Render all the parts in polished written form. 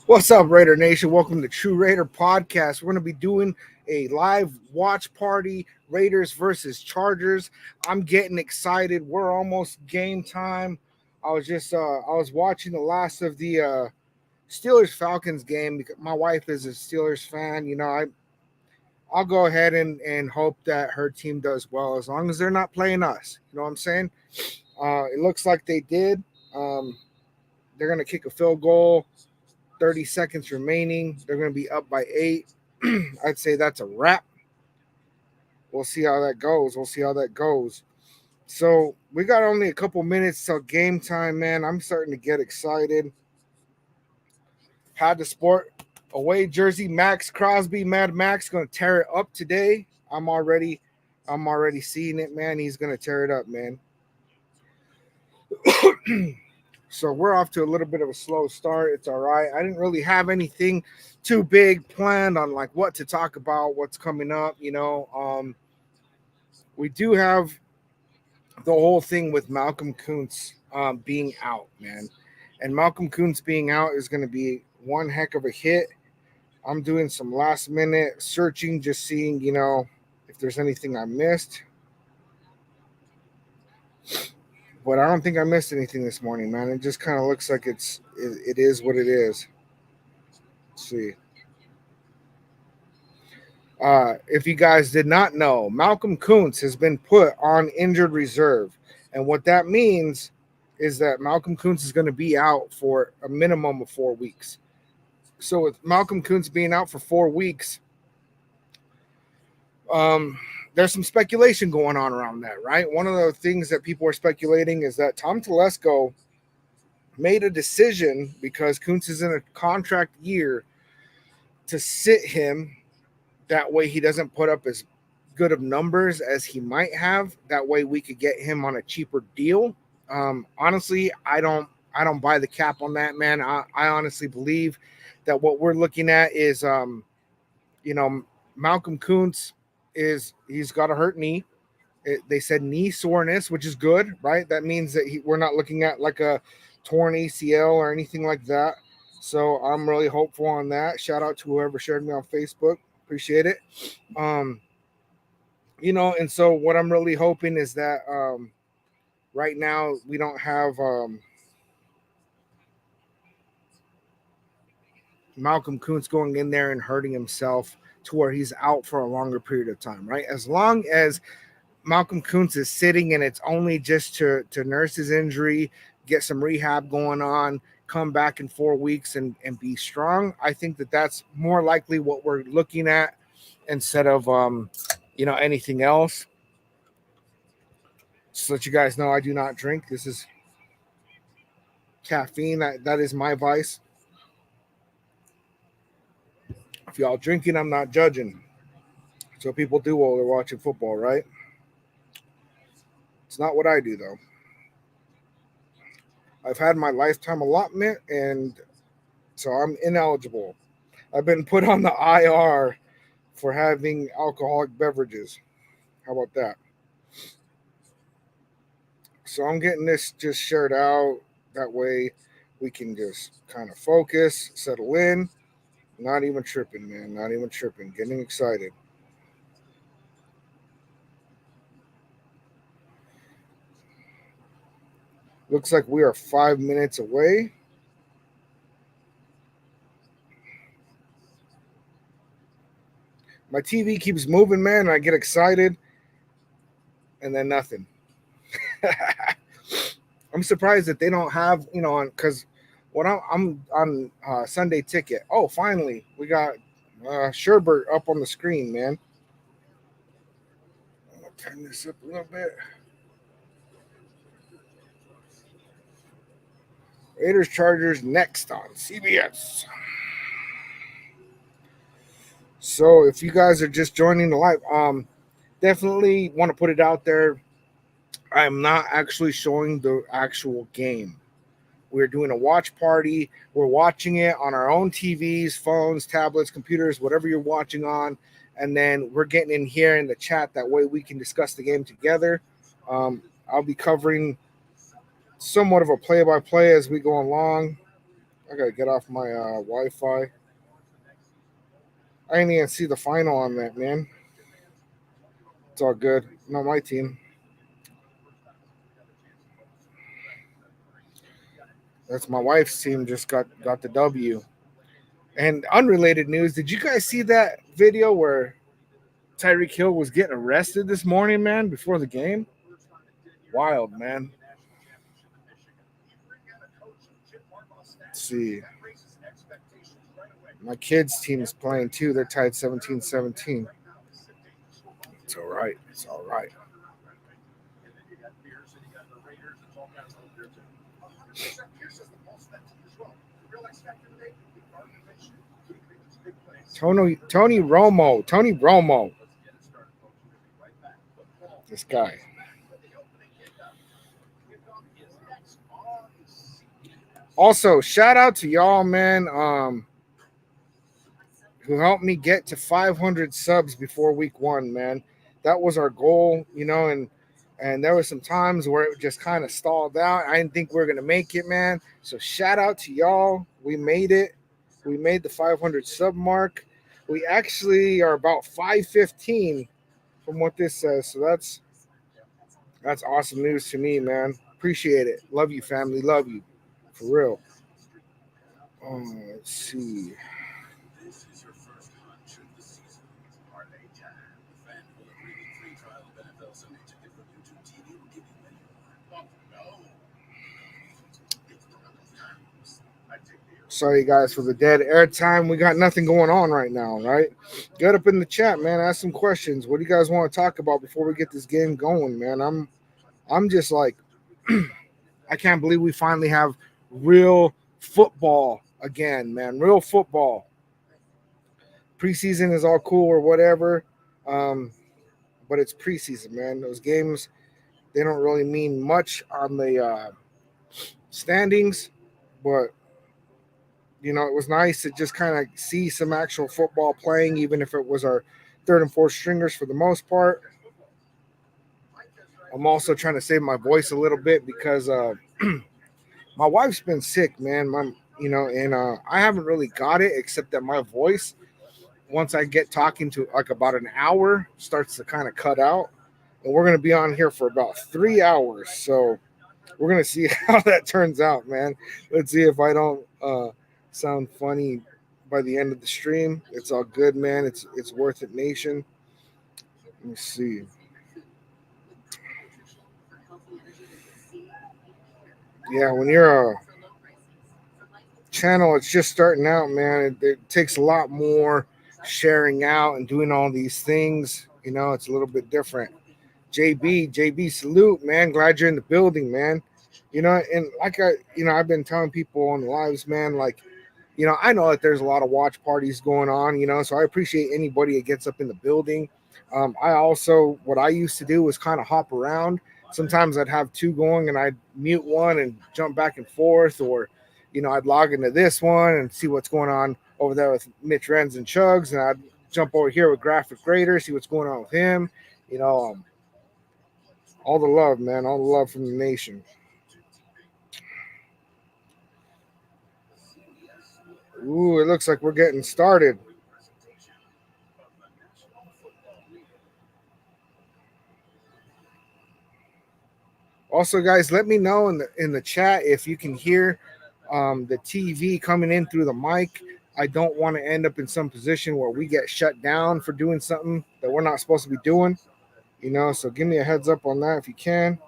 What's up, Raider Nation? Welcome to True Raider Podcast. We're going to be doing a live watch party, Raiders versus Chargers. I'm getting excited. We're almost game time. I was watching the last of the Steelers Falcons game because my wife is a Steelers fan. I'll go ahead and hope that her team does well as long as they're not playing us. You know what I'm saying? It looks like they did. Um, they're going to kick a field goal. 30 seconds remaining. They're going to be up by 8. I'd say that's a wrap. We'll see how that goes. So we got only a couple minutes till game time, man. I'm starting to get excited. Had the sport away jersey. Max Crosby, Mad Max, going to tear it up today. I'm already seeing it, man. He's going to tear it up, man. So we're off to a little bit of a slow start. It's all right. I didn't really have anything too big planned on like what to talk about, what's coming up. We do have the whole thing with Malcolm Kuntz being out, man. And Malcolm Kuntz being out is going to be one heck of a hit. I'm doing some last minute searching, just seeing, if there's anything I missed. But I don't think I missed anything this morning, man. It just kind of looks like it is what it is. Let's see. If you guys did not know, Malcolm Kuntz has been put on injured reserve. And what that means is that Malcolm Kuntz is going to be out for a minimum of 4 weeks. So with Malcolm Kuntz being out for 4 weeks, there's some speculation going on around that, right? One of the things that people are speculating is that Tom Telesco made a decision because Kuntz is in a contract year to sit him. That way he doesn't put up as good of numbers as he might have. That way we could get him on a cheaper deal. Honestly, I don't buy the cap on that, man. I honestly believe that what we're looking at is Malcolm Kuntz he's got a hurt knee. They said knee soreness, which is good, right? That means that we're not looking at like a torn ACL or anything like that. So I'm really hopeful on that. Shout out to whoever shared me on Facebook. Appreciate it. And so what I'm really hoping is that right now we don't have Malcolm Kuntz going in there and hurting himself to where he's out for a longer period of time, right? As long as Malcolm Kuntz is sitting and it's only just to nurse his injury, get some rehab going on, come back in 4 weeks and be strong, I think that that's more likely what we're looking at instead of anything else. Just to let you guys know, I do not drink. This is caffeine. That is my vice. If y'all drinking, I'm not judging. So people do while they're watching football, right? It's not what I do, though. I've had my lifetime allotment, and so I'm ineligible. I've been put on the IR for having alcoholic beverages. How about that? So I'm getting this just shared out. That way we can just kind of focus, settle in. Not even tripping, man. Not even tripping. Getting excited. Looks like we are 5 minutes away. My TV keeps moving, man. And I get excited, and then nothing. I'm surprised that they don't have, on because when I'm on Sunday Ticket. Oh, finally, we got Sherbert up on the screen, man. I'll turn this up a little bit. Raiders Chargers next on CBS. So if you guys are just joining the live, definitely want to put it out there. I'm not actually showing the actual game. We're doing a watch party. We're watching it on our own TVs, phones, tablets, computers, whatever you're watching on. And then we're getting in here in the chat. That way we can discuss the game together. I'll be covering somewhat of a play-by-play as we go along. I gotta get off my Wi-Fi. I didn't even see the final on that, man. It's all good. Not my team. That's my wife's team. Just got the W. And unrelated news. Did you guys see that video where Tyreek Hill was getting arrested this morning, man, before the game? Wild, man. Let's see. My kids' team is playing too. They're tied 17-17. It's all right. It's all right. Tony Romo. Tony Romo. This guy. Also, shout out to y'all, man, who helped me get to 500 subs before week 1, man. That was our goal, and there were some times where it just kind of stalled out. I didn't think we were gonna make it, man. So shout out to y'all. We made it. We made the 500 sub mark. We actually are about 515 from what this says. So that's awesome news to me, man. Appreciate it. Love you, family. Love you. For real. Let's see. Sorry, guys, for the dead air time. We got nothing going on right now, right? Get up in the chat, man. Ask some questions. What do you guys want to talk about before we get this game going, man? I'm just like, I can't believe we finally have real football again, man. Real football. Preseason is all cool or whatever, but it's preseason, man. Those games, they don't really mean much on the standings, but it was nice to just kind of see some actual football playing, even if it was our third and fourth stringers for the most part. I'm also trying to save my voice a little bit because my wife's been sick, man. And I haven't really got it, except that my voice, once I get talking to like about an hour, starts to kind of cut out. And we're gonna be on here for about 3 hours, so we're gonna see how that turns out, man. Let's see if I don't sound funny by the end of the stream. It's all good, man. It's worth it, nation. Let me see. Yeah, when you're a channel, it's just starting out, man. It takes a lot more sharing out and doing all these things. It's a little bit different. JB, salute, man. Glad you're in the building, man. And like I've been telling people on the lives, man, like, I know that there's a lot of watch parties going on, so I appreciate anybody that gets up in the building. I also, what I used to do was kind of hop around. Sometimes I'd have two going and I'd mute one and jump back and forth, or, I'd log into this one and see what's going on over there with Mitch Renz and Chugs, and I'd jump over here with Graphic Grader, see what's going on with him. All the love, man, all the love from the nation. Ooh, it looks like we're getting started. Also, guys, let me know in the chat if you can hear the TV coming in through the mic. I don't want to end up in some position where we get shut down for doing something that we're not supposed to be doing. So give me a heads up on that if you can.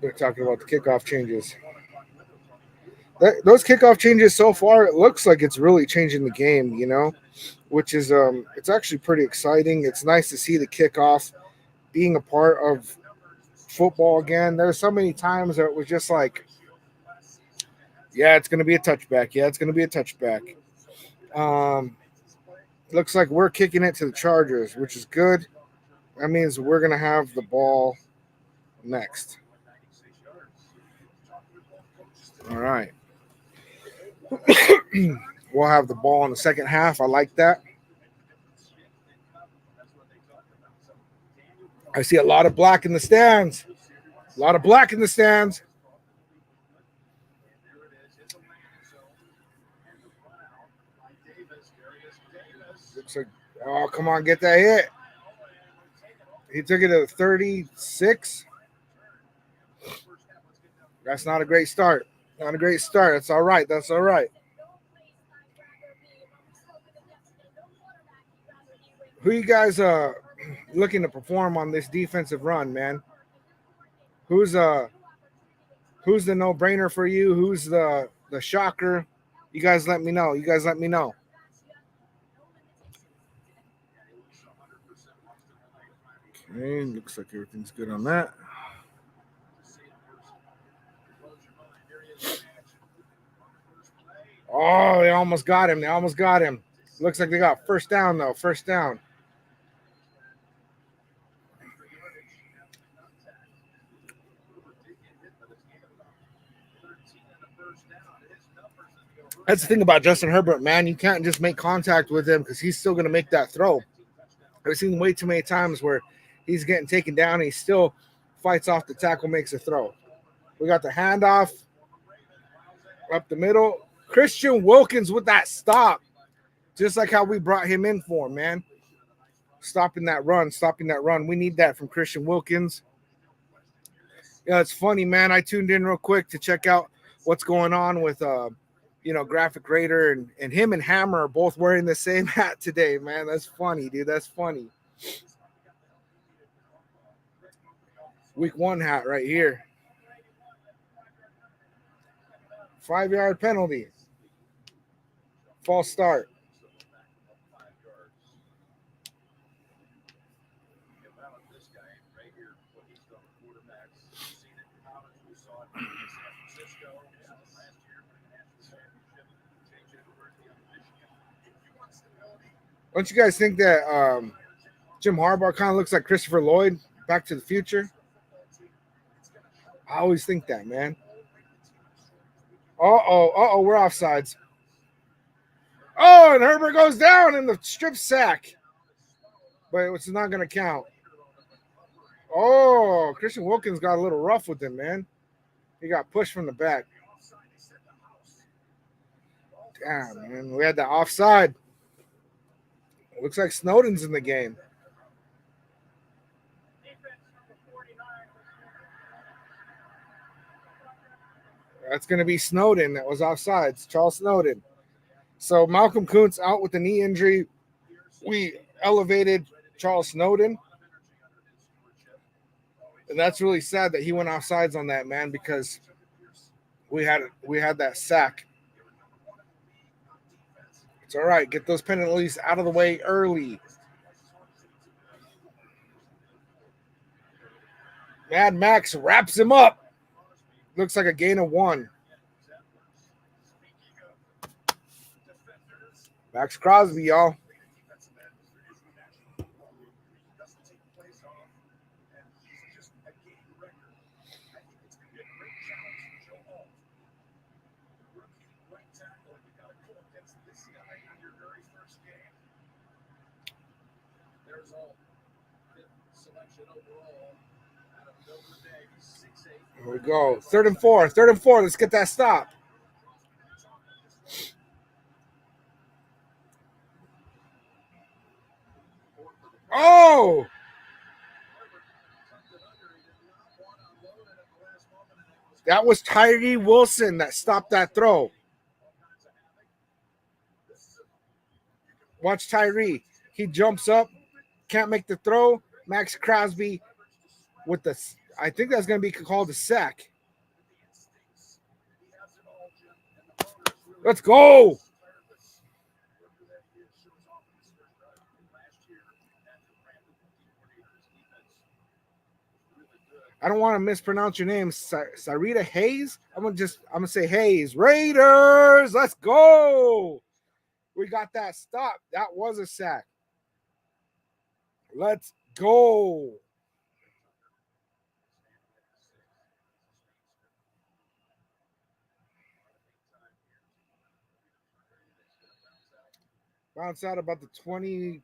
They're talking about the kickoff changes. Those kickoff changes so far, it looks like it's really changing the game, which is it's actually pretty exciting. It's nice to see the kickoff being a part of football again. There's so many times that it was just like, yeah, it's going to be a touchback. Yeah, it's going to be a touchback. Looks like we're kicking it to the Chargers, which is good. That means we're going to have the ball next. All right. We'll have the ball in the second half. I like that. I see a lot of black in the stands. A lot of black in the stands. Looks like, oh, come on, get that hit. He took it to 36. That's not a great start. Not a great start. That's all right. That's all right. Who you guys looking to perform on this defensive run, man? Who's uh who's the no-brainer for you? Who's the shocker? You guys let me know. You guys let me know. Okay, looks like everything's good on that. Oh, they almost got him. They almost got him. Looks like they got first down, though. First down. That's the thing about Justin Herbert, man. You can't just make contact with him because he's still going to make that throw. I've seen way too many times where he's getting taken down and he still fights off the tackle, makes a throw. We got the handoff up the middle. Christian Wilkins with that stop. Just like how we brought him in for, man. Stopping that run, stopping that run. We need that from Christian Wilkins. Yeah, it's funny, man. I tuned in real quick to check out what's going on with Graphic Raider and him and Hammer are both wearing the same hat today, man. That's funny, dude. That's funny. Week 1 hat right here. 5-yard penalty. False start. Don't you guys think that Jim Harbaugh kind of looks like Christopher Lloyd, Back to the Future? I always think that, man. We're offsides. Oh, and Herbert goes down in the strip sack. But it's not going to count. Oh, Christian Wilkins got a little rough with him, man. He got pushed from the back. Damn, man. We had the offside. Looks like Snowden's in the game. That's going to be Snowden that was offsides. Charles Snowden. So Malcolm Kuntz out with a knee injury. We elevated Charles Snowden. And that's really sad that he went offsides on that, man, because we had that sack. It's all right. Get those penalties out of the way early. Mad Max wraps him up. Looks like a gain of 1. Max Crosby, y'all. Here we go. 3rd and 4. 3rd and 4. Let's get that stop. Oh! That was Tyree Wilson that stopped that throw. Watch Tyree. He jumps up, can't make the throw. Max Crosby with the, I think that's going to be called a sack. Let's go. I don't want to mispronounce your name, Sarita Hayes. I'm gonna say Hayes. Raiders, let's go. We got that stop. That was a sack. Let's go. Bounce out about the 20,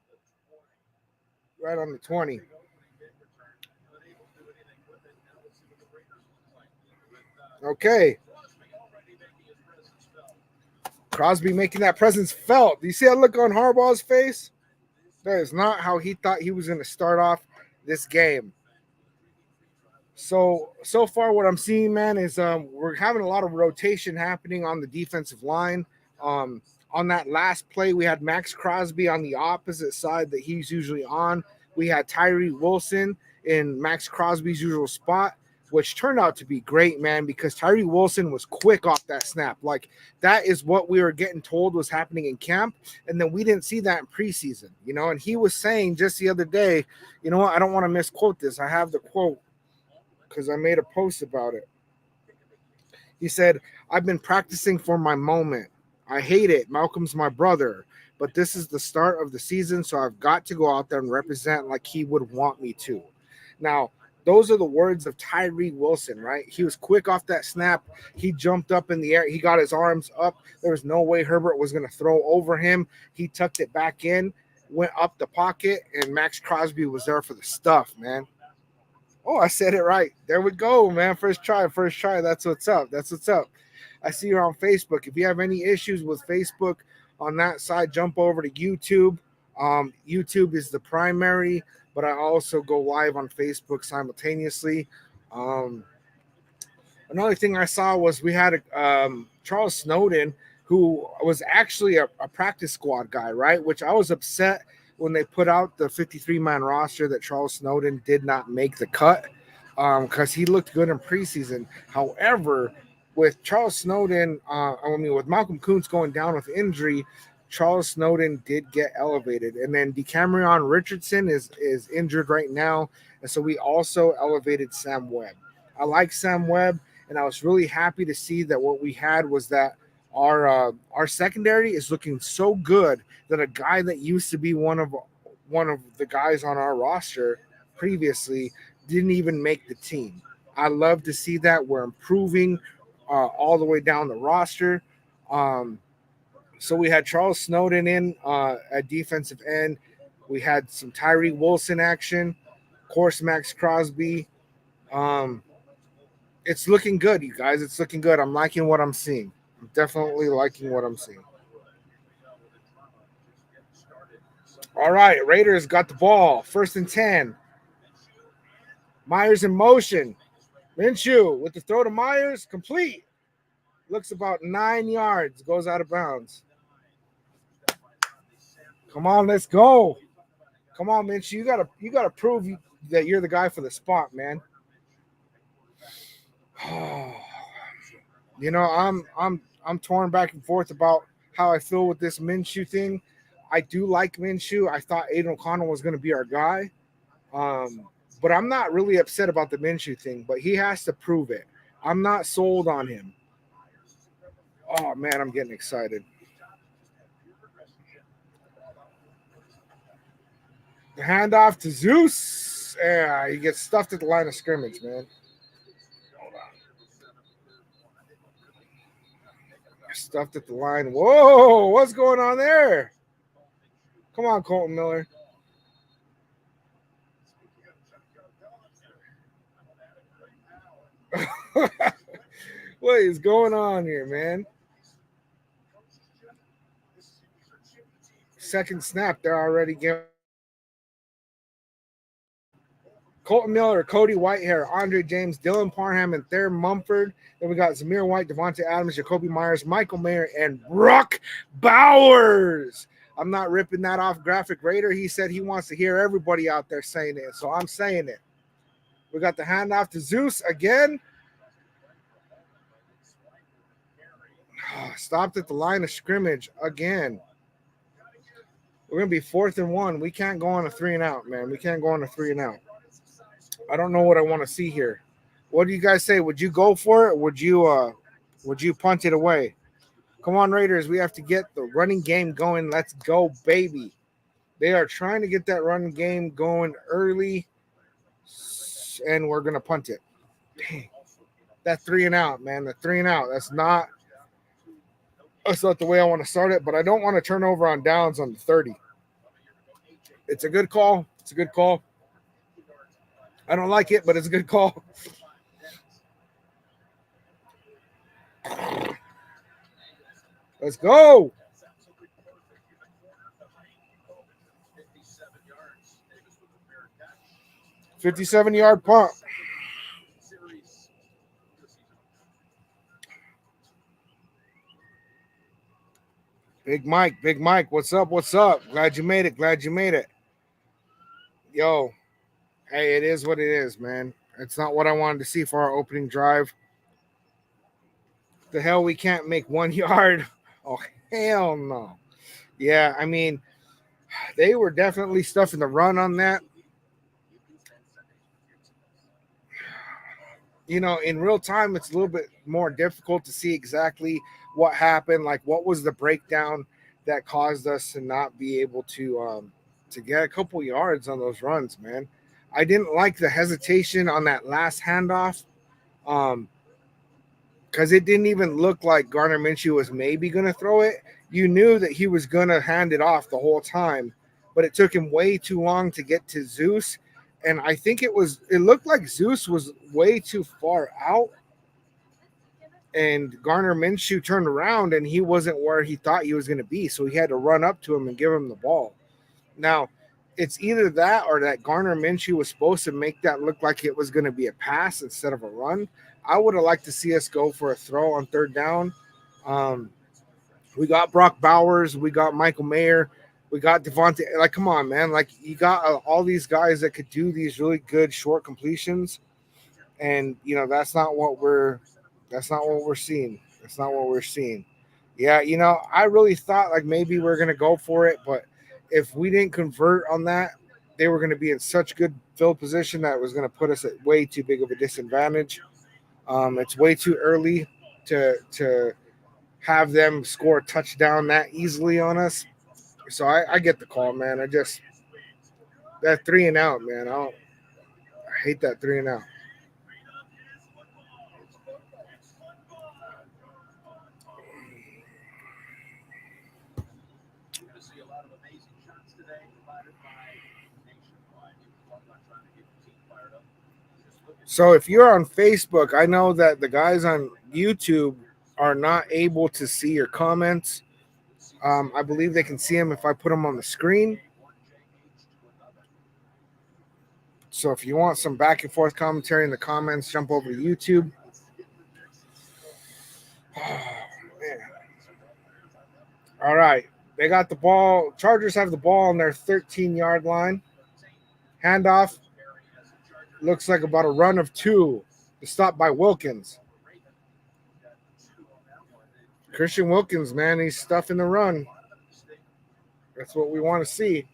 right on the 20. Okay. Crosby making that presence felt. Do you see that look on Harbaugh's face? That is not how he thought he was going to start off this game. So far, what I'm seeing, man, is we're having a lot of rotation happening on the defensive line. Um, on that last play, we had Max Crosby on the opposite side that he's usually on. We had Tyree Wilson in Max Crosby's usual spot, which turned out to be great, man, because Tyree Wilson was quick off that snap. Like, that is what we were getting told was happening in camp, and then we didn't see that in preseason, and he was saying just the other day, you know what, I don't want to misquote this. I have the quote because I made a post about it. He said, I've been practicing for my moment. I hate it. Malcolm's my brother, but this is the start of the season, so I've got to go out there and represent like he would want me to. Now, those are the words of Tyree Wilson, right? He was quick off that snap. He jumped up in the air. He got his arms up. There was no way Herbert was going to throw over him. He tucked it back in, went up the pocket, and Max Crosby was there for the stuff, man. Oh, I said it right. There we go, man. First try, first try. That's what's up. That's what's up. I see you on Facebook. If you have any issues with Facebook on that side, jump over to YouTube. YouTube is the primary, but I also go live on Facebook simultaneously. Um, Another thing I saw was we had Charles Snowden, who was actually a practice squad guy, right? Which I was upset when they put out the 53-man roster that Charles Snowden did not make the cut because he looked good in preseason. However, with Charles Snowden, with Malcolm Kuntz going down with injury, Charles Snowden did get elevated. And then DeCamerion Richardson is injured right now. And so we also elevated Sam Webb. I like Sam Webb, and I was really happy to see that what we had was that our secondary is looking so good that a guy that used to be one of the guys on our roster previously didn't even make the team. I love to see that we're improving all the way down the roster. So we had Charles Snowden in at defensive end. We had some Tyree Wilson action, of course Max Crosby. Um, it's looking good, you guys. It's looking good. I'm liking what I'm seeing. I'm definitely liking what I'm seeing. All right, Raiders got the ball. 1st and 10. Myers in motion. Minshew with the throw to Myers. Complete. Looks about 9 yards. Goes out of bounds. Come on, let's go. Come on, Minshew. You gotta prove that you're the guy for the spot, man. I'm torn back and forth about how I feel with this Minshew thing. I do like Minshew. I thought Aiden O'Connell was going to be our guy, but I'm not really upset about the Minshew thing. But he has to prove it. I'm not sold on him. Oh man, I'm getting excited. The handoff to Zeus. Yeah, he gets stuffed at the line of scrimmage, man. Stuffed at the line. Whoa, what's going on there? Come on, Colton Miller. What is going on here, man? Second snap, they're already giving. Colton Miller, Cody Whitehair, Andre James, Dylan Parham, and Thayer Mumford. Then we got Zamir White, Devontae Adams, Jacoby Myers, Michael Mayer, and Brock Bowers. I'm not ripping that off Graphic Raider. He said he wants to hear everybody out there saying it, so I'm saying it. We got the handoff to Zeus again. Stopped at the line of scrimmage again. We're going to be 4th and 1. We can't go on a 3 and out, man. We can't go on a 3 and out. I don't know what I want to see here. What do you guys say? Would you go for it? Would you punt it away? Come on, Raiders. We have to get the running game going. Let's go, baby. They are trying to get that running game going early, and we're going to punt it. Dang. That 3 and out, man. The 3 and out. That's not the way I want to start it, but I don't want to turn over on downs on the 30. It's a good call. It's a good call. I don't like it, but it's a good call. Let's go. 57-yard punt. Big Mike, what's up? What's up? Glad you made it. Glad you made it. Yo, hey, it is what it is, man. It's not what I wanted to see for our opening drive. The hell, we can't make 1 yard. Oh, hell no. Yeah, I mean, they were definitely stuffing the run on that. In real time, it's a little bit more difficult to see exactly what happened. Like, what was the breakdown that caused us to not be able to get a couple yards on those runs, man. I didn't like the hesitation on that last handoff, because it didn't even look like Gardner Minshew was maybe going to throw it. You knew that he was going to hand it off the whole time, but it took him way too long to get to Zeus. And I think it looked like Zeus was way too far out. And Gardner Minshew turned around and he wasn't where he thought he was going to be. So he had to run up to him and give him the ball. Now, it's either that or that Gardner Minshew was supposed to make that look like it was going to be a pass instead of a run. I would have liked to see us go for a throw on third down. We got Brock Bowers. We got Michael Mayer. We got Devontae. Like, come on, man. Like, you got all these guys that could do these really good short completions. And, that's not what we're seeing. That's not what we're seeing. Yeah, I really thought like maybe we're going to go for it. But if we didn't convert on that, they were going to be in such good field position that it was going to put us at way too big of a disadvantage. It's way too early to have them score a touchdown that easily on us. So I get the call, man. That 3-and-out, man. I hate that 3-and-out. So if you're on Facebook, I know that the guys on YouTube are not able to see your comments. I believe they can see them if I put them on the screen. So if you want some back and forth commentary in the comments, jump over to YouTube. Oh, man. All right. They got the ball. Chargers have the ball on their 13-yard line. Handoff. Looks like about a run of 2. Stopped by Wilkins. Christian Wilkins, man, he's stuffing the run. That's what we want to see.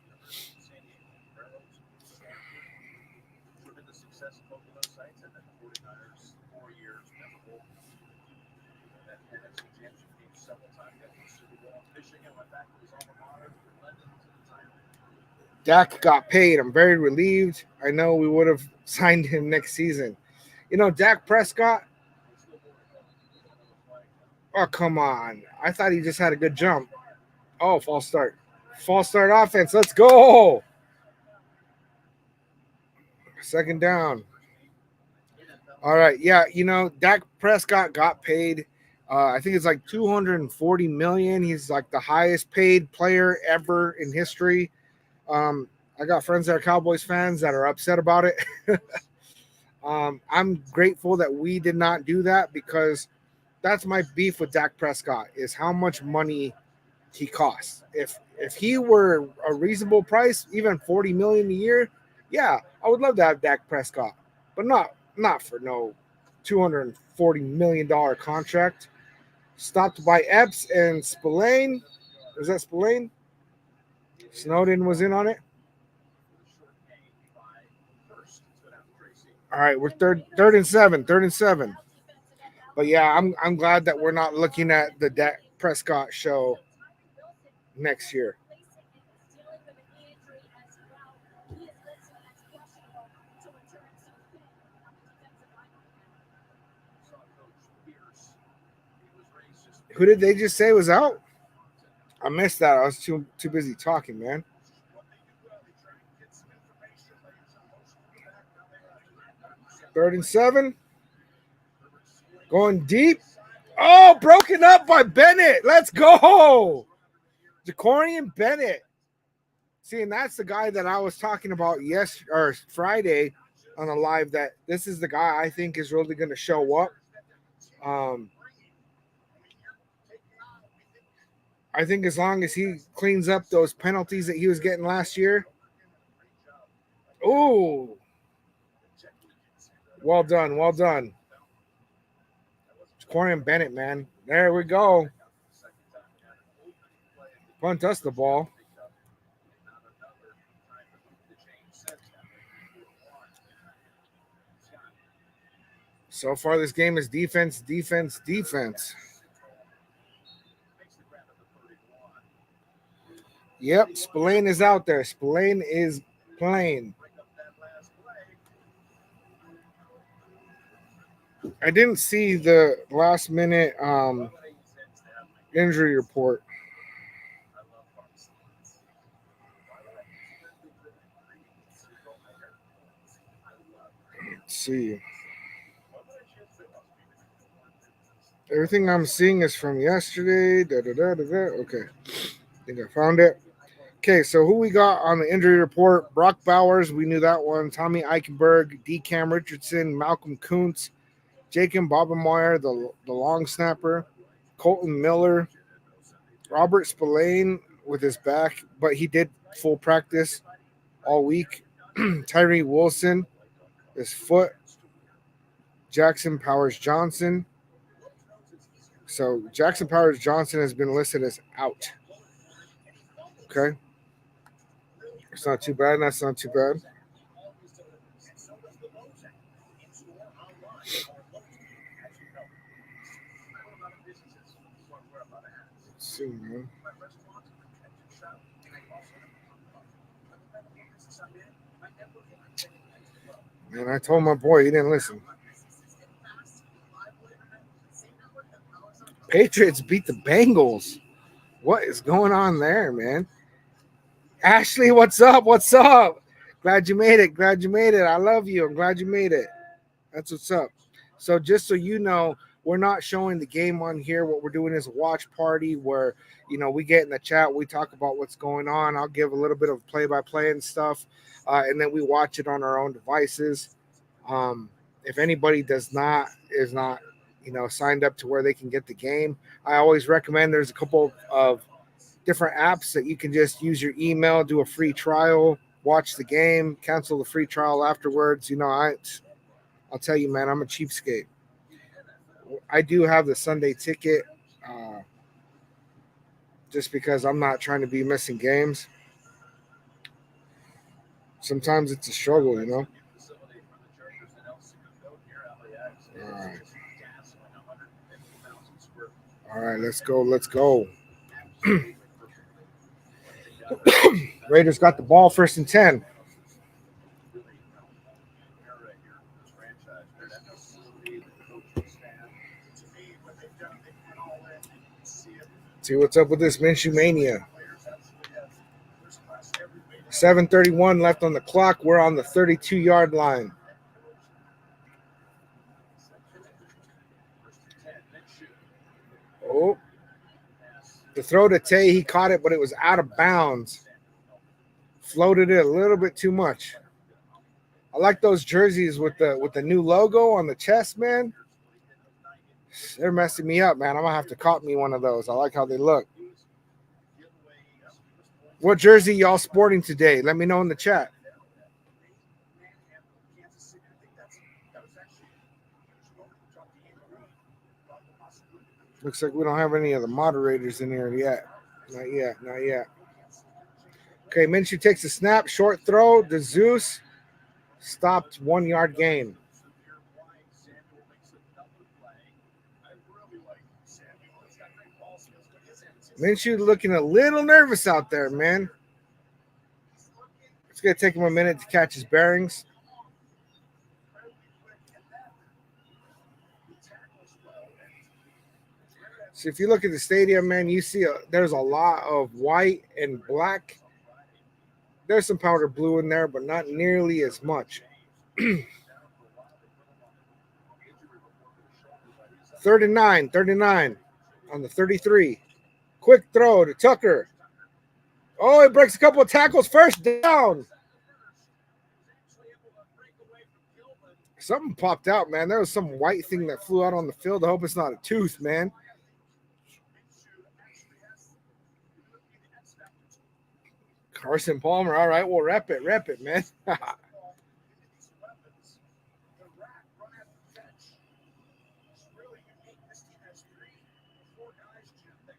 Dak got paid. I'm very relieved. I know we would have signed him next season. Dak Prescott. Oh, come on. I thought he just had a good jump. Oh, false start. False start offense. Let's go. Second down. All right. Yeah, Dak Prescott got paid. I think it's like $240 million. He's like the highest paid player ever in history. I got friends that are Cowboys fans that are upset about it. I'm grateful that we did not do that because that's my beef with Dak Prescott is how much money he costs. If he were a reasonable price, even $40 million a year, yeah, I would love to have Dak Prescott, but not for no $240 million contract. Stopped by Epps and Spillane. Was that Spillane? Snowden was in on it. All right, we're third and seven. But yeah, I'm glad that we're not looking at the Dak Prescott show next year. Who did they just say was out? I missed that. I was too busy talking, man. Third and 7. Going deep. Oh, broken up by Bennett. Let's go. Jacorian Bennett. See, and that's the guy that I was talking about Friday on a live. That this is the guy I think is really going to show up. I think as long as he cleans up those penalties that he was getting last year. Oh, well done, well done. Jacorian Bennett, man. There we go. Punt us the ball. So far, this game is defense, defense, defense. Yep, Spillane is out there. Spillane is playing. I didn't see the last minute injury report. Let's see. Everything I'm seeing is from yesterday. Okay. I think I found it. Okay, so who we got on the injury report? Brock Bowers, we knew that one. Tommy Eichenberg, D. Cam Richardson, Malcolm Kuntz, Jacob Bobenmeyer, the long snapper, Colton Miller, Robert Spillane with his back, but he did full practice all week. Tyree Wilson, his foot. Jackson Powers Johnson. So Jackson Powers Johnson has been listed as out. Okay. It's not too bad. That's not too bad. Let's see, man. And I told my boy he didn't listen. Patriots beat the Bengals. What is going on there, man? Ashley, what's up? What's up? Glad you made it. Glad you made it. I love you. I'm glad you made it. That's what's up. So just so you know, we're not showing the game on here. What we're doing is a watch party where, we get in the chat, we talk about what's going on. I'll give a little bit of play-by-play and stuff, and then we watch it on our own devices. If anybody is not, signed up to where they can get the game, I always recommend there's a couple of different apps that you can just use your email, do a free trial, watch the game, cancel the free trial afterwards. I'll tell you, man, I'm a cheapskate. I do have the Sunday ticket just because I'm not trying to be missing games. Sometimes it's a struggle, All right. All right, let's go. Let's go. Raiders got the ball 1st and 10. See what's up with this Minshew mania. 7:31 left on the clock. We're on the 32-yard line. Oh, the throw to Tay, he caught it, but it was out of bounds. Floated it a little bit too much. I like those jerseys with the new logo on the chest, man. They're messing me up, man. I'm gonna have to cop me one of those. I like how they look. What jersey y'all sporting today? Let me know in the chat. Looks like we don't have any of the moderators in here yet. Not yet. Not yet. Okay, Minshew takes a snap, short throw. The Zeus stopped 1-yard gain. Minshew looking a little nervous out there, man. It's going to take him a minute to catch his bearings. So if you look at the stadium, man, you see there's a lot of white and black. There's some powder blue in there, but not nearly as much. 39 on the 33. Quick throw to Tucker. Oh, he breaks a couple of tackles. First down. Something popped out, man. There was some white thing that flew out on the field. I hope it's not a tooth, man. Carson Palmer. All right, well, rep it, man.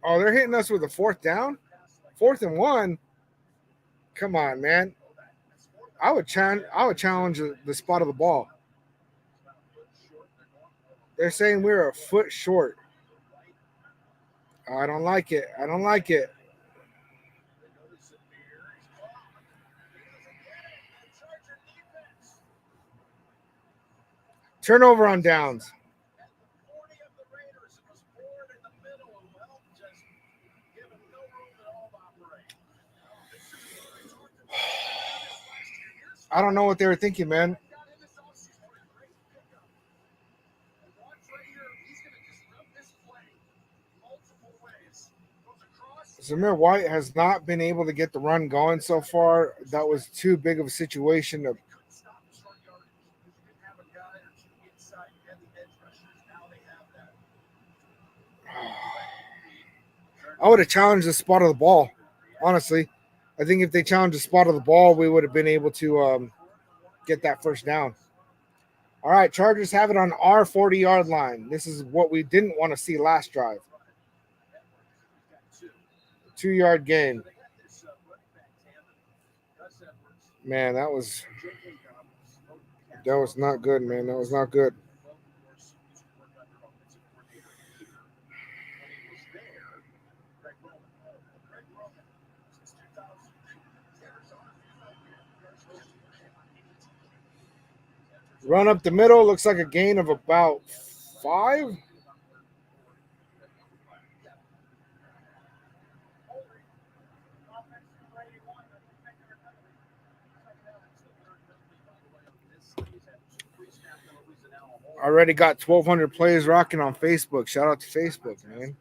Oh, they're hitting us with a fourth down? 4th and 1? Come on, man. I would challenge the spot of the ball. They're saying we're a foot short. I don't like it. Turnover on downs. I don't know what they were thinking, man. Zamir White has not been able to get the run going so far. That was too big of a situation to. I would have challenged the spot of the ball, honestly. I think if they challenged the spot of the ball, we would have been able to get that first down. All right, Chargers have it on our 40-yard line. This is what we didn't want to see last drive. 2-yard gain. Man, that was not good, man. That was not good. Run up the middle. Looks like a gain of about 5. Already got 1,200 plays rocking on Facebook. Shout out to Facebook, man.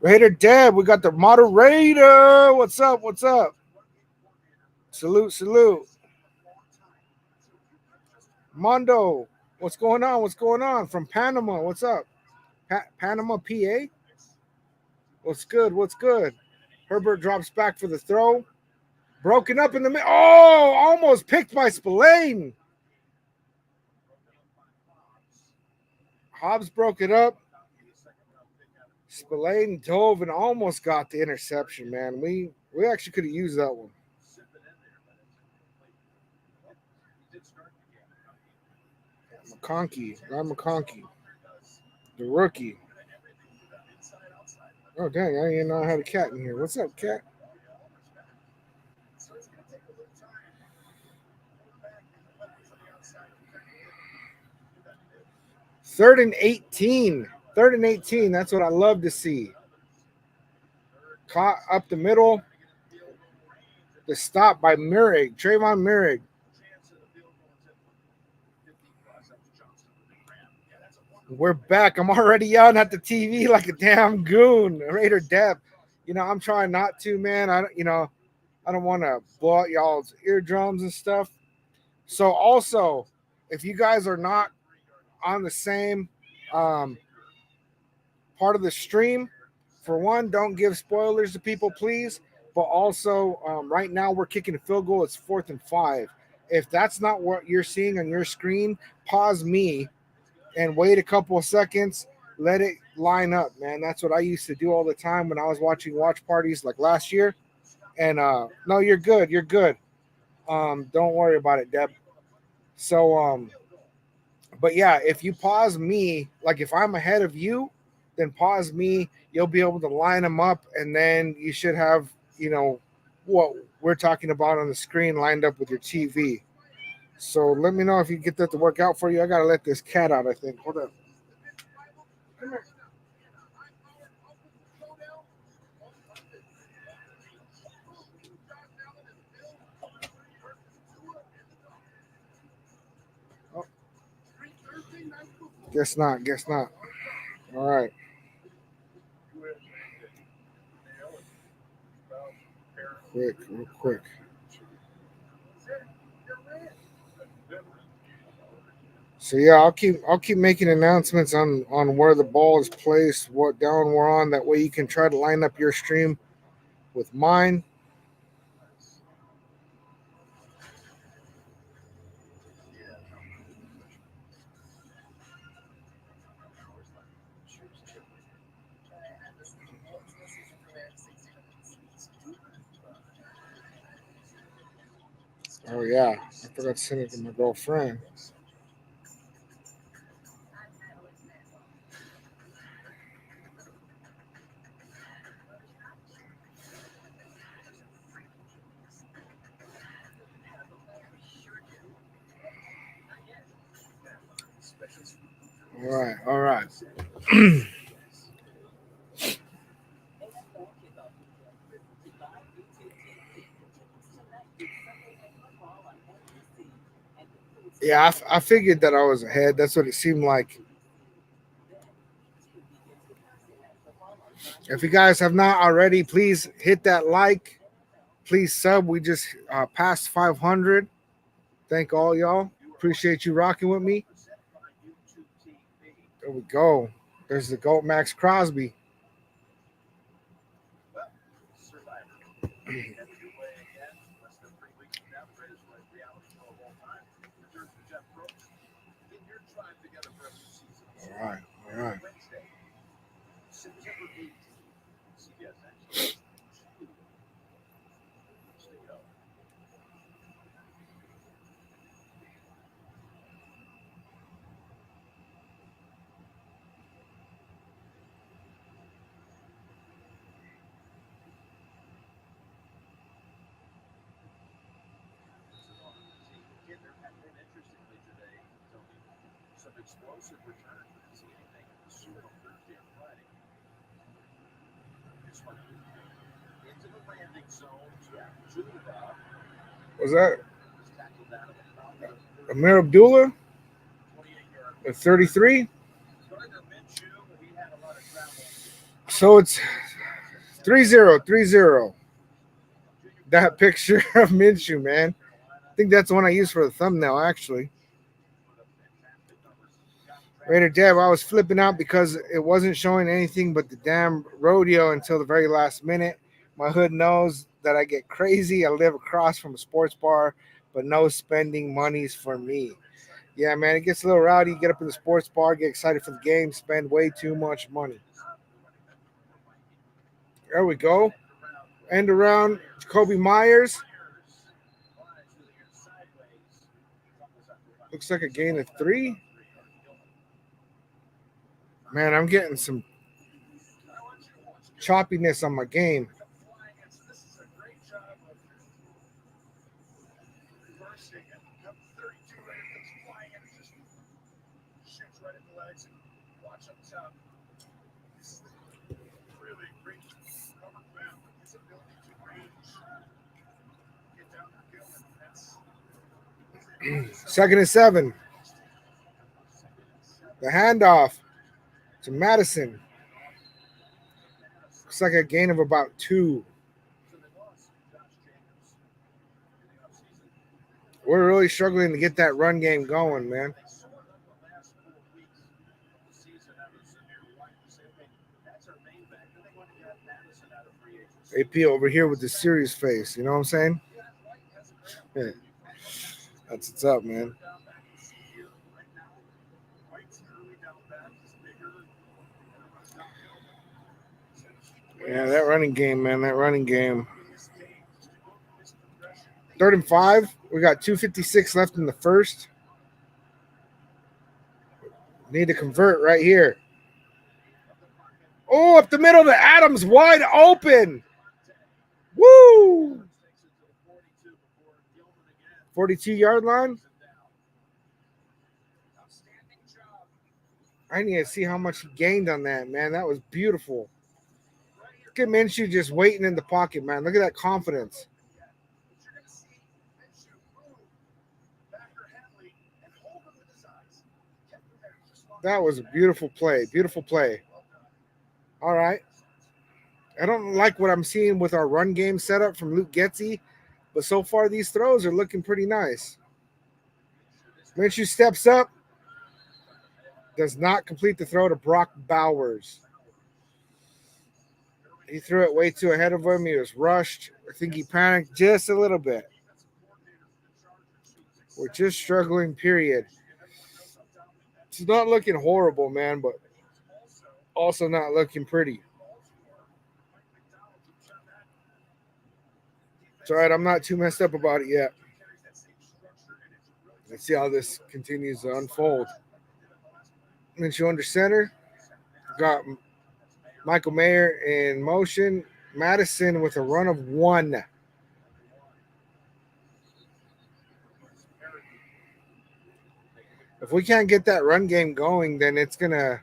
Raider Deb, we got the moderator. What's up? Salute. Mondo, what's going on? From Panama, what's up? Panama, PA? What's good? Herbert drops back for the throw. Broken up in the middle. Oh, almost picked by Spillane. Hobbs broke it up. Spillane dove and almost got the interception, man. We actually could have used that one. McConkey, the rookie. Oh, dang, I didn't know I had a cat in here. What's up, cat? Third and 18. That's what I love to see. Caught up the middle. The stop by Trayvon Murray. We're back. I'm already yelling at the TV like a damn goon. Raider Deb. I'm trying not to, man. I don't want to blow out y'all's eardrums and stuff. So also, if you guys are not on the same part of the stream, for one, don't give spoilers to people, please. But also, right now we're kicking a field goal. It's 4th and 5. If that's not what you're seeing on your screen, pause me and wait a couple of seconds. Let it line up, man. That's what I used to do all the time when I was watching watch parties like last year. And no, you're good. Don't worry about it, Deb. So, but yeah, if you pause me, like if I'm ahead of you, then pause me. You'll be able to line them up, and then you should have, what we're talking about on the screen lined up with your TV. So let me know if you get that to work out for you. I gotta let this cat out, I think. Hold up. Come here. Oh, guess not. Guess not. All right. Quick, real quick. So yeah, I'll keep making announcements on where the ball is placed, what down we're on. That way you can try to line up your stream with mine. Oh yeah, I forgot to send it to my girlfriend. All right, all right. Yeah, I figured that I was ahead. That's what it seemed like. If you guys have not already, please hit that like. Please sub. We just passed 500. Thank all y'all. Appreciate you rocking with me. There we go. There's the GOAT Max Crosby. All right, all right. Was that Amir Abdullah at 33? So it's 3-0, 3-0. That picture of Minshew, man. I think that's the one I used for the thumbnail, actually. Raider Dev, I was flipping out because it wasn't showing anything but the damn rodeo until the very last minute. My hood knows that I get crazy. I live across from a sports bar, but no spending monies for me. Yeah, man, it gets a little rowdy. You get up in the sports bar, get excited for the game, spend way too much money. There we go. End around Kobe Myers. Looks like a gain of 3. Man, I'm getting some choppiness on my game. Second and 7. The handoff to Madison. Looks like a gain of about 2. We're really struggling to get that run game going, man. AP over here with the serious face. You know what I'm saying? Yeah, that's what's up, man. Yeah, that running game, man. That running game. 3rd and 5. We got 2:56 left in the first. Need to convert right here. Oh, up the middle to Adams, wide open. Woo! 42-yard line. I need to see how much he gained on that, man. That was beautiful. Look at Minshew just waiting in the pocket, man. Look at that confidence. That was a beautiful play. Beautiful play. All right. I don't like what I'm seeing with our run game setup from Luke Getsy, but so far these throws are looking pretty nice. Minshew steps up, does not complete the throw to Brock Bowers. He threw it way too ahead of him. He was rushed. I think he panicked just a little bit. We're just struggling, period. It's not looking horrible, man, but also not looking pretty. It's all right. I'm not too messed up about it yet. Let's see how this continues to unfold. Minshew under center. Got Michael Mayer in motion. Madison with a run of 1. If we can't get that run game going, then it's gonna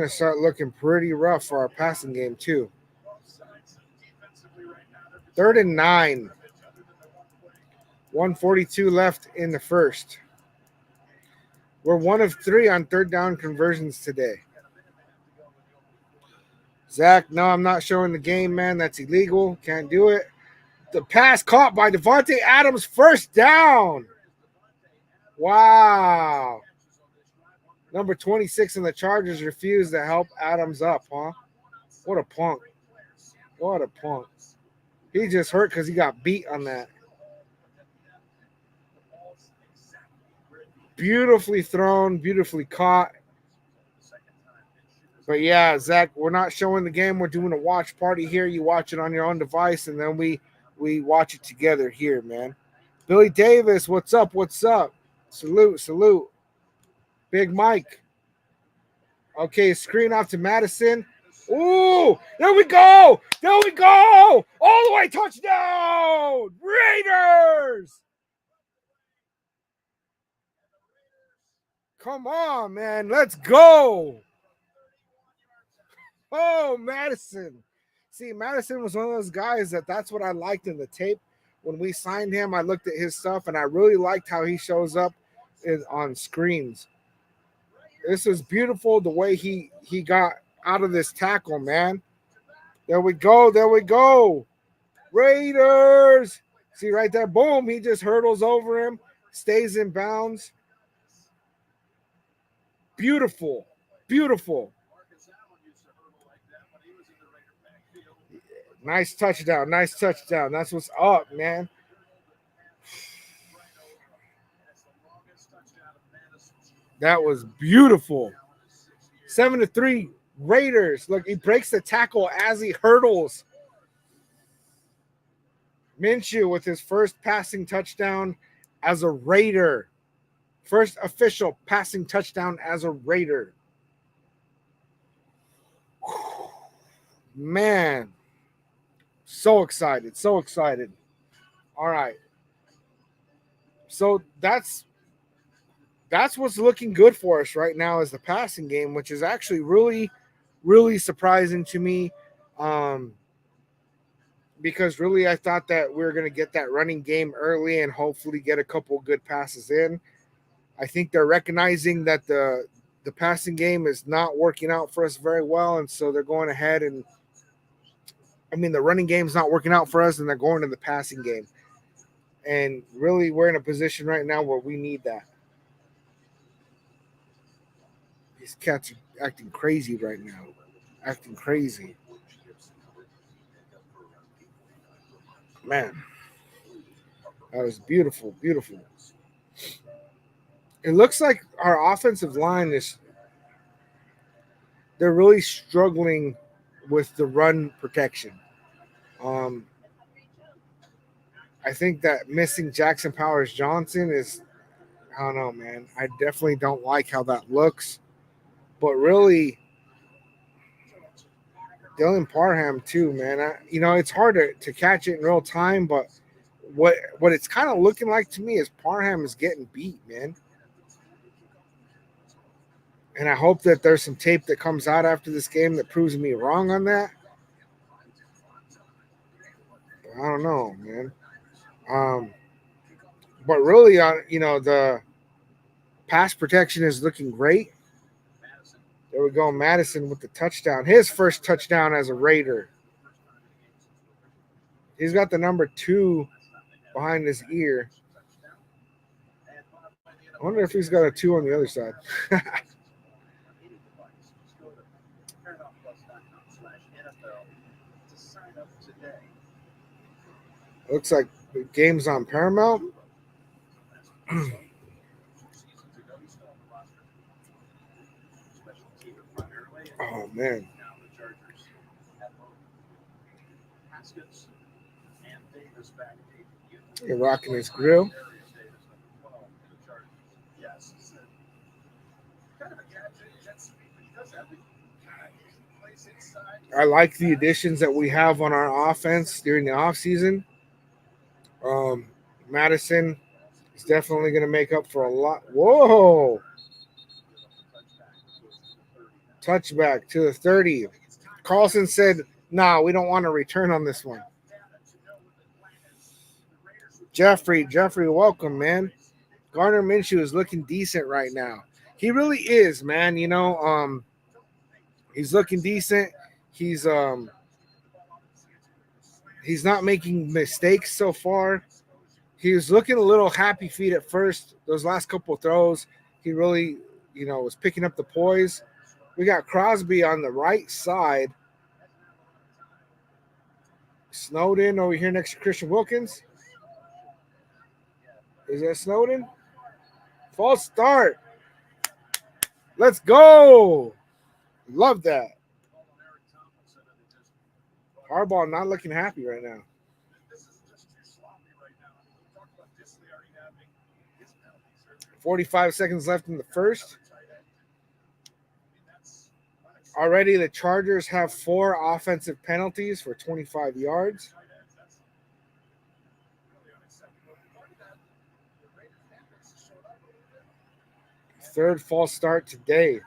start looking pretty rough for our passing game too. 3rd and 9. 1:42 left in the first. We're 1 of 3 on 3rd down conversions today. Zach, no, I'm not showing the game, man. That's illegal. Can't do it. The pass caught by Devontae Adams, 1st down. Wow. Number 26 in the Chargers refused to help Adams up, huh? What a punk. What a punk. He just hurt because he got beat on that. Beautifully thrown, beautifully caught. But yeah, Zach, we're not showing the game. We're doing a watch party here. You watch it on your own device, and then we watch it together here, man. Billy Davis, what's up? What's up? Salute, salute. Big Mike. Okay, screen off to Madison. Ooh, there we go. There we go. All the way, touchdown. Raiders. Come on, man. Let's go. Oh, Madison. See, Madison was one of those guys that's what I liked in the tape. When we signed him, I looked at his stuff, and I really liked how he shows up on screens. This is beautiful, the way he got out of this tackle, man. There we go. There we go. Raiders. See right there. Boom. He just hurdles over him, stays in bounds. Beautiful. Beautiful. Nice touchdown. Nice touchdown. That's what's up, man. That was beautiful. 7-3 Raiders. Look, he breaks the tackle as he hurdles. Minshew with his first passing touchdown as a Raider. First official passing touchdown as a Raider. Man, so excited, so excited. All right. So that's what's looking good for us right now is the passing game, which is actually really, really surprising to me. Because really I thought that we were going to get that running game early and hopefully get a couple good passes in. I think they're recognizing that the passing game is not working out for us very well, and so they're going ahead and the running game's not working out for us, and they're going to the passing game. And really, we're in a position right now where we need that. These cats are acting crazy right now. Acting crazy. Man, that was beautiful, beautiful. It looks like our offensive line they're really struggling with the run protection. I think that missing Jackson Powers Johnson is, I don't know, man. I definitely don't like how that looks. But really, Dylan Parham too, man. It's hard to catch it in real time, but what it's kind of looking like to me is Parham is getting beat, man. And I hope that there's some tape that comes out after this game that proves me wrong on that. I don't know, man. Um, but really, the pass protection is looking great. There we go, Madison with the touchdown. His first touchdown as a Raider. He's got the number 2 behind his ear. I wonder if he's got a 2 on the other side. Looks like the game's on Paramount. Oh, man. You're rocking his grill. I like the additions that we have on our offense during the offseason. Madison is definitely going to make up for a lot. Whoa! Touchback to the 30. Carlson said, "Nah, we don't want to return on this one." Jeffrey, welcome, man. Gardner Minshew is looking decent right now. He really is, man. He's looking decent. He's not making mistakes so far. He was looking a little happy feet at first. Those last couple of throws, he really, was picking up the poise. We got Crosby on the right side. Snowden over here next to Christian Wilkins. Is that Snowden? False start. Let's go. Love that. Harbaugh not looking happy right now. 45 seconds left in the first. Already the Chargers have 4 offensive penalties for 25 yards. Third false start today.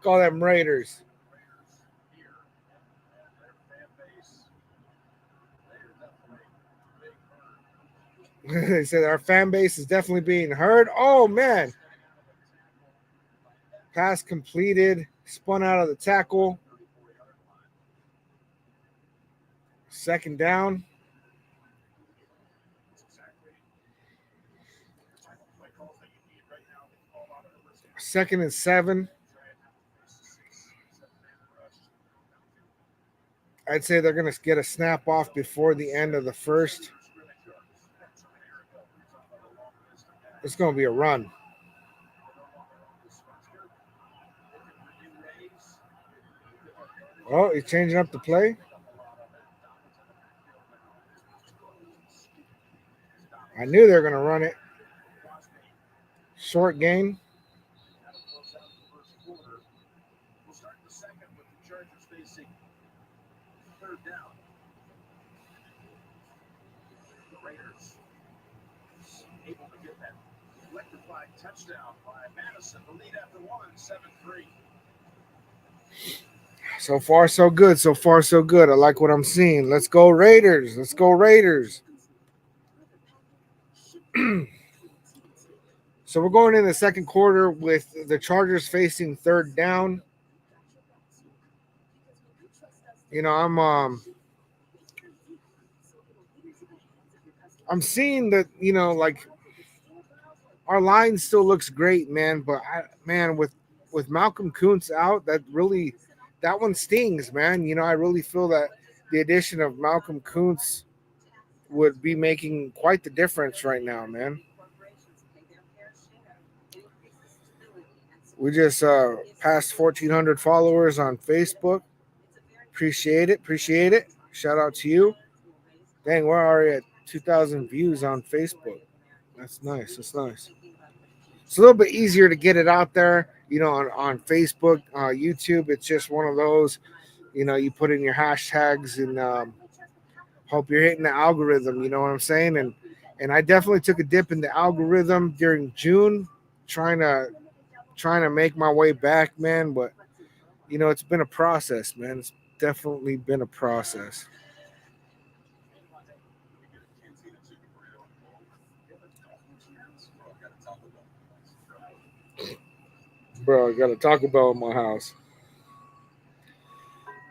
Call them Raiders. They said our fan base is definitely being heard. Oh, man. Pass completed. Spun out of the tackle. Second down. Second and 7. I'd say they're going to get a snap off before the end of the first. It's going to be a run. Oh, he's changing up the play. I knew they were going to run it. Short gain. Touchdown by Madison. The lead after 7-3. So far, so good. So far, so good. I like what I'm seeing. Let's go Raiders. Let's go Raiders. So we're going in the second quarter with the Chargers facing third down. I'm seeing that, like our line still looks great, man. But with Malcolm Kuntz out, that one stings, man. I really feel that the addition of Malcolm Kuntz would be making quite the difference right now, man. We just passed 1,400 followers on Facebook. Appreciate it. Shout out to you. Dang, we're already at 2,000 views on Facebook. That's nice. It's a little bit easier to get it out there, on Facebook, YouTube. It's just one of those, you put in your hashtags and hope you're hitting the algorithm. You know what I'm saying? And I definitely took a dip in the algorithm during June, trying to make my way back, man. But it's been a process, man. It's definitely been a process. Bro, I got a Taco Bell in my house.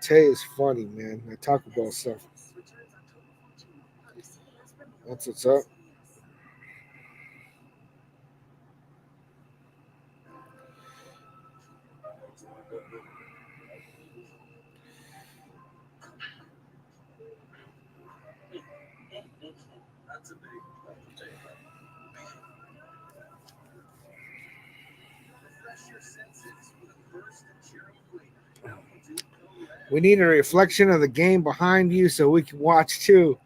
Tay is funny, man. The Taco Bell stuff. That's what's up. We need a reflection of the game behind you so we can watch too.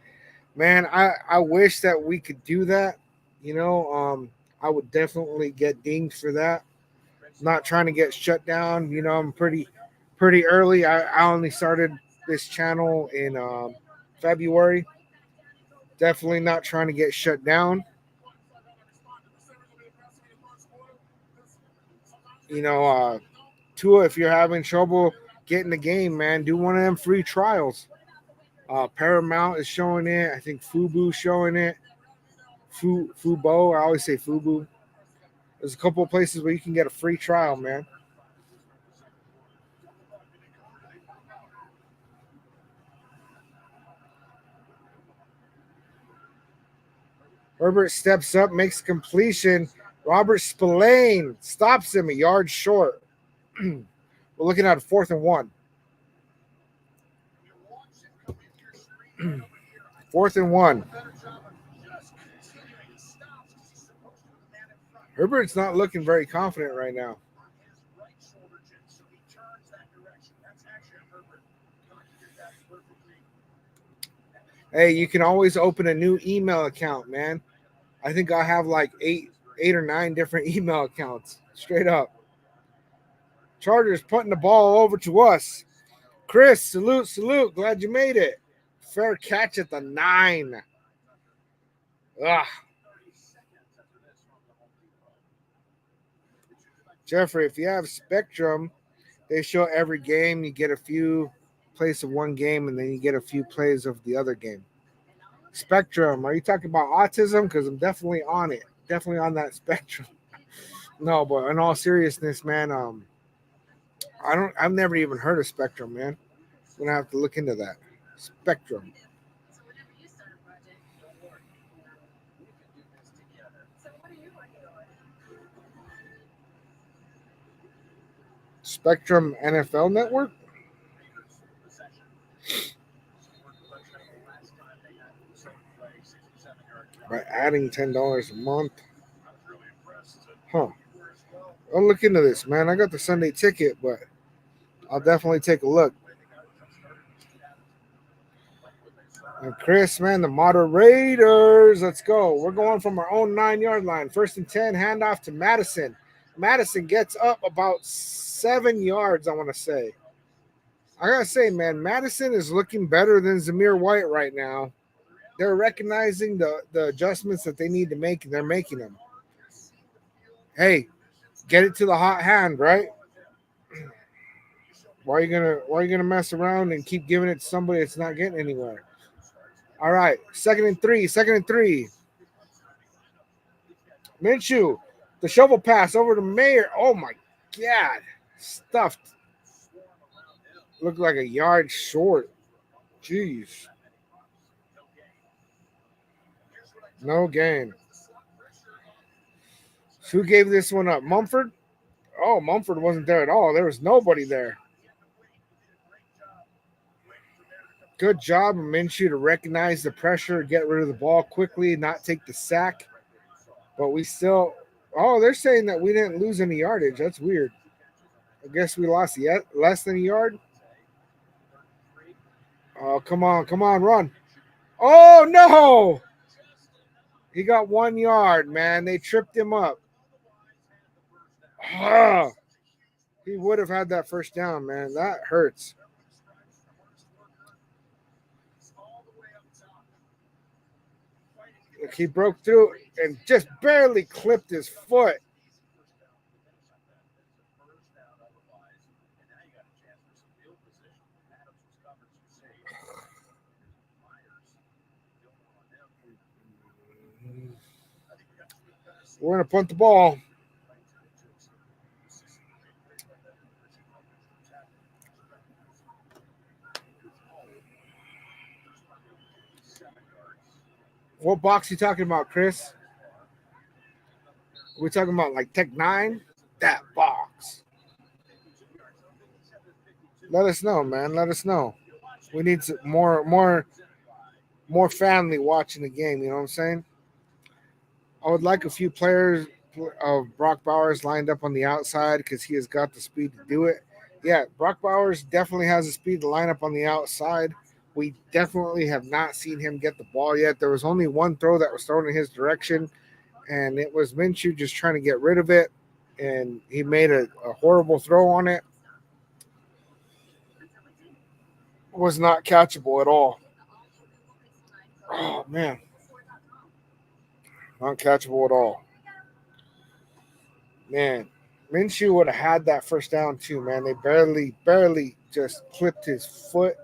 Man, I wish that we could do that. I would definitely get dinged for that. Not trying to get shut down. I'm pretty early. I only started this channel in February. Definitely not trying to get shut down. You know, Tua, if you're having trouble getting the game, man, do one of them free trials. Paramount is showing it. I think Fubu showing it. Fubo. I always say Fubu. There's a couple of places where you can get a free trial, man. Herbert steps up, makes completion. Robert Spillane stops him a yard short. We're looking at a 4th and 1. 4th and 1. Herbert's not looking very confident right now. Hey, you can always open a new email account, man. I think I have like eight or nine different email accounts. Straight up. Chargers putting the ball over to us. Chris, salute. Glad you made it. Fair catch at the 9. Ugh. Jeffrey, if you have Spectrum, they show every game. You get a few plays of one game, and then you get a few plays of the other game. Spectrum, are you talking about autism? Because I'm definitely on it. Definitely on that spectrum. No, but in all seriousness, man, I've never even heard of Spectrum, man. I'm gonna have to look into that. Spectrum. Spectrum NFL Network. By adding $10 a month. Huh. I'll look into this, man. I got the Sunday ticket, but I'll definitely take a look. And Chris, man, the moderators. Let's go. We're going from our own 9-yard line. 1st and 10, handoff to Madison. Madison gets up about 7 yards, I want to say. I got to say, man, Madison is looking better than Zamir White right now. They're recognizing the adjustments that they need to make, and they're making them. Hey, get it to the hot hand, right? Why are you gonna mess around and keep giving it to somebody that's not getting anywhere? All right, 2nd and 3. Minshew, the shovel pass over to Mayer. Oh my God, stuffed. Looked like a yard short. Jeez. No gain. Who gave this one up? Mumford? Oh, Mumford wasn't there at all. There was nobody there. Good job of Minshew to recognize the pressure, get rid of the ball quickly, not take the sack. But we still. Oh, they're saying that we didn't lose any yardage. That's weird. I guess we lost yet less than a yard. Oh, come on, run. Oh, no. He got 1 yard, man. They tripped him up. Ah, he would have had that first down, man. That hurts. He broke through and just barely clipped his foot. We're going to punt the ball. What box you talking about, Chris? Are we talking about like Tech 9? That box. Let us know, man. Let us know. We need more family watching the game. You know what I'm saying? I would like a few players of Brock Bowers lined up on the outside because he has got the speed to do it. Yeah, Brock Bowers definitely has the speed to line up on the outside. We definitely have not seen him get the ball yet. There was only one throw that was thrown in his direction, and it was Minshew just trying to get rid of it, and he made a horrible throw on it. It was not catchable at all. Oh man, not catchable at all. Man, Minshew would have had that first down too, man. They barely just clipped his foot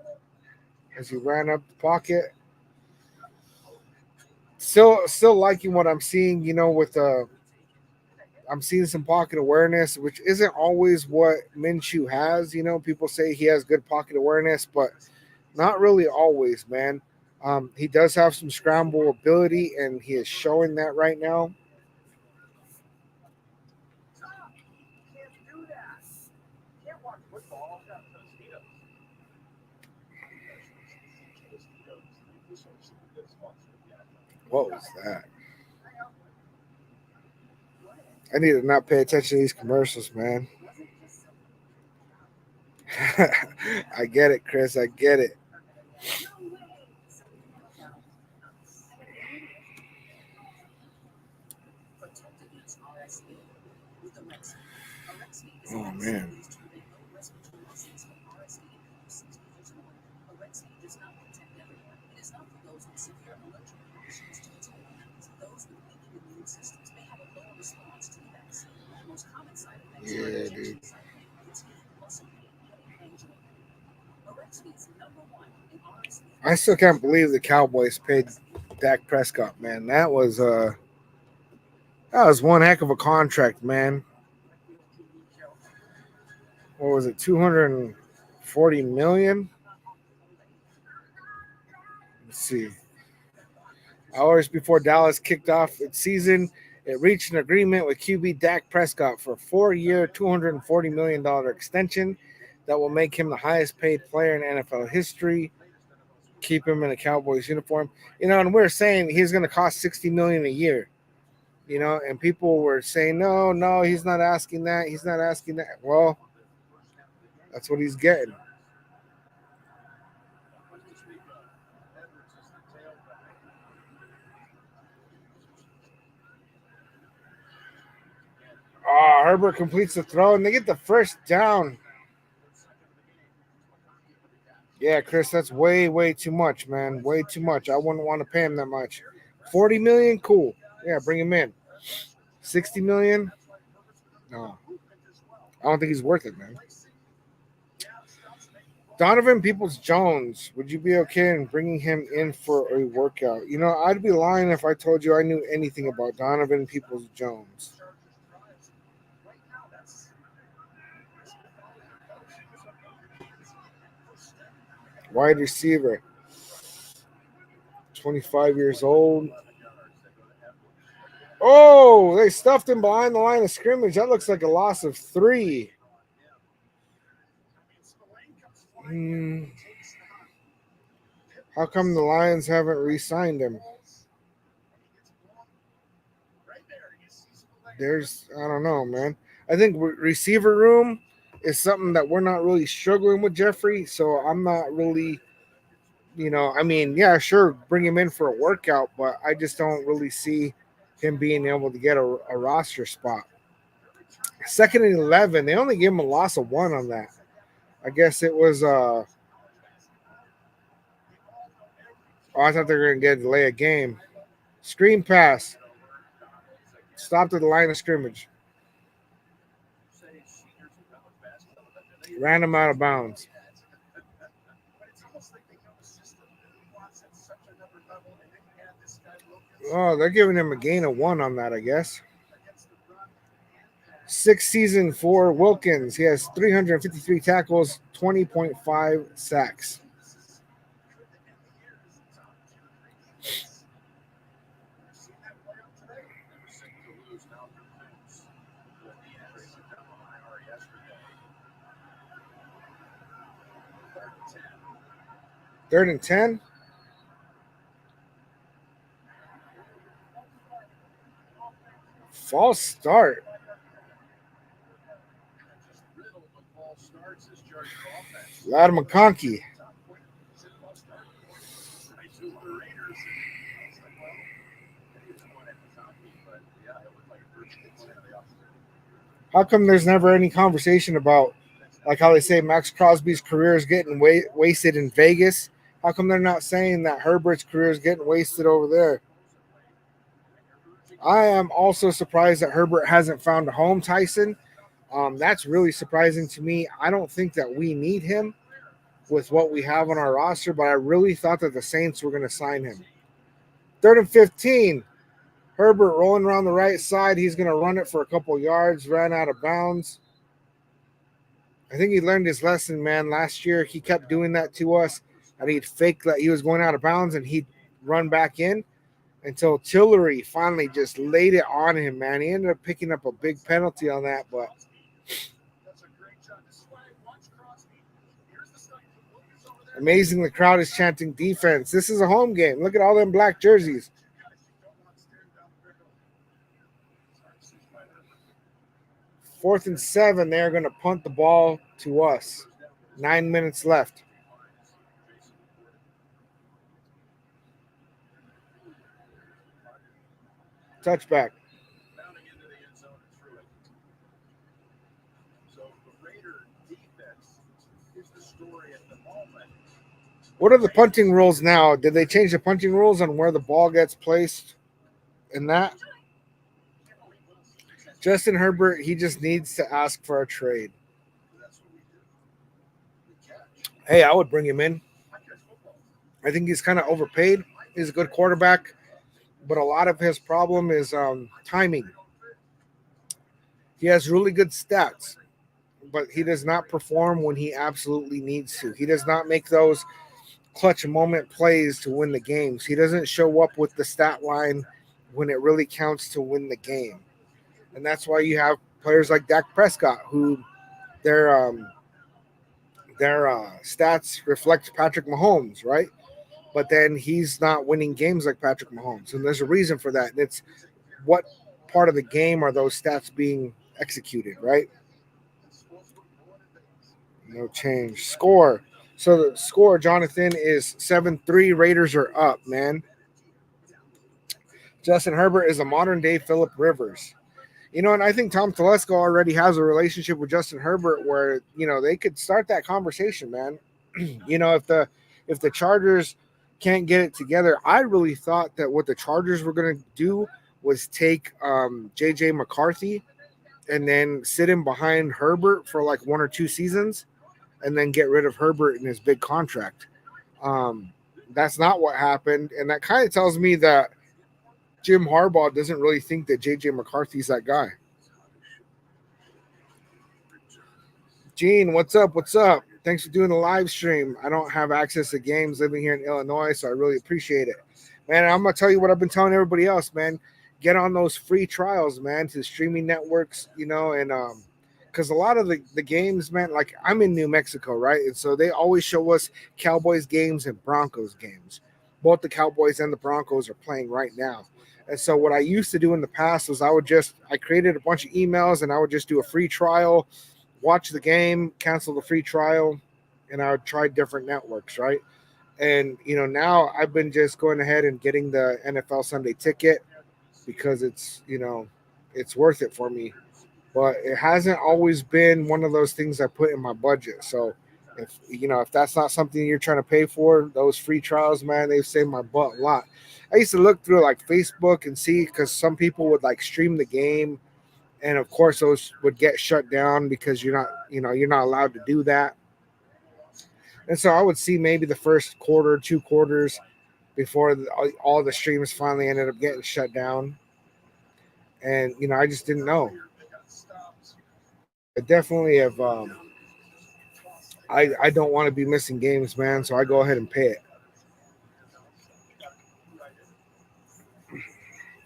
as he ran up the pocket. Still liking what I'm seeing, with I'm seeing some pocket awareness, which isn't always what Minshew has. People say he has good pocket awareness, but not really always, man. He does have some scramble ability, and he is showing that right now. What was that? I need to not pay attention to these commercials, man. I get it, Chris. I get it. Oh man. Yeah, dude. I still can't believe the Cowboys paid Dak Prescott, man. That was one heck of a contract, man. What was it? 240 million? Let's see. Hours before Dallas kicked off its season, it reached an agreement with QB Dak Prescott for a 4-year, $240 million extension that will make him the highest paid player in NFL history, keep him in a Cowboys uniform. And we're saying he's going to cost $60 million a year. And people were saying, no, he's not asking that. He's not asking that. Well, that's what he's getting. Oh, Herbert completes the throw, and they get the first down. Yeah, Chris, that's way too much, man. Way too much. I wouldn't want to pay him that much. 40 million, cool. Yeah, bring him in. 60 million, no. I don't think he's worth it, man. Donovan Peoples Jones, would you be okay in bringing him in for a workout? I'd be lying if I told you I knew anything about Donovan Peoples Jones. Wide receiver, 25 years old. Oh, they stuffed him behind the line of scrimmage. That looks like a loss of 3. How come the Lions haven't re-signed him? I don't know, man. I think receiver room is something that we're not really struggling with, Jeffrey. So I'm not really, yeah, sure, bring him in for a workout, but I just don't really see him being able to get a roster spot. 2nd and 11, they only gave him a loss of 1 on that. I guess it was. I thought they were going to get a delay a game. Screen pass. Stopped at the line of scrimmage. Ran him out of bounds. Oh, they're giving him a gain of 1 on that, I guess. 6th season for Wilkins. He has 353 tackles, 20.5 sacks. Third and 10. False start. Lad McConkey. How come there's never any conversation about, like how they say Max Crosby's career is getting wasted in Vegas? How come they're not saying that Herbert's career is getting wasted over there? I am also surprised that Herbert hasn't found a home, Tyson. That's really surprising to me. I don't think that we need him with what we have on our roster, but I really thought that the Saints were going to sign him. 3rd and 15. Herbert rolling around the right side. He's going to run it for a couple yards. Ran out of bounds. I think he learned his lesson, man. Last year, he kept doing that to us. And he'd fake that he was going out of bounds, and he'd run back in until Tillery finally just laid it on him, man. He ended up picking up a big penalty on that, but amazing the crowd is chanting defense. This is a home game. Look at all them black jerseys. 4th and 7. They're going to punt the ball to us. 9 minutes left. Touchback. What are the punting rules now? Did they change the punting rules on where the ball gets placed in that? Justin Herbert, he just needs to ask for a trade. Hey, I would bring him in. I think he's kind of overpaid. He's a good quarterback, but a lot of his problem is timing. He has really good stats, but he does not perform when he absolutely needs to. He does not make those clutch moment plays to win the games. He doesn't show up with the stat line when it really counts to win the game. And that's why you have players like Dak Prescott, who their stats reflect Patrick Mahomes, right? But then he's not winning games like Patrick Mahomes. And there's a reason for that. And it's what part of the game are those stats being executed, right? No change. Score. So the score, Jonathan, is 7-3. Raiders are up, man. Justin Herbert is a modern-day Phillip Rivers. And I think Tom Telesco already has a relationship with Justin Herbert where, they could start that conversation, man. If the Chargers can't get it together, I really thought that what the Chargers were going to do was take J.J. McCarthy and then sit him behind Herbert for like 1 or 2 seasons and then get rid of Herbert in his big contract. That's not what happened. And that kind of tells me that Jim Harbaugh doesn't really think that J.J. McCarthy's that guy. Gene, what's up? What's up? Thanks for doing the live stream. I don't have access to games living here in Illinois, so I really appreciate it. Man, I'm going to tell you what I've been telling everybody else, man. Get on those free trials, man, to streaming networks, and because a lot of the games, man, like I'm in New Mexico, right? And so they always show us Cowboys games and Broncos games. Both the Cowboys and the Broncos are playing right now. And so what I used to do in the past was I created a bunch of emails and I would just do a free trial, watch the game, cancel the free trial, and I would try different networks, right? And, now I've been just going ahead and getting the NFL Sunday ticket because it's worth it for me. But it hasn't always been one of those things I put in my budget. So If that's not something you're trying to pay for, those free trials, man, they've saved my butt a lot. I used to look through like Facebook and see because some people would like stream the game, and of course those would get shut down because you're not allowed to do that. And so I would see maybe the first quarter, 2 quarters before all the streams finally ended up getting shut down. And I just didn't know. I definitely have. I don't want to be missing games, man. So I go ahead and pay it.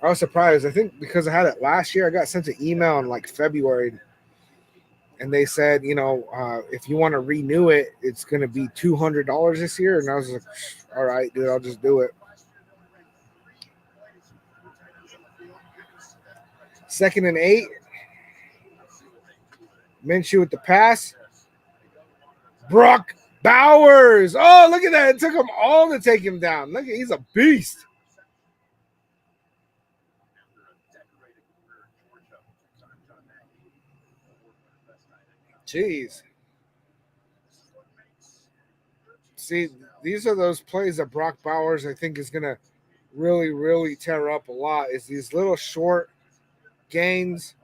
I was surprised. I think because I had it last year, I got sent an email in like February, and they said, if you want to renew it, it's going to be $200 this year. And I was like, all right, dude, I'll just do it. Second and 8. Minshew with the pass. Brock Bowers. Oh, look at that. It took him all to take him down. Look, he's a beast. Jeez. See, these are those plays that Brock Bowers, I think, is going to really, really tear up a lot. Is these little short gains.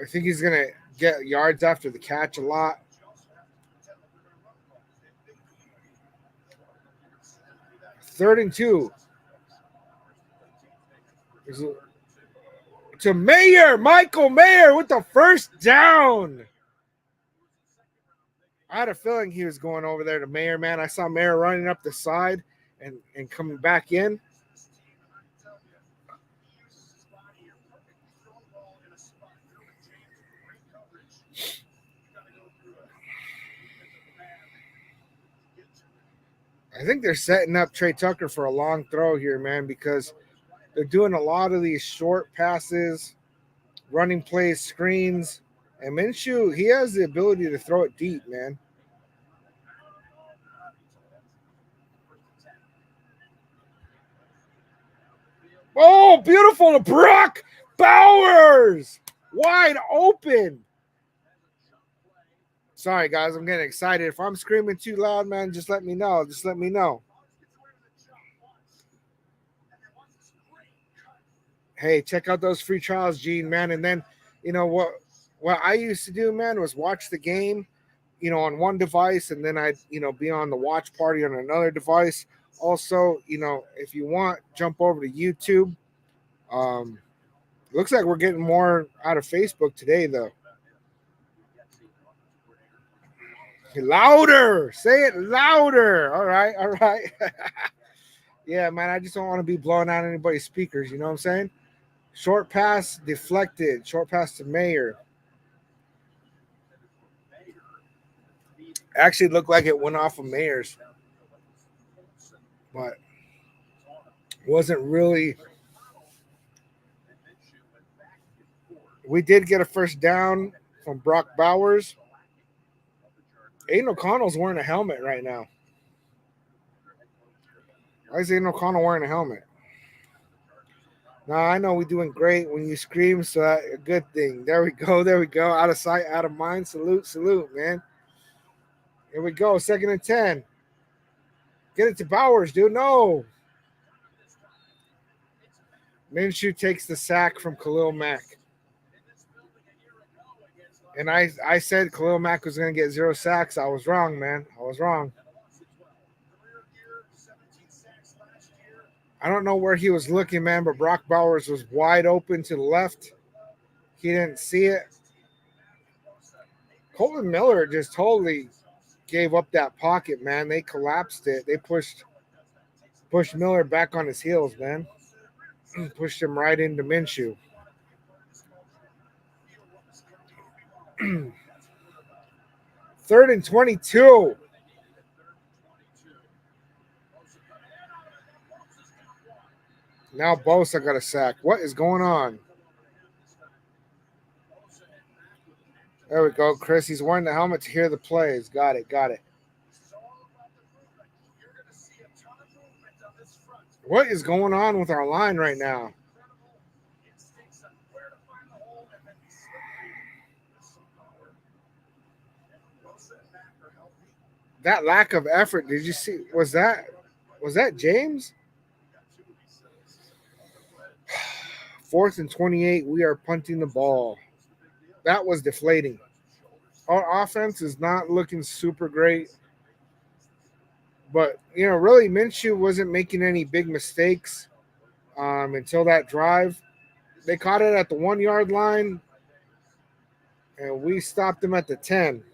I think he's going to get yards after the catch a lot. Third and 2. To Mayer, Michael Mayer with the first down. I had a feeling he was going over there to Mayer, man. I saw Mayer running up the side and coming back in. I think they're setting up Trey Tucker for a long throw here, man, because they're doing a lot of these short passes, running plays, screens. And Minshew, he has the ability to throw it deep, man. Oh, beautiful to Brock Bowers. Wide open. Sorry, guys, I'm getting excited. If I'm screaming too loud, man, just let me know. Just let me know. Hey, check out those free trials, Gene, man. And then, what I used to do, man, was watch the game, on one device, and then I'd, be on the watch party on another device. Also, if you want, jump over to YouTube. Looks like we're getting more out of Facebook today, though. Louder, say it louder. All right, all right. Yeah, man, I just don't want to be blowing out anybody's speakers. You know what I'm saying? Short pass deflected. Short pass to Mayer. Actually looked like it went off of Mayer's, but wasn't really. We did get a first down from Brock Bowers. Aiden O'Connell's wearing a helmet right now. Why is Aiden O'Connell wearing a helmet? Now I know we're doing great when you scream, so that's a good thing. There we go. There we go. Out of sight, out of mind. Salute, salute, man. Here we go. 2nd and 10. Get it to Bowers, dude. No. Minshew takes the sack from Khalil Mack. And I said Khalil Mack was going to get 0 sacks. I was wrong, man. I was wrong. I don't know where he was looking, man, but Brock Bowers was wide open to the left. He didn't see it. Colton Miller just totally gave up that pocket, man. They collapsed it. They pushed Miller back on his heels, man. Pushed him right into Minshew. Third and 22. Now Bosa got a sack. What is going on? There we go, Chris. He's wearing the helmet to hear the plays. Got it, got it. What is going on with our line right now? That lack of effort. Did you see? Was that James? 4th and 28. We are punting the ball. That was deflating. Our offense is not looking super great, but really Minshew wasn't making any big mistakes until that drive. They caught it at the 1 yard line, and we stopped them at the 10.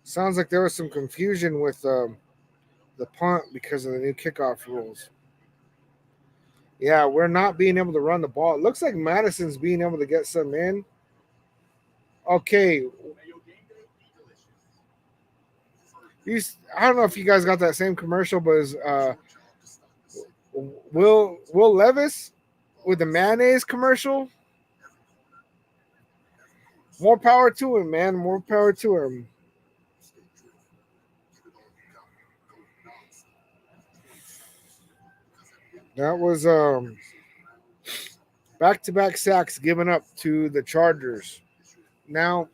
Sounds like there was some confusion with the punt because of the new kickoff rules. Yeah, we're not being able to run the ball. It looks like Madison's being able to get some in. Okay. I don't know if you guys got that same commercial, but it's Will Levis with the mayonnaise commercial. More power to him, man. More power to him. That was back-to-back sacks given up to the Chargers. Now,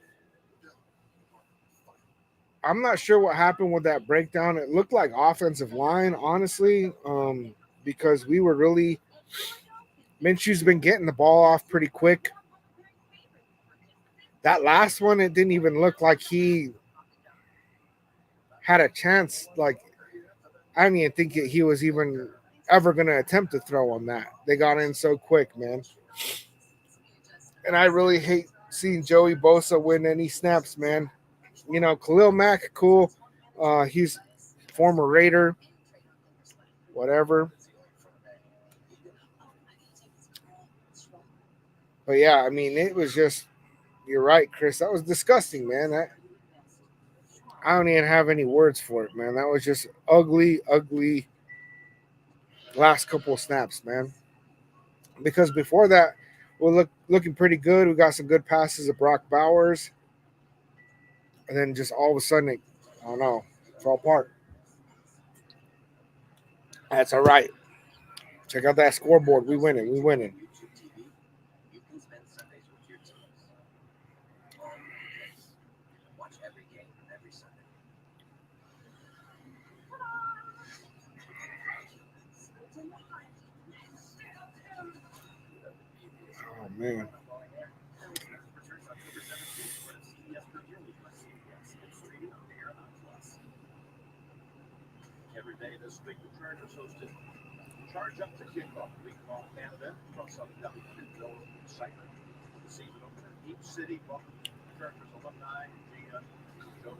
I'm not sure what happened with that breakdown. It looked like offensive line, honestly, because we were really Minshew's been getting the ball off pretty quick. That last one, it didn't even look like he had a chance. Like, I didn't even think he was even ever going to attempt to throw on that. They got in so quick, man. And I really hate seeing Joey Bosa win any snaps, man. Khalil Mack, cool. He's former Raider, whatever. But yeah, I mean, it was just, you're right, Chris. That was disgusting, man. I don't even have any words for it, man. That was just ugly, ugly last couple of snaps, man. Because before that, we're looking pretty good. We got some good passes of Brock Bowers. And then just all of a sudden, I don't know, fell apart. That's all right. Check out that scoreboard. We winning. We winning. Oh, man. Every day this week, the Chargers hosted Charge Up to Kickoff Week Ball Canada from some WNBA excitement. The season opener, Deep City welcomed Chargers alumni GM Joe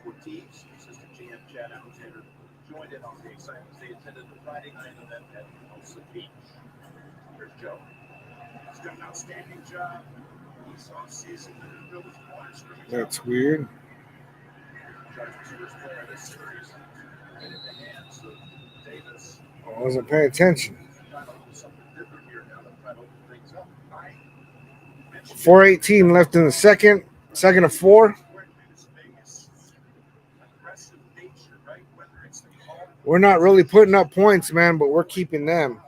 Ortiz, assistant GM Chad Alexander, joined in on the excitement as they attended the Friday night event at Tulsa Beach. Here's Joe. He's done an outstanding job. He's off season and built his points. That's weird. Chargers first player of this series. In the hands of Davis. I wasn't paying attention. 4:18 left in the second. Second of 4. We're not really putting up points, man, but we're keeping them.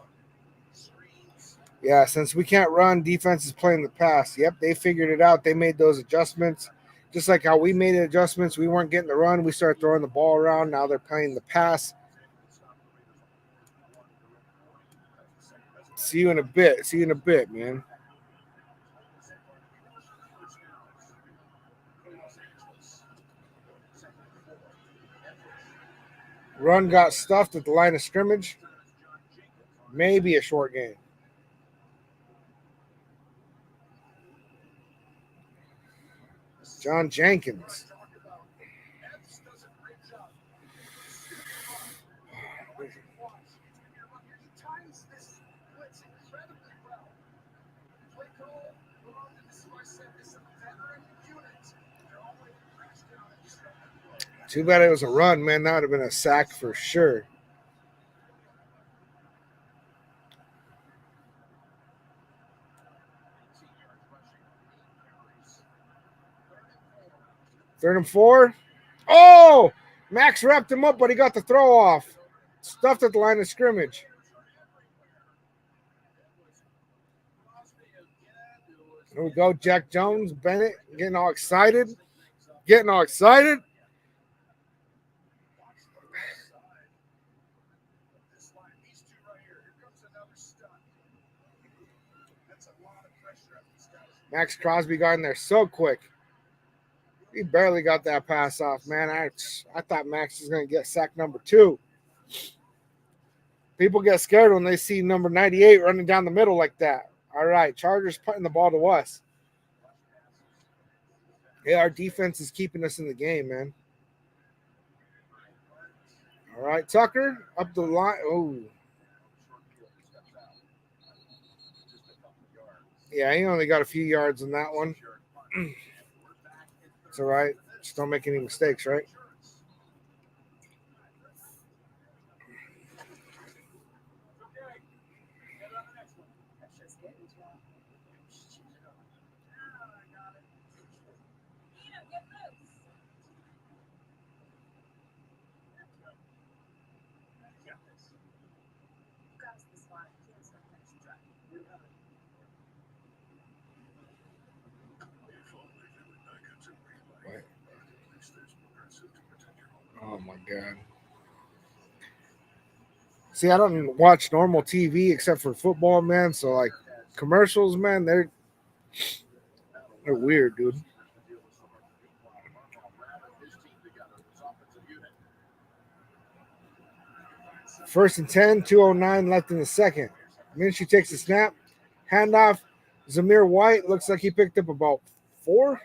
Yeah, since we can't run, defense is playing the pass. Yep, they figured it out. They made those adjustments. Just like how we made adjustments. We weren't getting the run. We started throwing the ball around. Now they're playing the pass. See you in a bit. See you in a bit, man. Run got stuffed at the line of scrimmage. Maybe a short game. John Jenkins. Too bad it was a run, man. That would have been a sack for sure. Third and 4. Oh, Max wrapped him up, but he got the throw off. stuffed at the line of scrimmage. Here we go. Jack Jones, Bennett getting all excited. Getting all excited. Max Crosby got in there so quick. He barely got that pass off, man. I thought Max was going to get sack number 2. People get scared when they see number 98 running down the middle like that. All right, Chargers punting the ball to us. Yeah, our defense is keeping us in the game, man. All right, Tucker, up the line. Oh. Yeah, he only got a few yards on that one. It's all right. Just don't make any mistakes, right? Oh my God. See, I don't watch normal TV except for football, man. So like commercials, man, they're weird, dude. First and 10, 2:09 left in the second. Minshew takes the snap, handoff. Zamir White looks like he picked up about 4.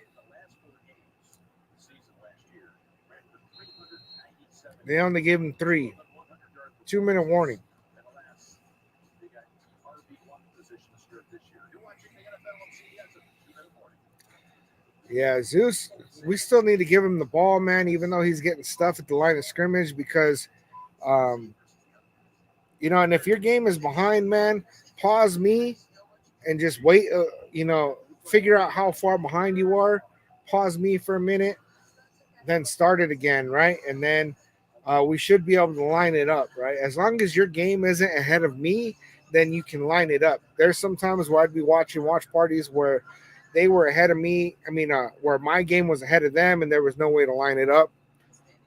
They only gave him 3. 2-minute warning. Yeah, Zeus, we still need to give him the ball, man, even though he's getting stuff at the line of scrimmage because, and if your game is behind, man, pause me and just wait, figure out how far behind you are, pause me for a minute, then start it again, right? And then we should be able to line it up, right? As long as your game isn't ahead of me, then you can line it up. There's some times where I'd be watching watch parties where they were ahead of me. I mean, where my game was ahead of them and there was no way to line it up.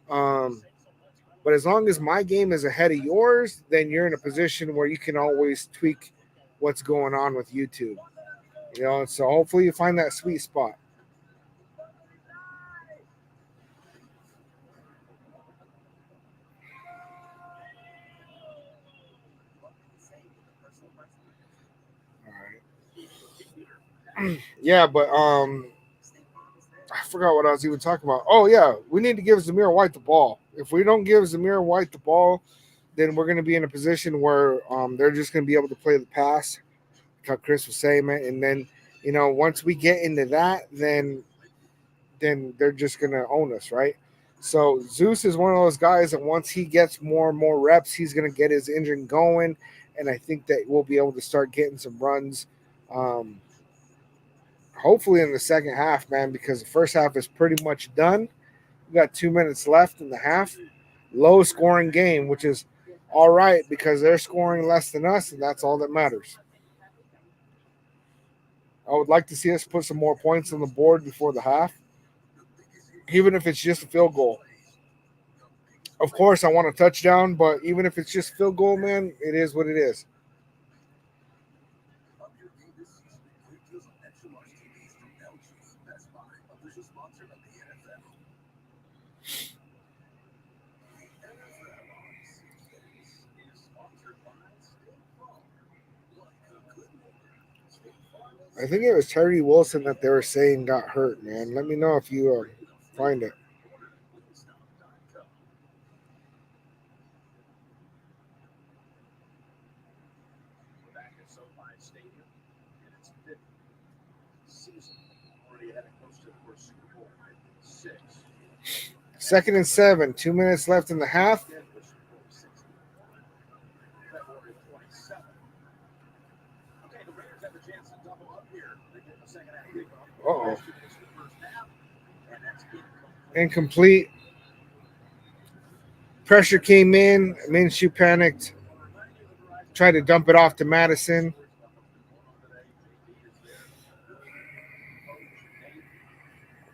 But as long as my game is ahead of yours, then you're in a position where you can always tweak what's going on with YouTube. So hopefully you find that sweet spot. Yeah, but I forgot what I was even talking about. Oh yeah, we need to give Zamir White the ball. If we don't give Zamir White the ball, then we're going to be in a position where they're just going to be able to play the pass, like how Chris was saying, man. And then once we get into that, then they're just going to own us, right? So Zeus is one of those guys that once he gets more and more reps, he's going to get his engine going, and I think that we'll be able to start getting some runs. Hopefully in the second half, man, because the first half is pretty much done. We got 2 minutes left in the half. Low scoring game, which is all right because they're scoring less than us, and that's all that matters. I would like to see us put some more points on the board before the half, even if it's just a field goal. Of course, I want a touchdown, but even if it's just field goal, man, it is what it is. I think it was Tyree Wilson that they were saying got hurt, man. Let me know if you find it. Second and 7, 2 minutes left in the half. Uh-oh. Incomplete. Pressure came in. Minshew panicked. Tried to dump it off to Madison.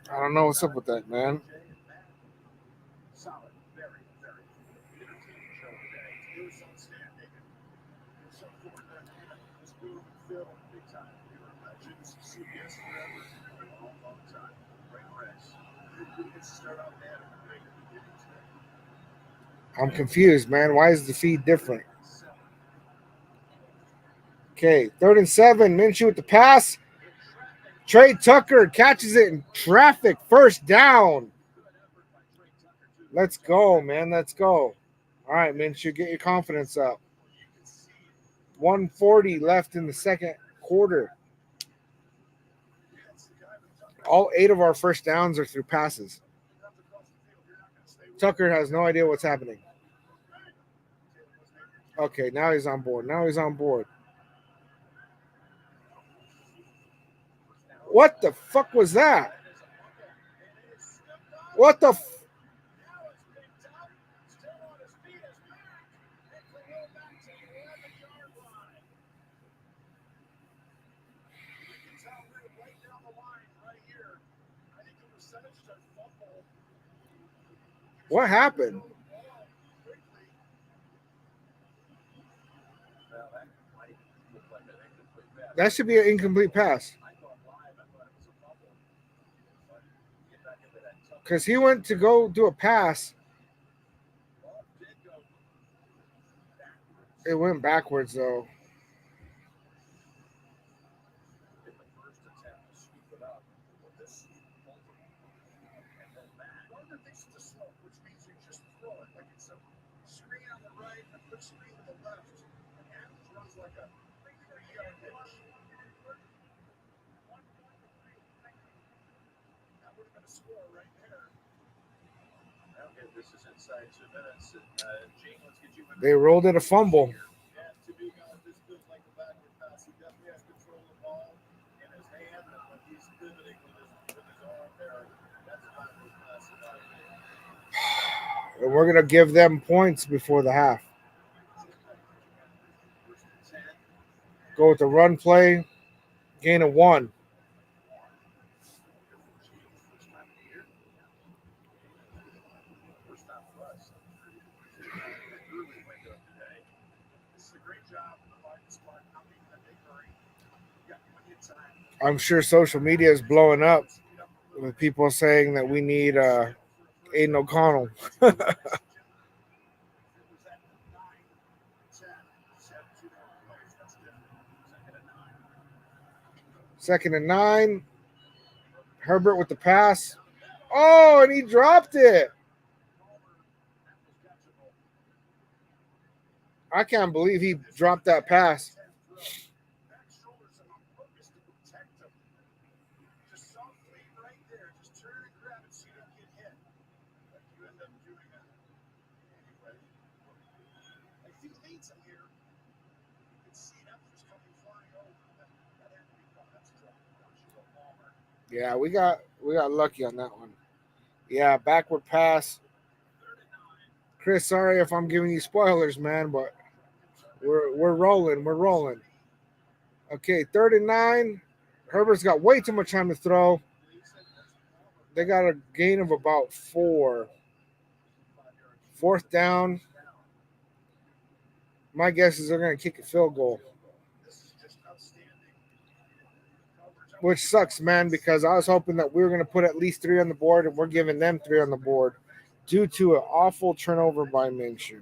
I don't know what's up with that, man. Solid, very, very entertaining show today. It was outstanding. So for this boom and Phil, big time. We were legends, CBS forever, for a long, long time. Great Reds. It's to start out bad and great at the beginning today. I'm confused, man. Why is the feed different? Okay, 3rd and 7. Minshew with the pass. Trey Tucker catches it in traffic. First down. Let's go, man. Let's go. All right, Minshew, get your confidence up. 1:40 left in the second quarter. All 8 of our first downs are through passes. Tucker has no idea what's happening. Okay, now he's on board. What the fuck was that? What the What happened? That should be an incomplete pass. Because he went to go do a pass. It went backwards, though. They rolled it a fumble. And we're going to give them points before the half. Go with the run play. Gain of 1. I'm sure social media is blowing up with people saying that we need Aiden O'Connell. Second and 9. Herbert with the pass. Oh, and he dropped it. I can't believe he dropped that pass. Yeah, we got lucky on that one. Yeah, backward pass. Chris, sorry if I'm giving you spoilers, man, but we're rolling. Okay, 3rd and 9. Herbert's got way too much time to throw. They got a gain of about 4. 4th down. My guess is they're going to kick a field goal. Which sucks, man, because I was hoping that we were going to put at least 3 on the board, and we're giving them 3 on the board due to an awful turnover by Minshew.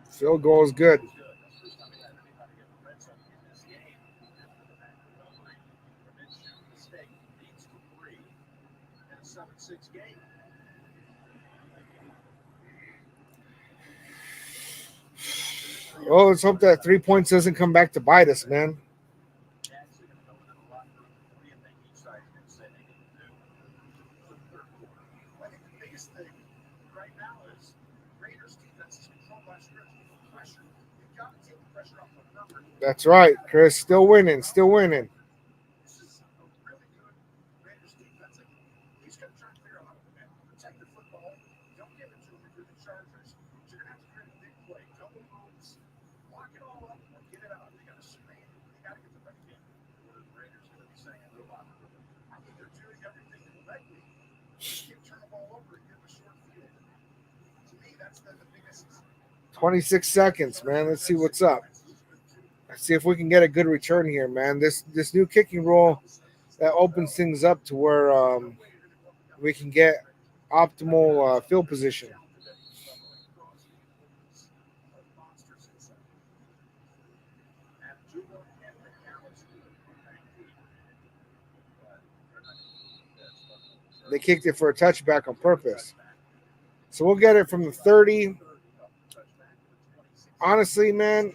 Field goal is good. Well, let's hope that 3 points doesn't come back to bite us, man. biggest thing right now is Raiders defense is controlled by stretch pressure. You've got to take the pressure off the number. That's right, Chris. Still winning. Still winning. This is a really good Raiders defense. He's going to try to figure out how to protect the football. Don't give it to him if you're the Chargers. You're going to have to create a big play. Double moves. Lock it all up or get it out. They got to screen. They got to get the right game. What are the Raiders going to be saying in the locker room? I think they're doing everything correctly. Just keep turning the ball over and give a short field. To me, that's the biggest. 26 seconds, man. Let's see what's up. Let's see if we can get a good return here, man. This new kicking rule that opens things up to where we can get optimal field position. They kicked it for a touchback on purpose. So we'll get it from the 30. Honestly, man,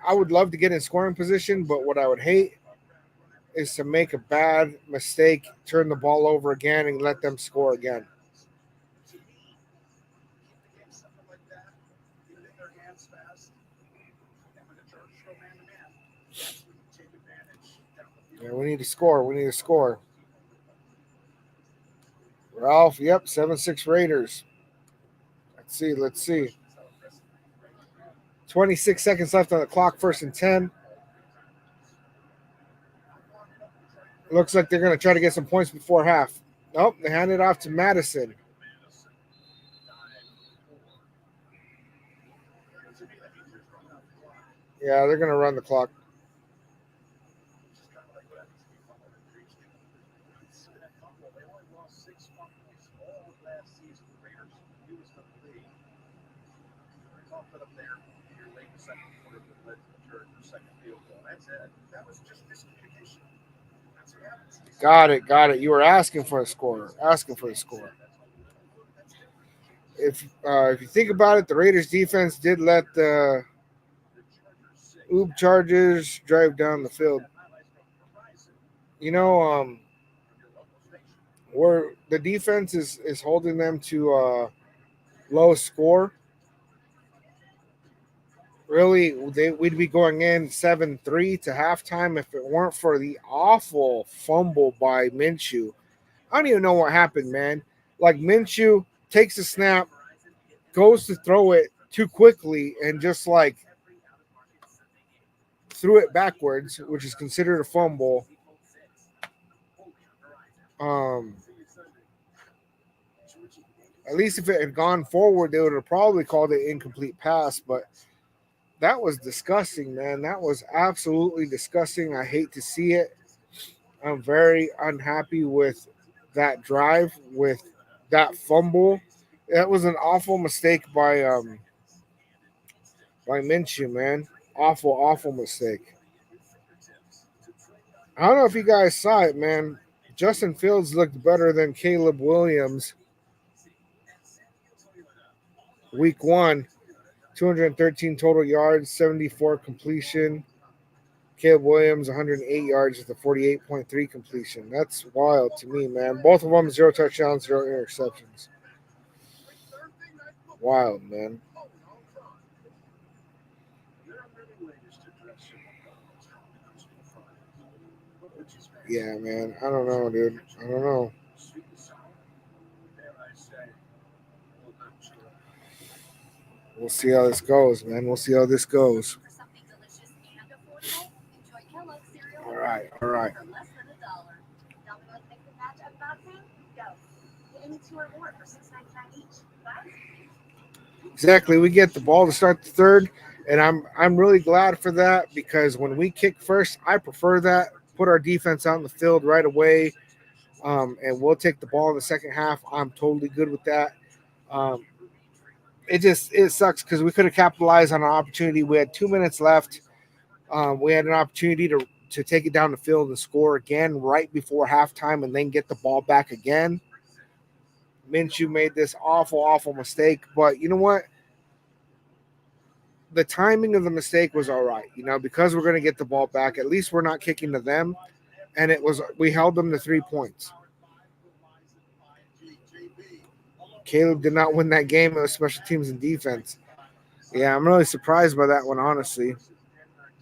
I would love to get in scoring position, but what I would hate is to make a bad mistake, turn the ball over again, and let them score again. Yeah, we need to score. We need to score. Ralph, yep, 7-6 Raiders. Let's see. Let's see. 26 seconds left on the clock, 1st and 10. Looks like they're going to try to get some points before half. Nope, they hand it off to Madison. Yeah, they're going to run the clock. Got it. You were asking for a score. If you think about it, the Raiders defense did let the Chargers drive down the field. You know, where the defense is holding them to a low score. Really, we'd be going in 7-3 to halftime if it weren't for the awful fumble by Minshew. I don't even know what happened, man. Like, Minshew takes a snap, goes to throw it too quickly, and just, like, threw it backwards, which is considered a fumble. At least if it had gone forward, they would have probably called it incomplete pass, but that was disgusting, man. That was absolutely disgusting. I hate to see it. I'm very unhappy with that drive, with that fumble. That was an awful mistake by Minshew, man. Awful mistake. I don't know if you guys saw it, man. Justin Fields looked better than Caleb Williams. Week 1. 213 total yards, 74 completion. Caleb Williams, 108 yards with a 48.3 completion. That's wild to me, man. Both of them 0 touchdowns, 0 interceptions. Wild, man. Yeah, man. I don't know, dude. I don't know. We'll see how this goes, man. We'll see how this goes. All right. Exactly. We get the ball to start the third, and I'm really glad for that because when we kick first, I prefer that. Put our defense out in the field right away, and we'll take the ball in the second half. I'm totally good with that. It sucks because we could have capitalized on an opportunity. We had 2 minutes left. We had an opportunity to take it down the field and score again right before halftime and then get the ball back again. Minshew made this awful mistake, but you know what? The timing of the mistake was all right, because we're going to get the ball back. At least we're not kicking to them, and we held them to 3 points. Caleb did not win that game. It was special teams and defense. Yeah, I'm really surprised by that one, honestly.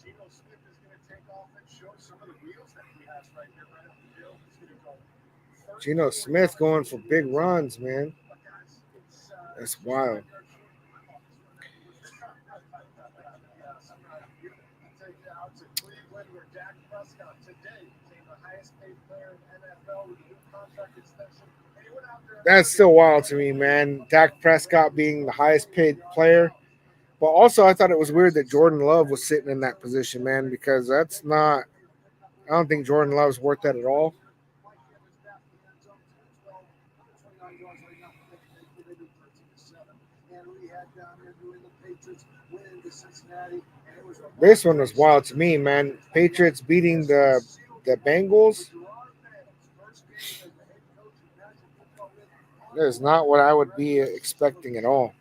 Geno Smith is going to take off and show some of the wheels that he has right there right up the field. He's going to go first. Geno Smith going for big runs, man. But guys, it's That's wild. take you out to Cleveland, where Dak Prescott today became the highest paid player in the NFL with a new contract extension. And he went out there. That's still wild to me, man. Dak Prescott being the highest paid player. But also, I thought it was weird that Jordan Love was sitting in that position, man, because that's not. I don't think Jordan Love's worth that at all. This one was wild to me, man. Patriots beating the Bengals. That is not what I would be expecting at all.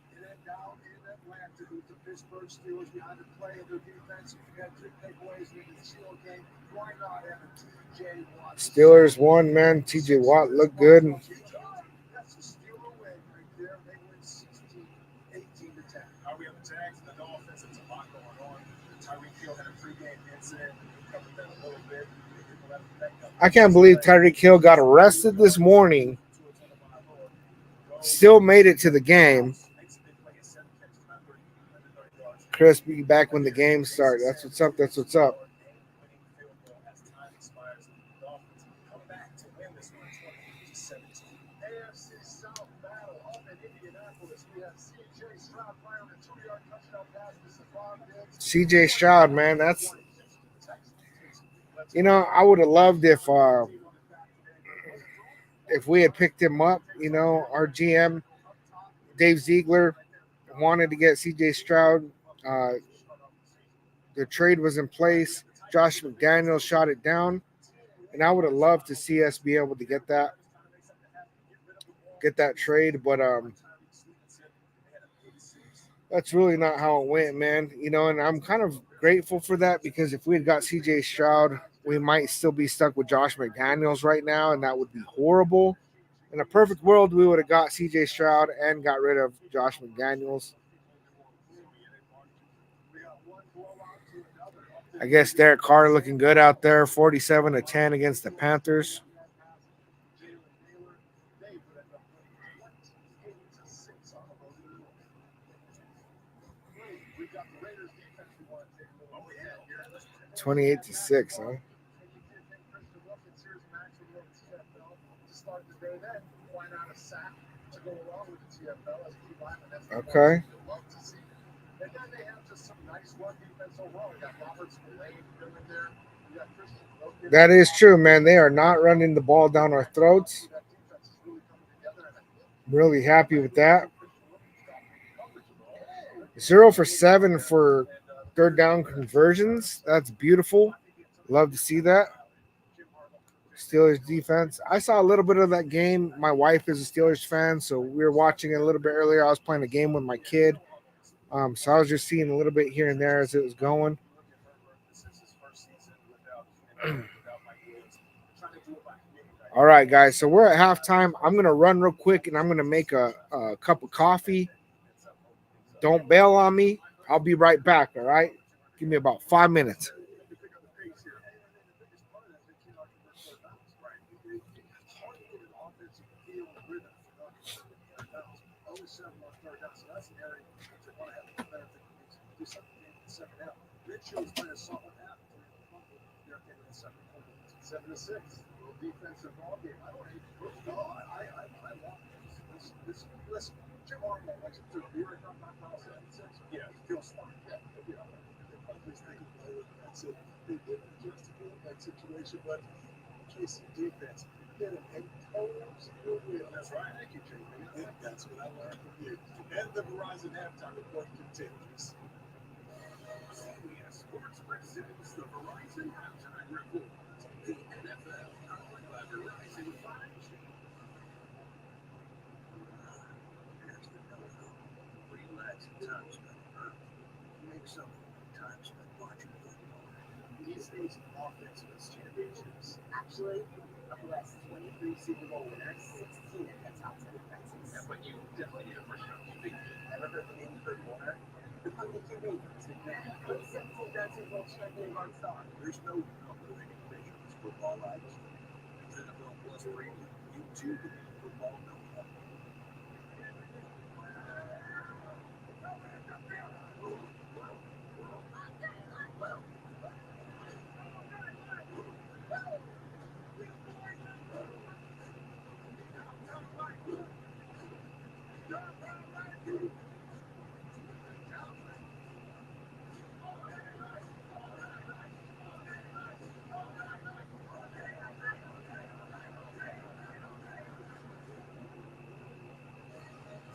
Steelers won, man. TJ Watt looked good. I can't believe Tyreek Hill got arrested this morning. Still made it to the game. Chris, be back when the game starts. That's what's up. That's what's up. CJ Stroud, man, that's, I would have loved if we had picked him up. Our GM Dave Ziegler wanted to get CJ Stroud. The trade was in place. Josh McDaniels shot it down, and I would have loved to see us be able to get that trade, but that's really not how it went, man. And I'm kind of grateful for that, because if we had got CJ Stroud, we might still be stuck with Josh McDaniels right now, and that would be horrible. In a perfect world, we would have got CJ Stroud and got rid of Josh McDaniels. I guess Derek Carr looking good out there, 47-10 against the Panthers. $28-6, huh? Okay. That is true, man. They are not running the ball down our throats. I'm really happy with that. 0 for 7 for third down conversions. That's beautiful. Love to see that. Steelers defense. I saw a little bit of that game. My wife is a Steelers fan, so we were watching it a little bit earlier. I was playing a game with my kid. So I was just seeing a little bit here and there as it was going. All right, guys. So we're at halftime. I'm going to run real quick, and I'm going to make a cup of coffee. Don't bail on me. I'll be right back, all right? Give me about 5 minutes. Defensive ball game. I don't hate it. No, I want this. Listen, Jim Harbaugh likes to beer from my house. Yeah, feels smart. Yeah, that's it. They didn't just in that situation, but KC defense hit him and toes your wheel. That's right. Thank you, Jim. That's what I learned from you. And the Verizon halftime report continues. CBS Sports presents the Verizon halftime report. The NFL. Verizon 5G. Relax and time spent early. Make some time spent watching football. These days, offense wins championships. Actually, U.S. 23 Super Bowl winners, 16 in the top 10 offenses. Yeah, but you definitely need a first round QB. Ever heard the name Kurt Warner? The Pundit QB, McMahon, with 17-time Super Bowl champion Mark Starr. There's no complicating information on this football live. NFL Plus Premium, YouTube, football know-how.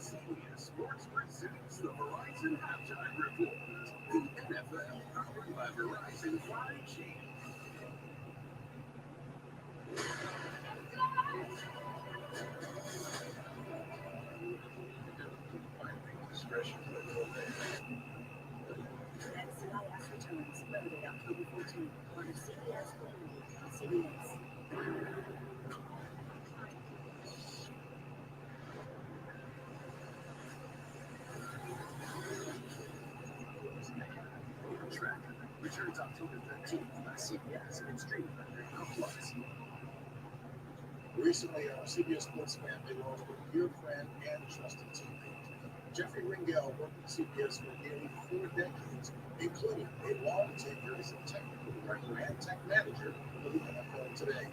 CBS Sports presents the Verizon Halftime Report. The NFL powered by Verizon 5G. Discretion. NCIS returns Monday, October 14th on CBS on CBS. Track returns October 13th on CBS and streaming on Paramount Plus. Recently, our CBS Sports family lost a dear friend and trusted teammate. Jeffrey Ringel worked at CBS for nearly 4 decades, including a long tenure as a technical director and tech manager for the NFL Today.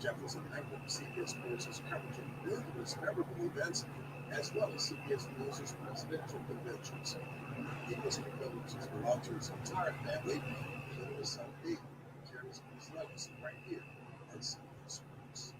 Jeff was a member of CBS Sports' coverage of numerous memorable events, as well as CBS News' presidential conventions. He was a condolences belonged to his entire family, and his son Dave carries his legacy right here at CBS Sports.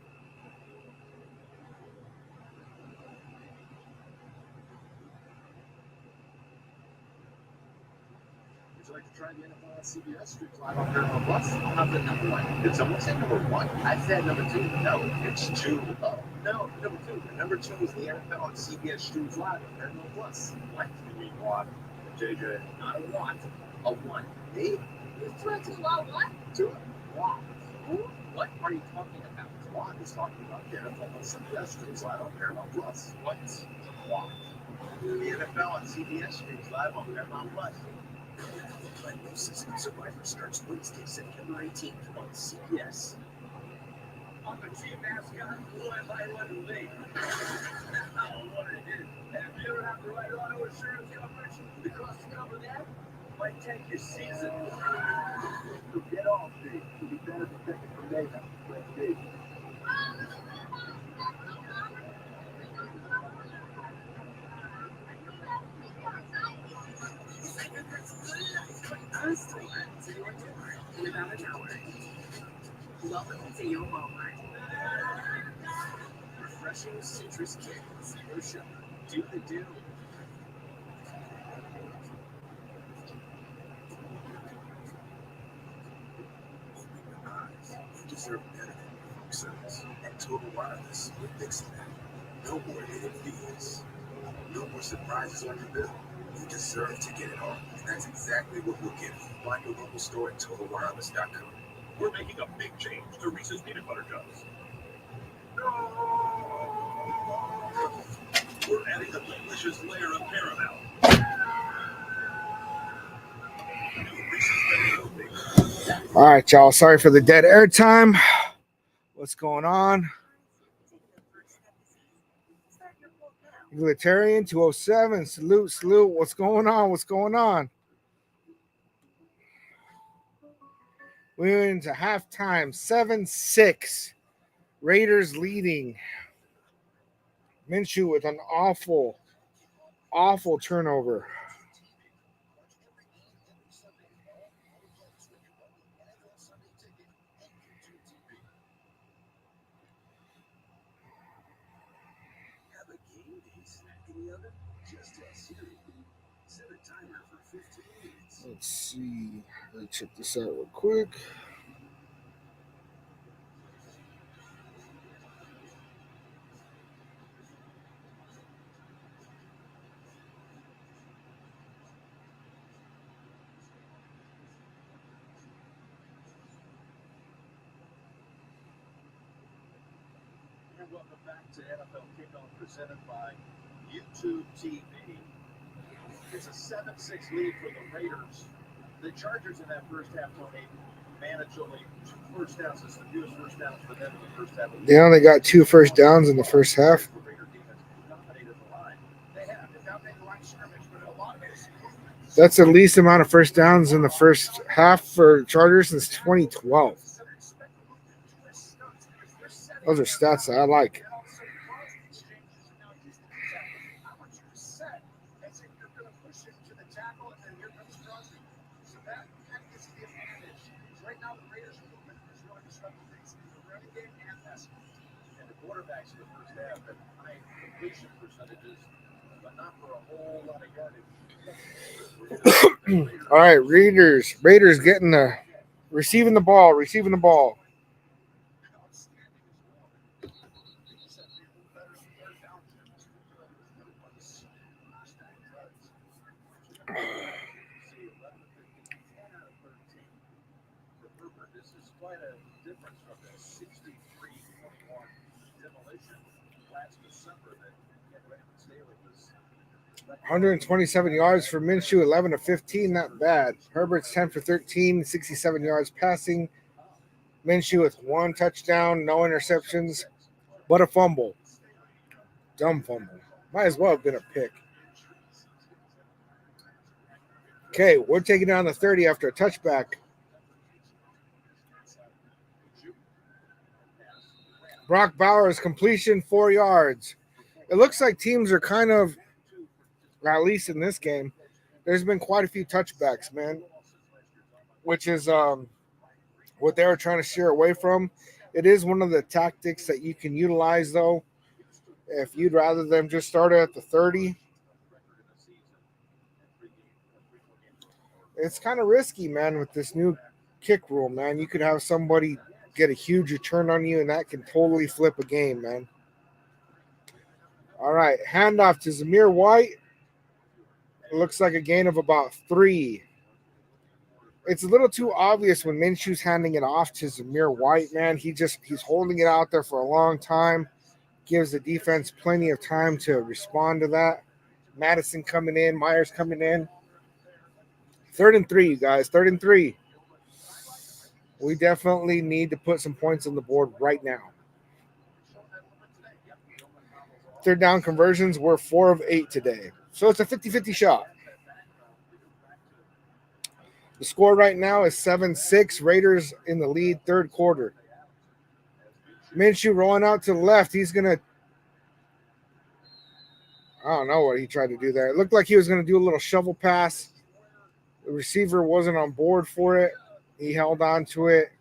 Would you like to try the NFL on CBS? Streams live on Paramount Plus? How's the number one? Did someone say number one? I said number two. No, it's two. Oh, no, number two. The number two is the NFL on CBS streams live on Paramount Plus. What? You mean what? JJ, not a what. A one. Me? You threw to a what? To a what? Who? What are you talking about? Juan is talking about the NFL on CBS streams live on Paramount Plus. What? What? The NFL on CBS streams live on Paramount Plus. Diagnosis and Survivor starts Wednesday, September 18th on CBS. I'm the team mascot. Who am I running late? I don't know what it is. Have you ever had the right auto insurance coverage? The cost to cover that might take your season. So get off me. It'll be better protected from data. Like me. In about an hour. Welcome to your Walmart. Refreshing citrus kids. Your shop. Do the do. Open your eyes. You deserve better than your service. At Total Wireless, we're fixing that. No more hidden fees. No more surprises on your bill. You deserve to get it all. And that's exactly what we'll give you. Find your local store at TotalWireless.com. We're making a big change to Reese's Peanut Butter Cups. We're adding a delicious layer of caramel. New Reese's Peanut Butter. All right, y'all. Sorry for the dead air time. What's going on? Utilitarian 207. Salute. What's going on? What's going on? We're into halftime. 7-6. Raiders leading. Minshew with an awful turnover. Let's see. Let me check this out real quick. welcome back to NFL Kickoff presented by YouTube TV. It's a 7-6 lead for the Raiders. The Chargers in that first half, Tony, managed only 2 first downs. It's the fewest first downs for them in the first half. They only got 2 first downs in the first half. That's the least amount of first downs in the first half for Chargers since 2012. Those are stats that I like. Quarterbacks in the first half had high completion percentages, but not for a whole lot of yardage. All right, Raiders getting receiving the ball. This is quite a difference from the 63-21 demolition last December that Brandon Staley was 127 yards for Minshew, 11 of 15, not bad. Herbert's 10 for 13, 67 yards passing. Minshew with 1 touchdown, no interceptions, but a fumble. Dumb fumble. Might as well have been a pick. Okay, we're taking down the 30 after a touchback. Brock Bowers completion, 4 yards. It looks like teams are kind of, at least in this game, there's been quite a few touchbacks, man, which is what they were trying to steer away from. It is one of the tactics that you can utilize, though, if you'd rather them just start at the 30. It's kind of risky, man, with this new kick rule, man. You could have somebody get a huge return on you, and that can totally flip a game, man. All right, handoff to Zamir White. It looks like a gain of about 3. It's a little too obvious when Minshew's handing it off to Zamir White, man. He's holding it out there for a long time. Gives the defense plenty of time to respond to that. Madison coming in, Myers coming in. 3rd and 3, you guys. 3rd and 3. We definitely need to put some points on the board right now. 3rd down conversions were 4 of 8 today. So it's a 50-50 shot. The score right now is 7-6. Raiders in the lead, 3rd quarter. Minshew rolling out to the left. He's going to, I don't know what he tried to do there. It looked like he was going to do a little shovel pass. The receiver wasn't on board for it. He held on to it.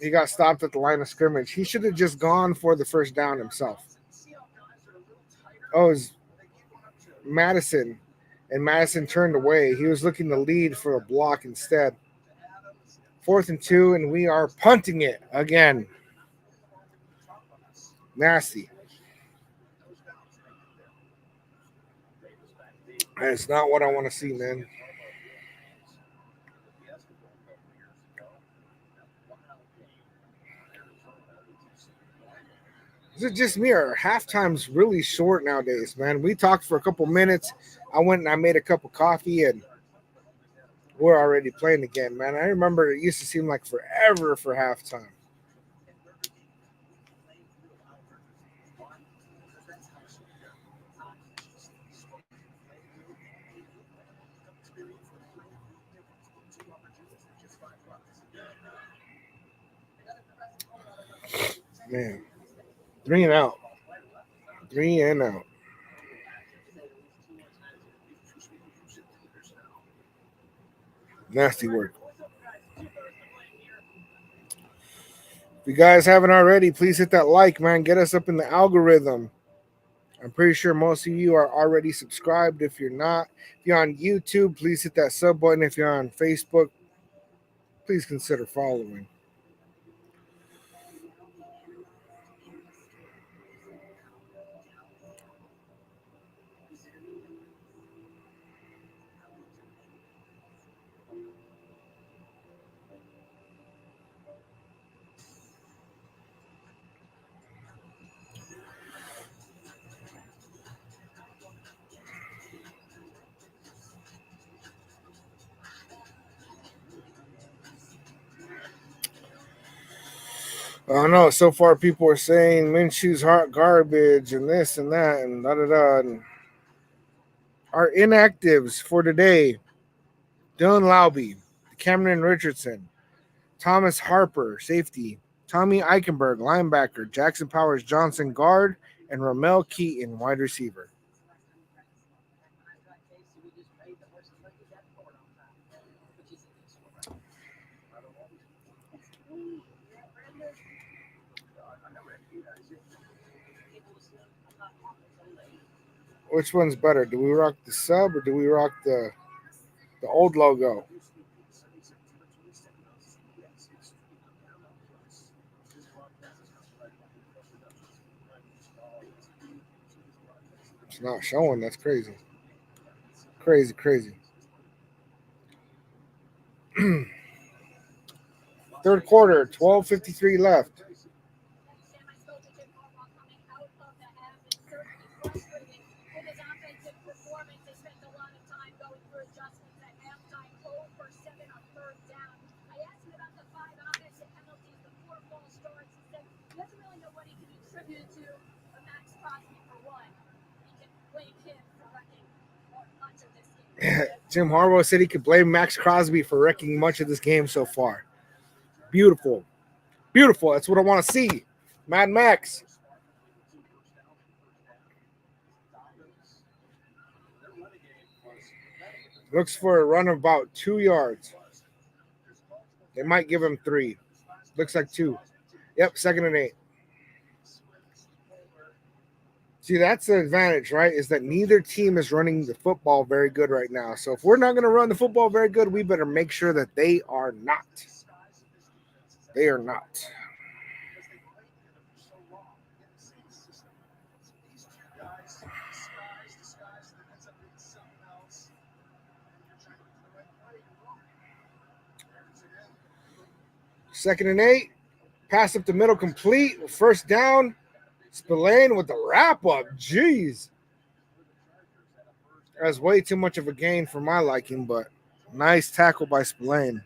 He got stopped at the line of scrimmage. He should have just gone for the first down himself. Oh, it was Madison, and Madison turned away. He was looking to lead for a block instead. 4th and 2, and we are punting it again. Nasty. That's not what I want to see, man. Is it just me or halftime's really short nowadays, man? We talked for a couple minutes. I went and I made a cup of coffee, and we're already playing again, man. I remember it used to seem like forever for halftime. Man, 3 and out. 3 and out. Nasty work. If you guys haven't already, please hit that like, man. Get us up in the algorithm. I'm pretty sure most of you are already subscribed. If you're not, if you're on YouTube, please hit that sub button. If you're on Facebook, please consider following. I don't know. So far, people are saying Minshew's hot garbage and this and that and da da da. And our inactives for today: Dylan Laube, Cameron Richardson, Thomas Harper, safety, Tommy Eichenberg, linebacker, Jackson Powers Johnson, guard, and Ramel Keaton, wide receiver. Which one's better? Do we rock the sub or do we rock the old logo? It's not showing. That's crazy. Crazy, crazy. Third quarter, 12:53 left. Jim Harbaugh said he could blame Max Crosby for wrecking much of this game so far. Beautiful. Beautiful. That's what I want to see. Mad Max. Looks for a run of about 2 yards. They might give him 3. Looks like 2. Yep, 2nd and 8. See, that's the advantage, right? Is that neither team is running the football very good right now. So if we're not going to run the football very good, we better make sure that they are not. They are not. Second and 8. Pass up the middle complete. First down. Spillane with the wrap up. Jeez. That's way too much of a gain for my liking, but nice tackle by Spillane.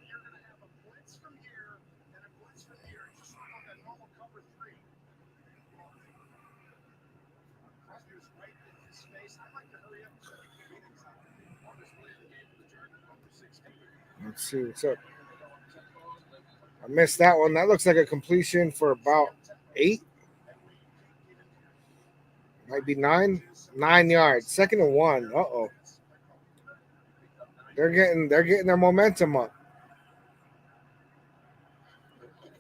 Let's see what's up. I missed that one. That looks like a completion for about 8. Might be 9. 9 yards. 2nd and 1. Uh-oh. They're getting their momentum up.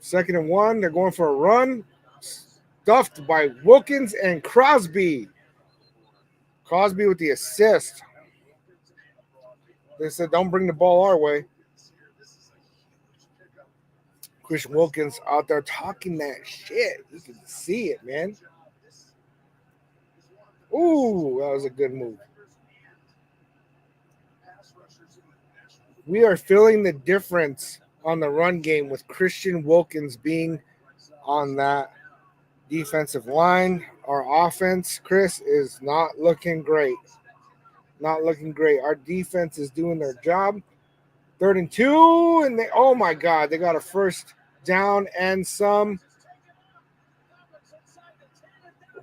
2nd and 1. They're going for a run. Stuffed by Wilkins and Crosby. Crosby with the assist. They said, don't bring the ball our way. Christian Wilkins out there talking that shit. You can see it, man. Ooh, that was a good move. We are feeling the difference on the run game with Christian Wilkins being on that defensive line. Our offense, Chris, is not looking great. Not looking great. Our defense is doing their job. 3rd and 2, and oh my God, they got a first down and some.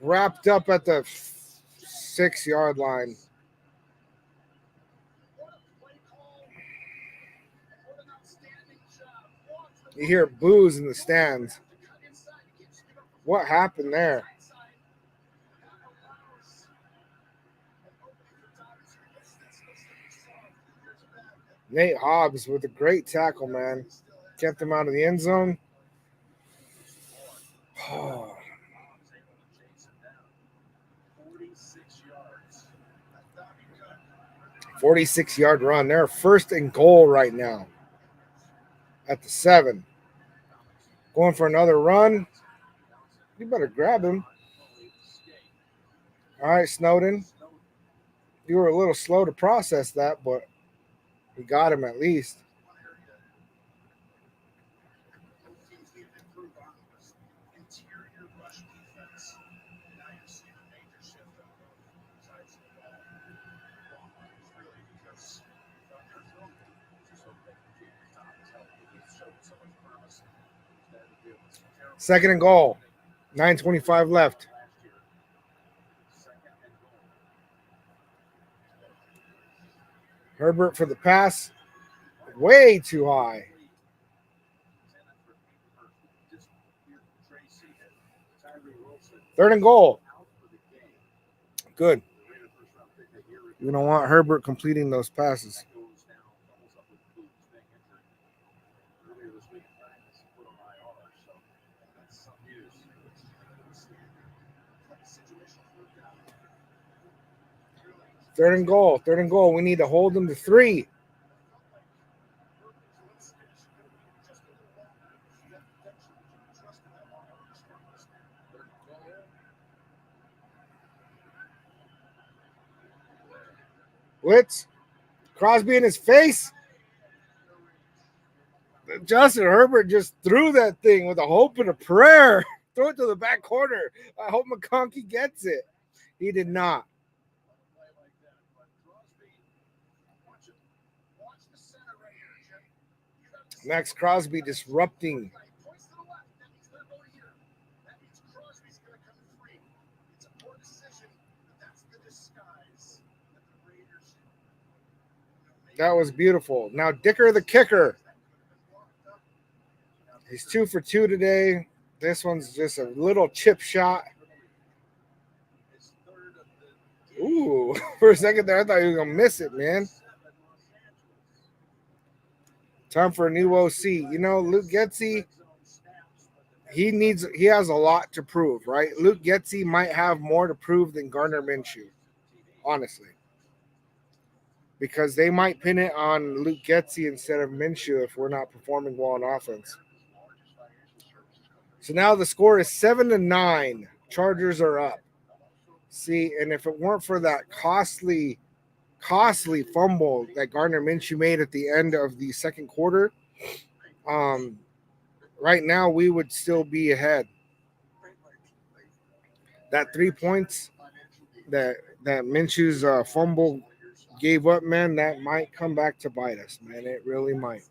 Wrapped up at the 6-yard line. You hear boos in the stands. What happened there? Nate Hobbs with a great tackle, man. Kept him out of the end zone. 46-yard run. They're 1st and goal right now at the 7. Going for another run. You better grab him. All right, Snowden. You were a little slow to process that, but we got him at least. Second and goal. 9:25 left. Herbert for the pass. Way too high. Third and goal. Good. You don't want Herbert completing those passes. Third and goal. Third and goal. We need to hold them to 3. Blitz. Crosby in his face. Justin Herbert just threw that thing with a hope and a prayer. Throw it to the back corner. I hope McConkey gets it. He did not. Max Crosby disrupting. That was beautiful. Now Dicker the kicker. He's 2 for 2 today. This one's just a little chip shot. Ooh, for a second there, I thought he was going to miss it, man. Time for a new OC. You know, Luke Getsy, he has a lot to prove, right? Luke Getsy might have more to prove than Gardner Minshew, honestly. Because they might pin it on Luke Getsy instead of Minshew if we're not performing well on offense. So now the score is 7-9. Chargers are up. See, and if it weren't for that costly fumble that Gardner Minshew made at the end of the second quarter, right now we would still be ahead. That 3 points that Minshew's fumble gave up, man, that might come back to bite us, man. It really might.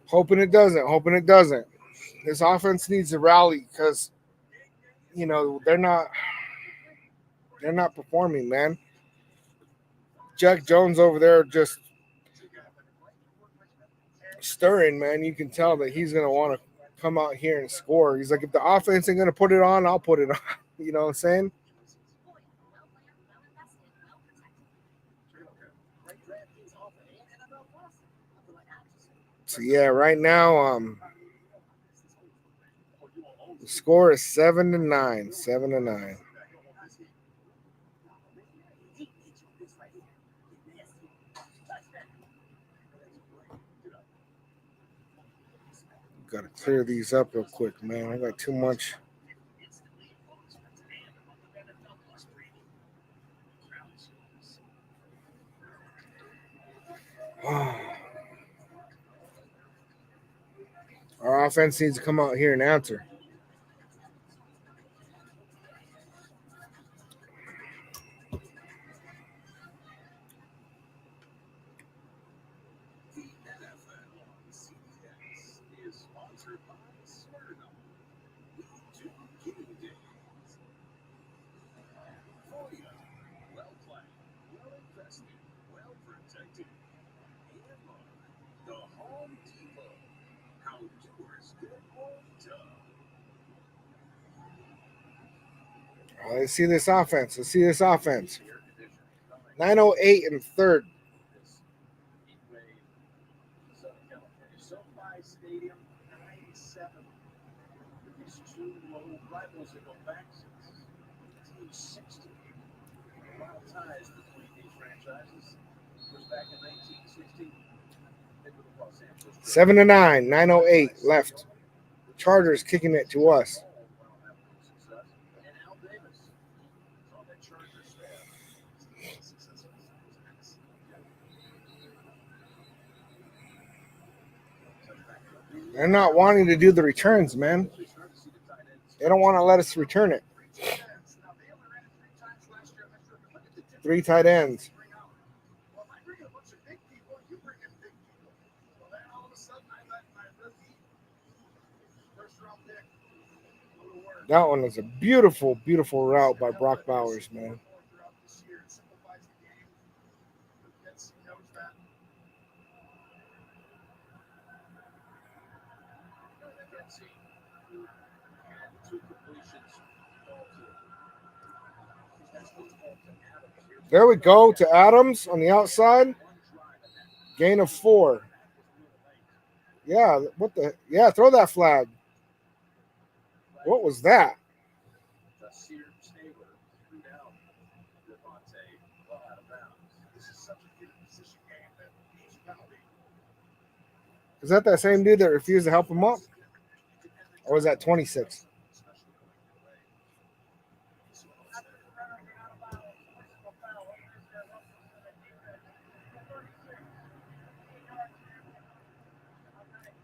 Hoping it doesn't. This offense needs to rally because, you know, they're not performing, man. Jack Jones over there just stirring, man. You can tell that he's going to want to come out here and score. He's like, if the offense ain't going to put it on, I'll put it on. You know what I'm saying? So, yeah, right now, the score is 7-9. 7-9. Got to clear these up real quick, man. I got too much. Our offense needs to come out here and answer. Let's see this offense. 9:08 in the third. Seven to 9, 9:08 left. Chargers kicking it to us. They're not wanting to do the returns, man. They don't want to let us return it. 3 tight ends. That one is a beautiful, beautiful route by Brock Bowers, man. There we go to Adams on the outside. Gain of 4. Yeah, what the? Yeah, throw that flag. What was that? Is that same dude that refused to help him up? Or was that 26?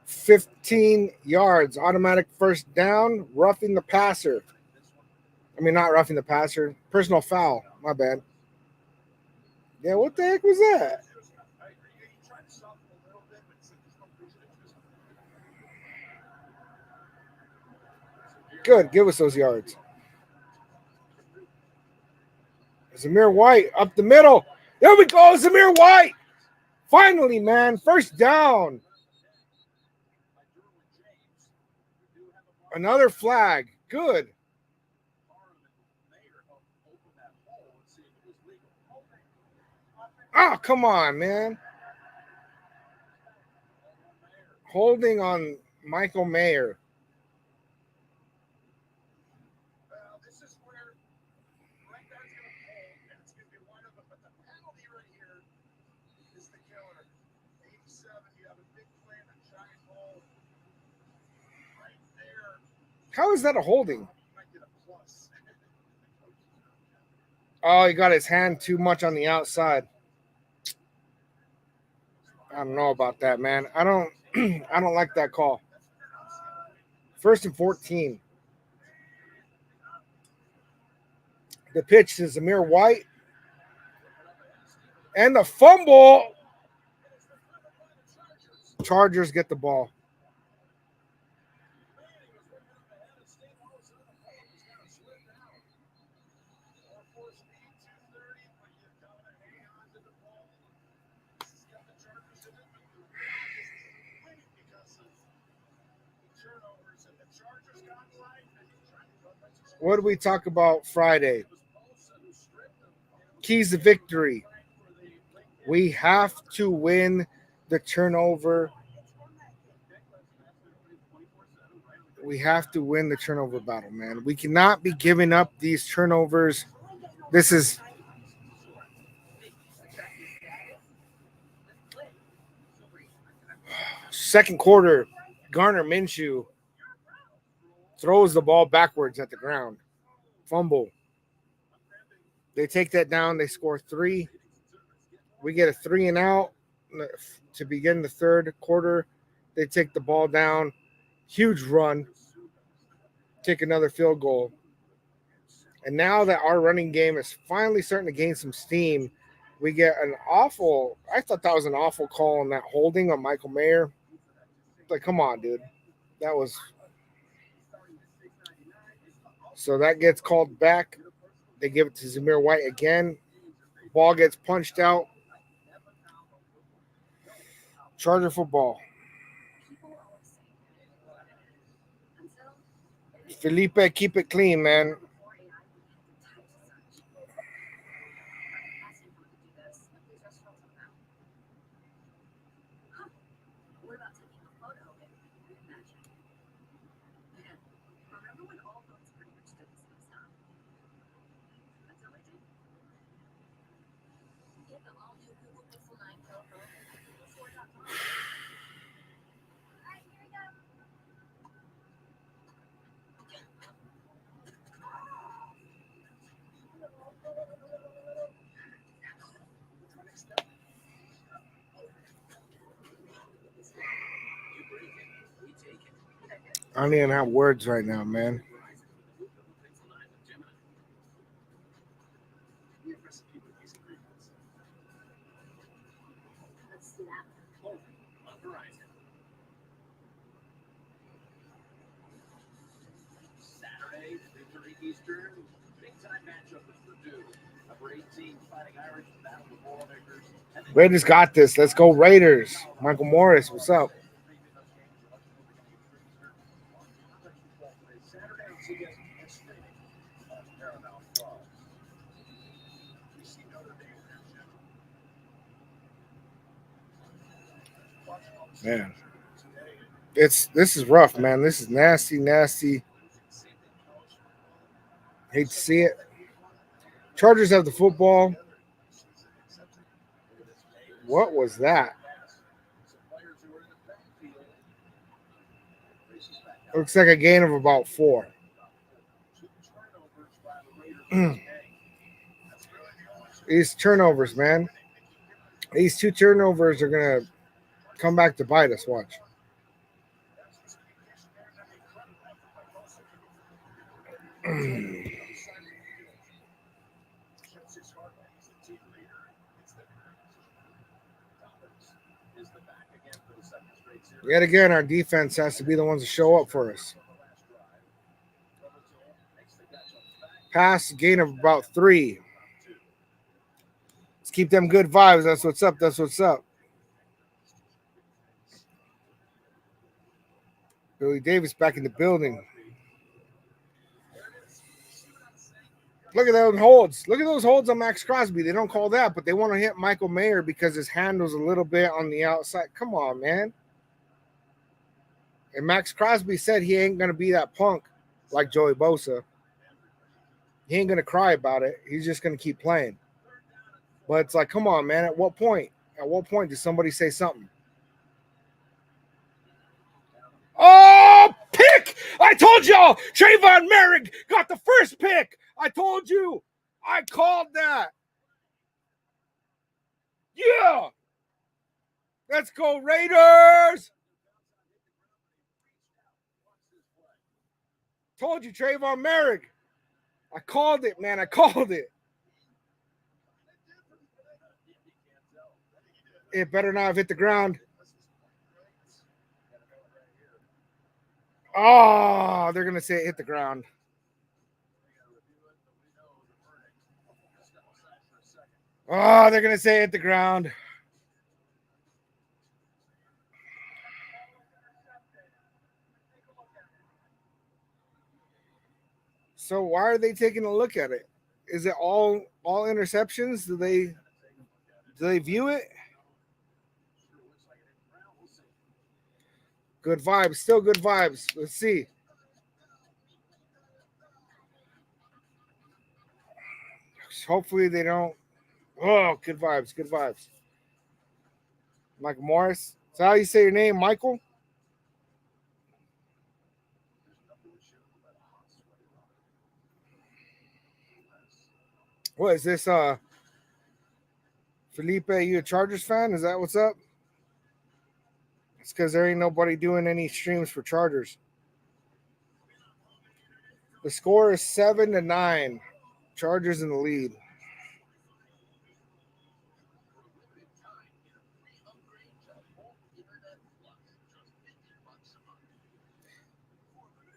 "15 yards, automatic first down, roughing the passer." I mean, not roughing the passer, personal foul. My bad. Yeah, what the heck was that? Good, give us those yards. Zamir White up the middle. There we go, Zamir White. Finally, man, first down. Another flag. Good. Oh, come on, man. Holding on Michael Mayer. How is that a holding? Oh, he got his hand too much on the outside. I don't know about that, man. I don't I don't like that call. 1st and 14. The pitch to Zamir White. And the fumble. Chargers get the ball. What did we talk about Friday? Keys to victory. We have to win the turnover. We have to win the turnover battle, man. We cannot be giving up these turnovers. This is second quarter. Garner Minshew throws the ball backwards at the ground. Fumble. They take that down. They score 3. We get a 3 and out to begin the third quarter. They take the ball down. Huge run. Take another field goal. And now that our running game is finally starting to gain some steam, we get an awful, I thought that was an awful call on that holding on Michael Mayer. Like, come on, dude. That was. So that gets called back. They give it to Zamir White again. Ball gets punched out. Charger football. Felipe, keep it clean, man. I don't even have words right now, man. Raiders got this. Let's go Raiders. Michael Morris, what's up? Man, this is rough, man. This is nasty. Hate to see it. Chargers have the football. What was that? Looks like a gain of about 4. These turnovers, man. These 2 turnovers are going to come back to bite us. Watch. Yet again, our defense has to be the ones to show up for us. Pass, gain of about 3. Let's keep them good vibes. That's what's up. That's what's up. Billy Davis back in the building. Look at those holds. Look at those holds on Max Crosby. They don't call that, but they want to hit Michael Mayer because his hand was a little bit on the outside. Come on, man. And Max Crosby said he ain't going to be that punk like Joey Bosa. He ain't going to cry about it. He's just going to keep playing. But it's like, come on, man. At what point? At what point does somebody say something? Oh, pick! I told y'all Trayvon Merrick got the first pick. I told you. I called that. Yeah. Let's go, Raiders. Told you, Trayvon Merrick. I called it, man. I called it. It better not have hit the ground. Oh, they're going to say it hit the ground. Oh, they're going to say it hit the ground. So why are they taking a look at it? Is it all interceptions? Do they view it? Good vibes, still good vibes. Let's see. Hopefully they don't. Oh, good vibes, good vibes. Michael Morris. Is that how you say your name, Michael? What is this? Felipe, you a Chargers fan? Is that what's up? It's because there ain't nobody doing any streams for Chargers. The score is 7-9. Chargers in the lead.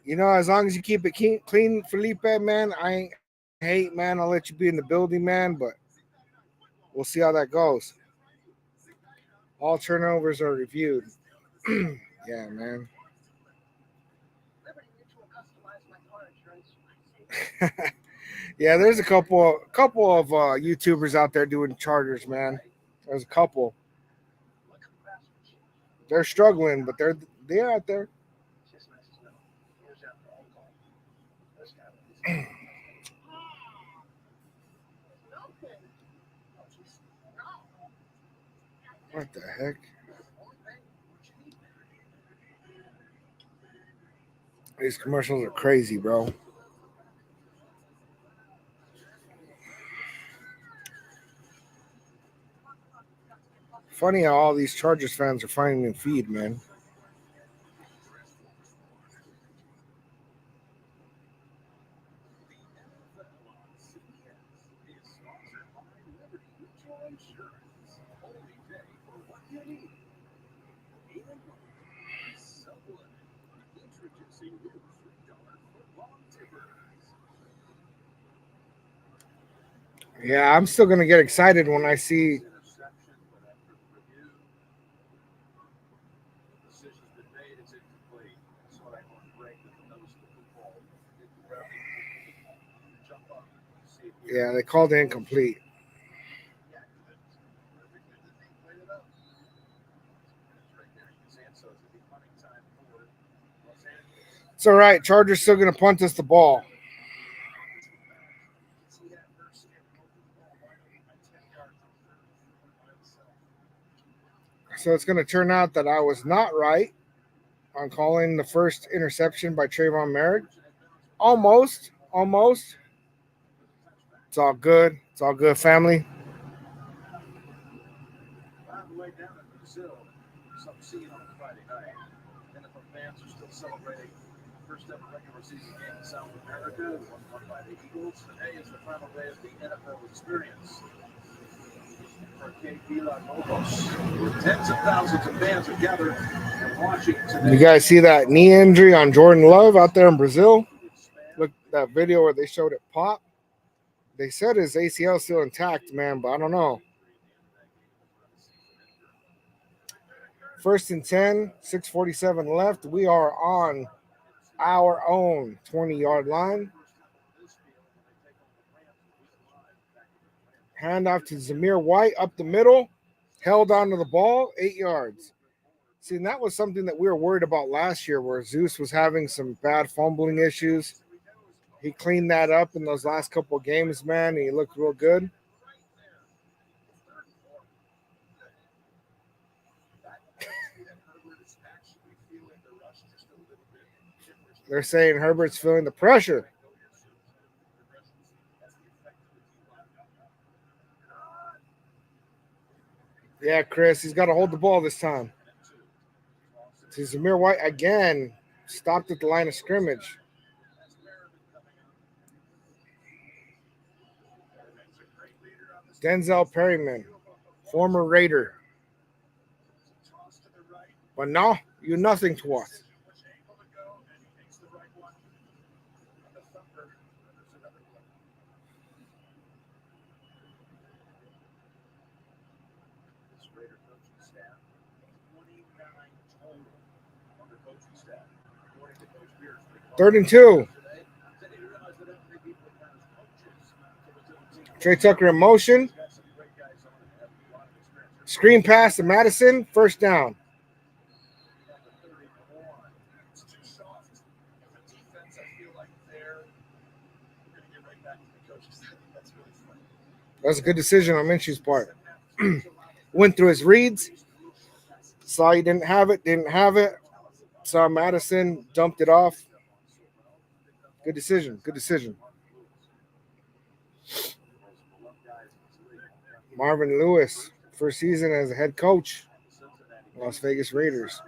You know, as long as you keep it clean, Felipe, man, I ain't hate, man. I'll let you be in the building, man, but we'll see how that goes. All turnovers are reviewed. Yeah, man. Yeah, there's a couple of YouTubers out there doing Chargers, man. There's a couple. They're struggling, but they're out there. What the heck? These commercials are crazy, bro. Funny how all these Chargers fans are finding new feed, man. Yeah, I'm still gonna get excited when I see. Interception, but after review, decision's been made. It's incomplete. That's what I want to break with the nose of the football. Jump up, see it here. Yeah, they called it incomplete. Yeah, they played it up. It's right there. You can see it. So it's going to be punting time for Los Angeles. It's all right. Chargers still gonna punt us the ball. See that first skip over the ball wide open by 10 yards on third and short by himself. So it's gonna turn out that I was not right on calling the first interception by Trayvon Merrick. Almost, almost. It's all good. It's all good, family. On the way down in Brazil, some scene on Friday night. NFL fans are still celebrating first ever regular season game in South America, won by the Eagles. Today is the final day of the NFL experience. For Kate Villalobos, where tens of thousands of fans are gathered and watching today. You guys see that knee injury on Jordan Love out there in Brazil? Look, that video where they showed it pop. They said his ACL is still intact, man, but I don't know. First and 10, 6:47 left. We are on our own 20-yard line. Handoff to Zamir White up the middle. Held onto the ball, 8 yards. See, and that was something that we were worried about last year where Zeus was having some bad fumbling issues. He cleaned that up in those last couple of games, man. He looked real good. They're saying Herbert's feeling the pressure. Yeah, Chris, he's got to hold the ball this time. To Zamir White again, stopped at the line of scrimmage. Denzel Perryman, former Raider. But no, you're nothing to us. Third and 2. Trey Tucker in motion. Screen pass to Madison. First down. That's a good decision on Minshew's part. Went through his reads. Saw he didn't have it. Didn't have it. Saw Madison. Dumped it off. Good decision. Good decision. Marvin Lewis, first season as a head coach, Las Vegas Raiders.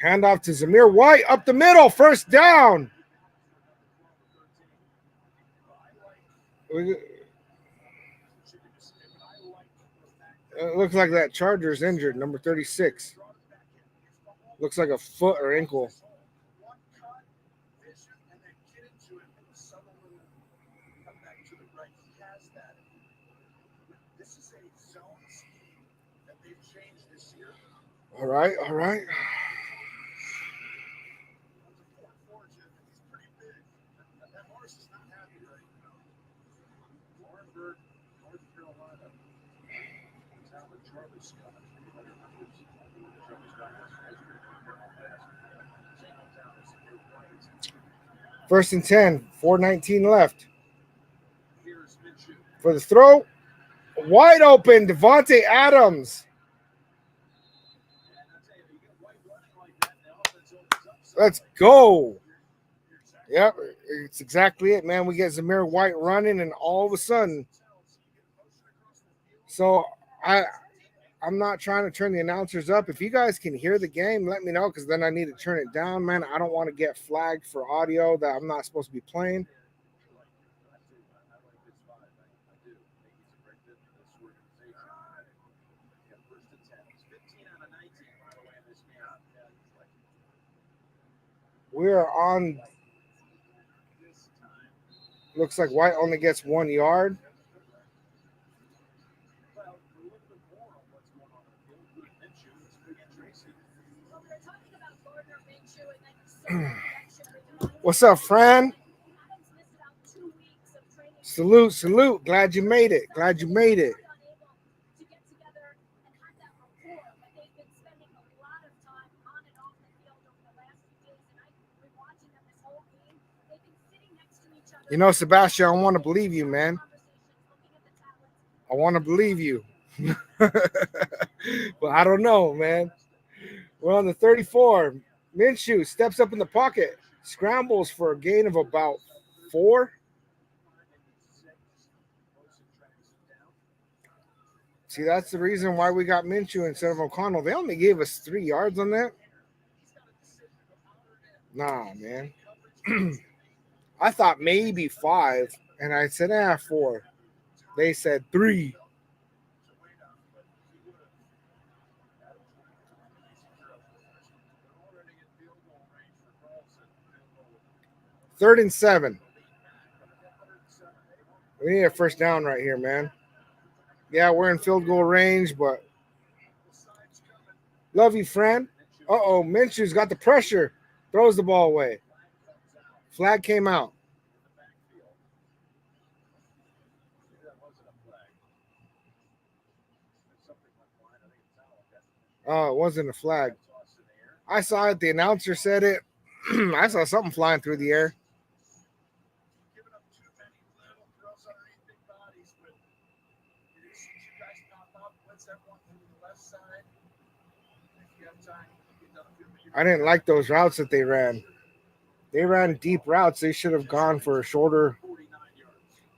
Handoff to Zamir White up the middle, first down. It looks like that Charger's injured, number 36. Looks like a foot or ankle. All right, all right. First and 10, 4:19 left. For the throw, wide open, Devontae Adams. Let's go. Yep, it's exactly it, man. We get Zamir White running, and all of a sudden, so I'm not trying to turn the announcers up. If you guys can hear the game, let me know, because then I need to turn it down, man. I don't want to get flagged for audio that I'm not supposed to be playing. We are on Looks like White only gets 1 yard. Well, a little bit more on what's going on in the field with Minshew. It's Big and Tracy. Well, we were talking about Gardner Minshew and then you saw What's up, Fran? Adams missed about 2 weeks of training. Salute, salute. Glad you made it. Glad you made it. Unable to get together and have that rapport, but they've been spending a lot of time on and off the field over the last few days, and I've been watching them this whole game. They've been sitting next to each other. You know, Sebastian, I want to believe you, man. Looking at the talent. I want to believe you. But I don't know, man. We're on the 34. Minshew steps up in the pocket, scrambles for a gain of about 4. See, that's the reason why we got Minshew instead of O'Connell. They only gave us 3 yards on that. Nah, man. I thought maybe 5, and I said, 4. They said 3. Third and 7. We need a first down right here, man. Yeah, we're in field goal range, but love you, friend. Uh-oh, Minshew's got the pressure. Throws the ball away. Flag came out. Oh, it wasn't a flag. I saw it. The announcer said it. I saw something flying through the air. I didn't like those routes that they ran. They ran deep routes. They should have gone for a shorter.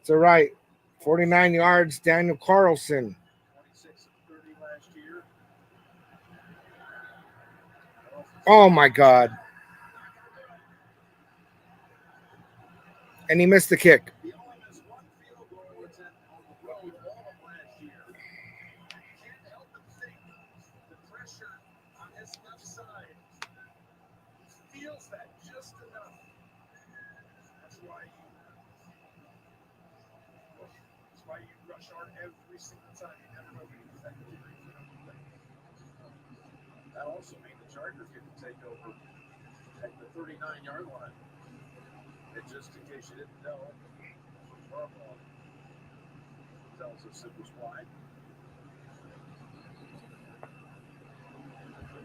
It's all right. 49 yards, Daniel Carlson. Oh, my God. And he missed the kick. That also means the Chargers get to take over at the 39-yard line. And just in case you didn't know, Harbaugh tells us it was wide.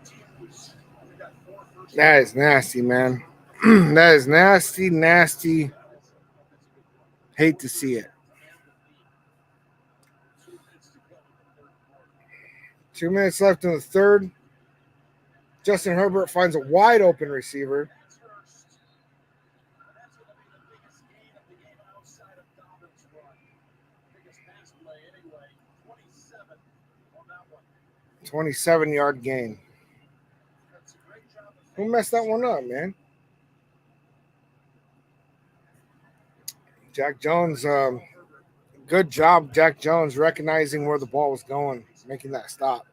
The team was, we got 4 first. That is nasty, man. That is nasty, nasty. Hate to see it. 2 minutes left in the third. Justin Herbert finds a wide open receiver. That's going to be the biggest gain of the game outside of Dobbins' run. Biggest pass play anyway. 27 on that one. 27-yard gain. That's a great job. Who messed that one up, man? Jack Jones. Good job, Jack Jones, recognizing where the ball was going, making that stop.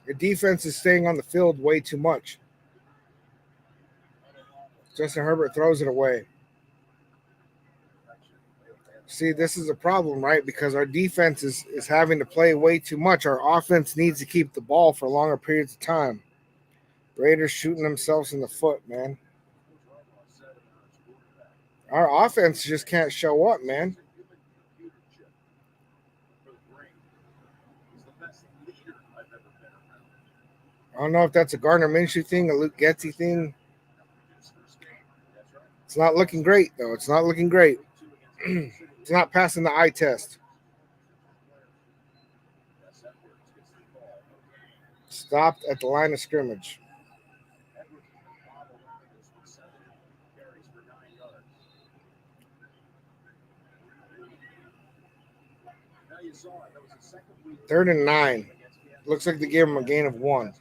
Your defense is staying on the field way too much. Justin Herbert throws it away. See, this is a problem, right? Because our defense is having to play way too much. Our offense needs to keep the ball for longer periods of time. Raiders shooting themselves in the foot, man. Our offense just can't show up, man. I don't know if that's a Gardner Minshew thing, a Luke Getsy thing. It's not looking great, though. It's not looking great. It's not passing the eye test. Stopped at the line of scrimmage. Third and 9. Looks like they gave him a gain of 1.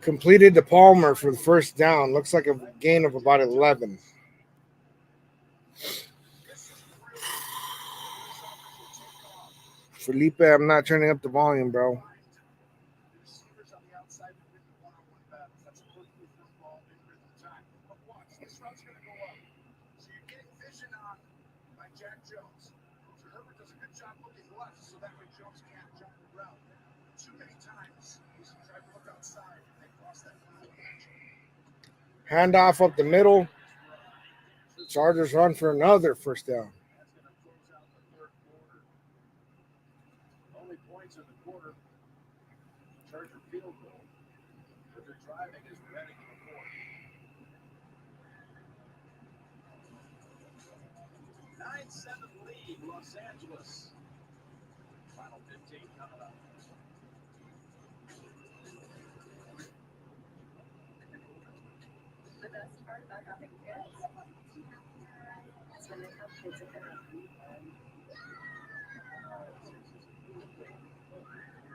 Completed to Palmer for the first down. Looks like a gain of about 11. Felipe, I'm not turning up the volume, bro. Receivers on the outside with the one-on-one battles. That's a football in rhythm time. But watch, this route's going to go up. So you're getting vision on by Jack Jones. So Herbert does a good job looking left, so that way Jones can't jump the route. Too many times he's tried to look outside and they cross that line. Handoff up the middle. Chargers run for another first down. That's going to close out the third quarter. Only points in the quarter. Charger field goal. But they're driving as Redding in the fourth. 9-7 lead, Los Angeles. Final 15 coming up. The best part about having kids is when they have kids at their own.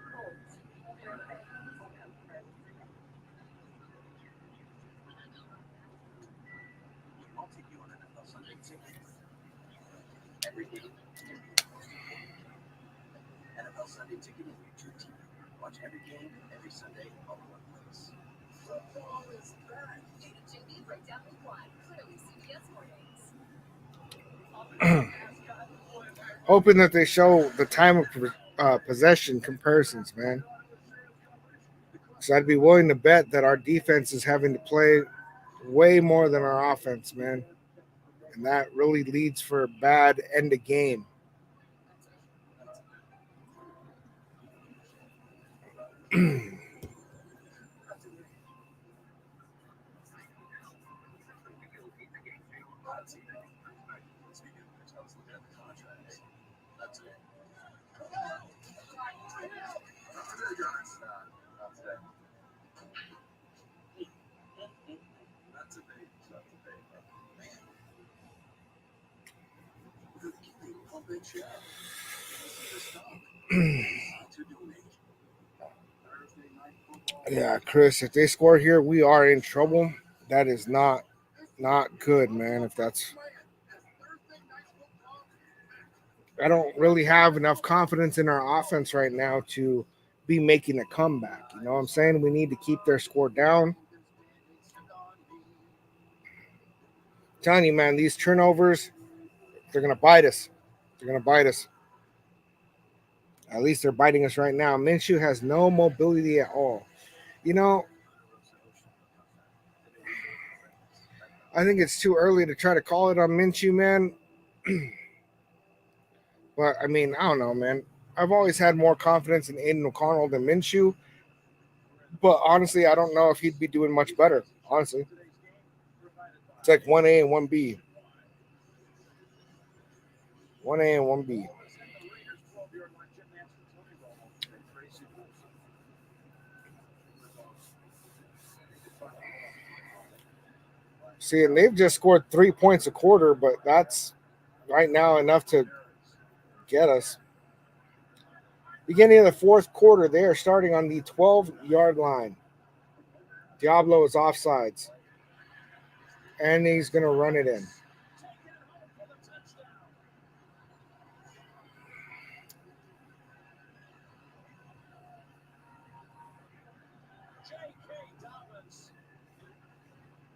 Colts, they're a big homecoming friend. I'll take you on an NFL Sunday ticket. Every game. NFL Sunday ticket is your TV. Watch every game, every Sunday, all in one place. Football is back. JD breakdown week 1. Clearly CBS Mornings. Hoping that they show the time of possession comparisons, man. So I'd be willing to bet that our defense is having to play way more than our offense, man. And that really leads for a bad end of game. Yeah, Chris, if they score here, we are in trouble. That is not good, man. If that's, I don't really have enough confidence in our offense right now to be making a comeback. You know what I'm saying? We need to keep their score down. I'm telling you, man, these turnovers, they're gonna bite us. They're gonna bite us. At least they're biting us right now. Minshew has no mobility at all. You know, I think it's too early to try to call it on Minshew, man. But I mean, I don't know, man. I've always had more confidence in Aiden O'Connell than Minshew. But honestly, I don't know if he'd be doing much better. Honestly, it's like 1A and 1B. 1A and 1B. See, and they've just scored 3 points a quarter, but that's right now enough to get us. Beginning of the fourth quarter, they are starting on the 12-yard line. Diablo is offsides. And he's going to run it in. J.K. Dobbins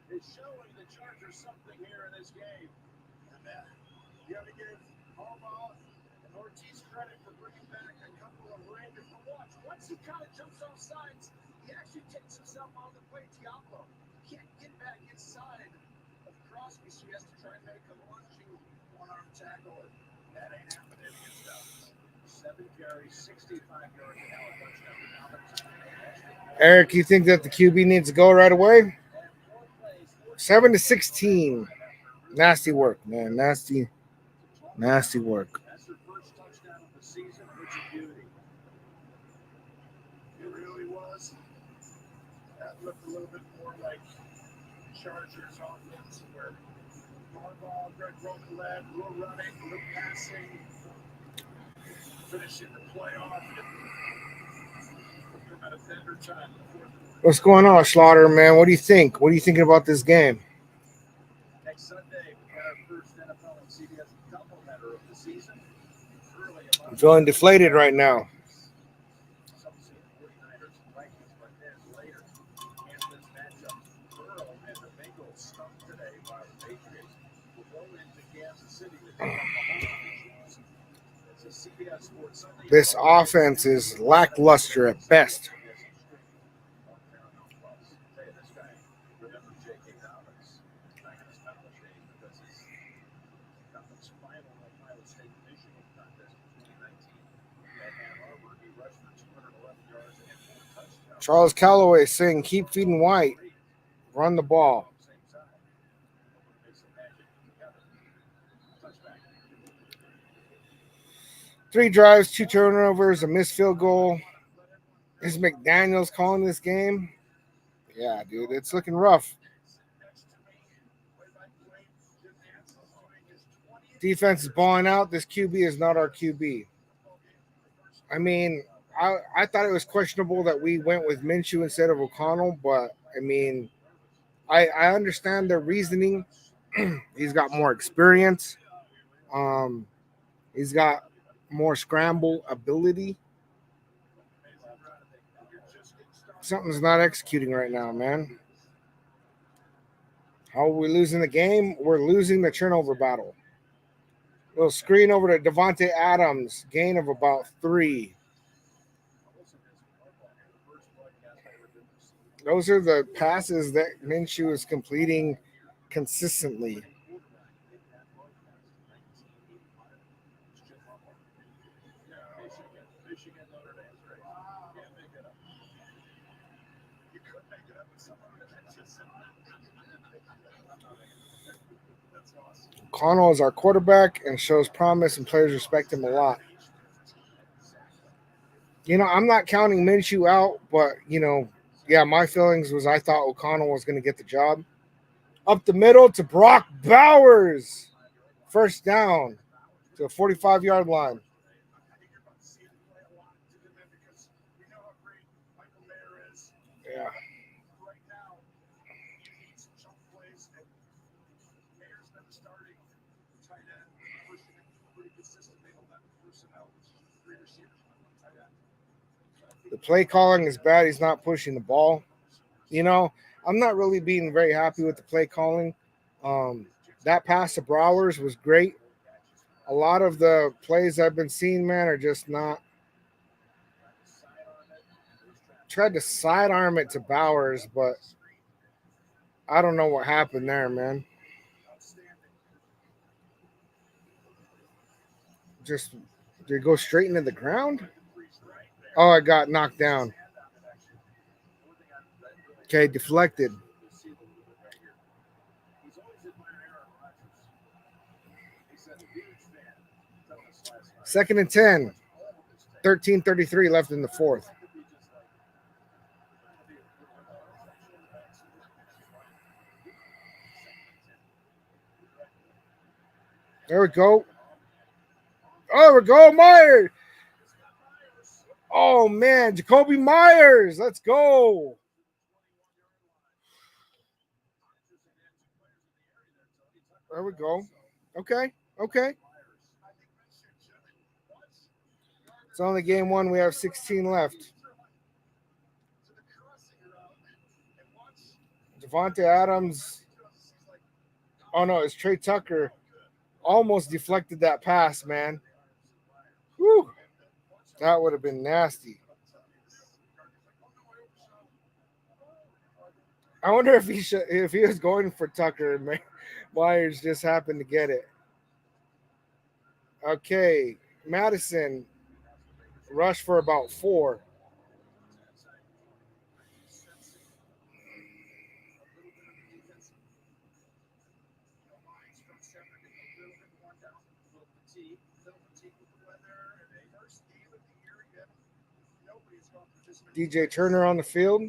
is showing the Chargers something here in this game. And you have to give Harbaugh and Ortiz credit for bringing back a couple of random watch. Once he kind of jumps off sides, he actually takes himself out of the play. Diablo can't get back inside of Crosby, so he has to try and make a launching one-arm tackle. That ain't happening against Dobbins. 7 carries, 65 yards, and now a touchdown to Dobbins. Eric, you think that the QB needs to go right away? 7-16. Nasty work, man. Nasty work. That's their first touchdown of the season, which is beauty. It really was. That looked a little bit more like Chargers offense, where Harbaugh, Greg Roman led, little running, little passing, finishing the playoff. From at a tender time, the fourth and What's going on, Slaughter, man? What do you think? What are you thinking about this game? Next Sunday, we got our first NFL and CBS doubleheader of the season. Early about I'm feeling deflated right now. some say 49ers and Vikings, but then later, Kansas matchup. Burrow and the Bengals stunk today while the Patriots will go into Kansas City to take on Mahomes. It's a CBS Sports Sunday. This offense is lackluster at best. Charles Calloway saying, keep feeding White, run the ball. 3 drives, 2 turnovers, a missed field goal. Is McDaniels calling this game? Yeah, dude, it's looking rough. Defense is balling out. This QB is not our QB. I mean, I thought it was questionable that we went with Minshew instead of O'Connell, but I mean, I understand their reasoning. He's got more experience. He's got more scramble ability. Something's not executing right now, man. How are we losing the game? We're losing the turnover battle. Little screen over to Devontae Adams, gain of about 3. Those are the passes that Minshew is completing consistently. Connell is our quarterback and shows promise, and players respect him a lot. You know, I'm not counting Minshew out, but, you know, yeah, my feelings was I thought O'Connell was going to get the job. Up the middle to Brock Bowers. First down to the 45-yard line. Yeah. The play calling is bad. He's not pushing the ball. You know, I'm not really being very happy with the play calling. That pass to Bowers was great. A lot of the plays I've been seeing, man, are just not. Tried to sidearm it to Bowers, but I don't know what happened there, man. Just did it go straight into the ground? Oh, I got knocked down. Okay, deflected. Second and 10. 13:33 left in the fourth. There we go. Oh, there we go, Myers. Oh, man, Jacoby Myers. Let's go. There we go. Okay. It's only game 1. We have 16 left. Devontae Adams. Oh, no, it's Trey Tucker. Almost deflected that pass, man. Whew. That would have been nasty. I wonder if he was going for Tucker and Myers just happened to get it. Okay, Madison rushed for about 4. DJ Turner on the field.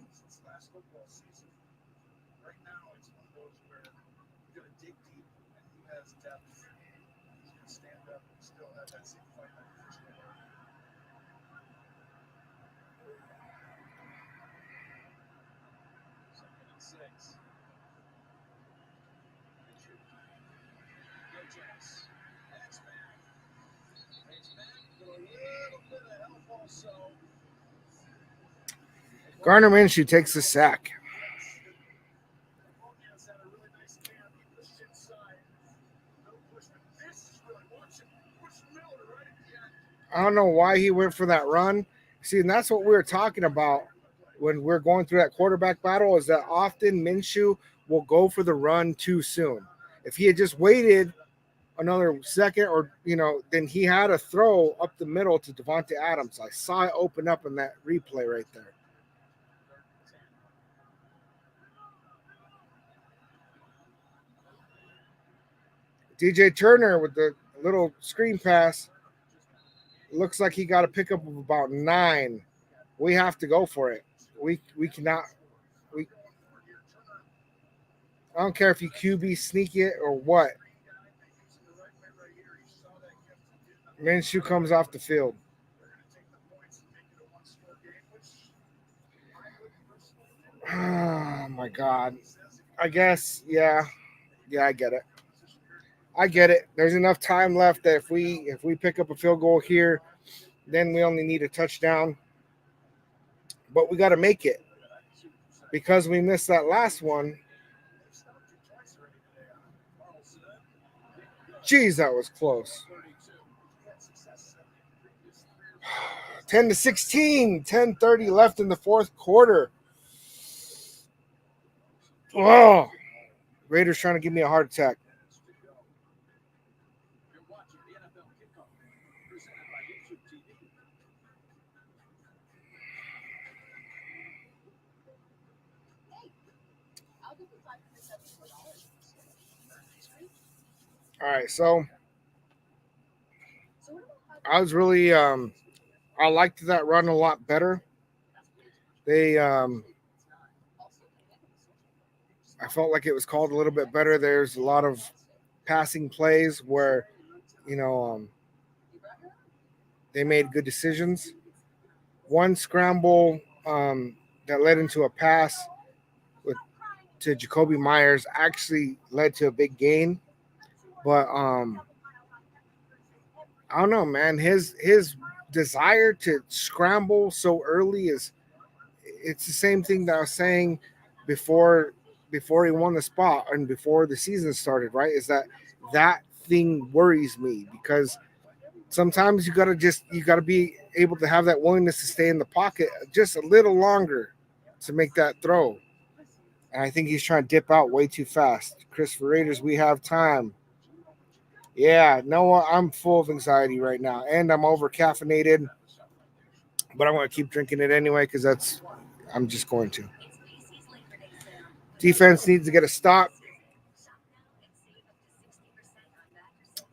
Gardner Minshew takes the sack. I don't know why he went for that run. See, and that's what we were talking about when we're going through that quarterback battle, is that often Minshew will go for the run too soon. If he had just waited another second, or then he had a throw up the middle to Devontae Adams. I saw it open up in that replay right there. DJ Turner with the little screen pass. Looks like he got a pickup of about 9. We have to go for it. We cannot. I don't care if you QB sneak it or what. Minshew comes off the field. Oh my God. I guess, yeah, I get it. There's enough time left that if we pick up a field goal here, then we only need a touchdown. But we got to make it, because we missed that last one. Jeez, that was close. 10-16, 10:30 left in the fourth quarter. Oh, Raiders trying to give me a heart attack. All right, so I was really I liked that run a lot better. I felt like it was called a little bit better. There's a lot of passing plays where, they made good decisions. One scramble that led into a pass to Jacoby Myers actually led to a big gain. But I don't know, man. His desire to scramble so early it's the same thing that I was saying before he won the spot and before the season started, right? Is that thing worries me, because sometimes you gotta be able to have that willingness to stay in the pocket just a little longer to make that throw. And I think he's trying to dip out way too fast. Christopher Raiders, we have time. Yeah, Noah, I'm full of anxiety right now, and I'm over caffeinated, but I'm going to keep drinking it anyway because I'm just going to. Defense needs to get a stop.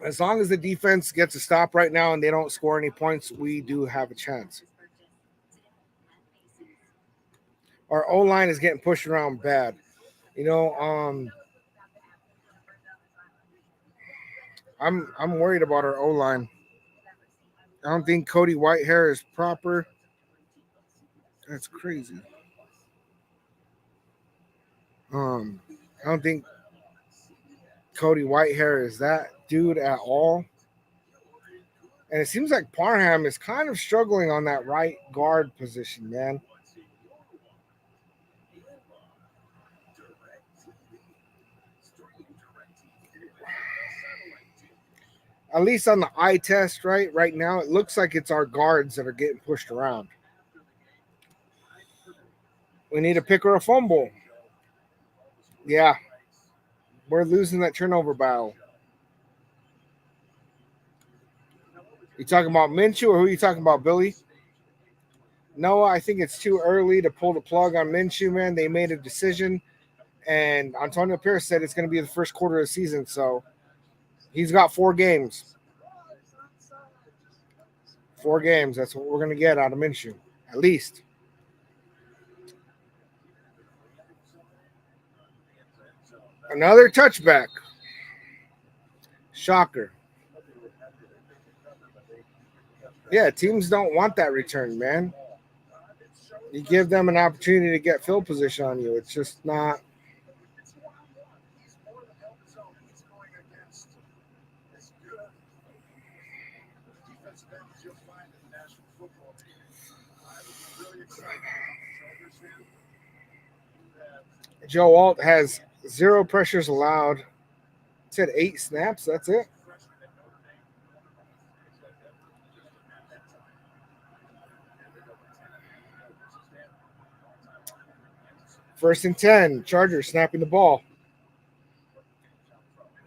As long as the defense gets a stop right now and they don't score any points, we do have a chance. Our O-line is getting pushed around bad. I'm worried about our O-line. I don't think Cody Whitehair is proper. That's crazy. I don't think Cody Whitehair is that dude at all. And it seems like Parham is kind of struggling on that right guard position, man. At least on the eye test, right now, it looks like it's our guards that are getting pushed around. We need a pick or a fumble. Yeah. We're losing that turnover battle. You talking about Minshew, or who are you talking about, Billy? Noah, I think it's too early to pull the plug on Minshew, man. They made a decision, and Antonio Pierce said it's going to be the first quarter of the season, so he's got 4 games. 4 games. That's what we're going to get out of Minshew, at least. Another touchback. Shocker. Yeah, teams don't want that return, man. You give them an opportunity to get field position on you. It's just not. Joe Alt has 0 pressures allowed. Said 8 snaps. That's it. First and 10. Chargers snapping the ball.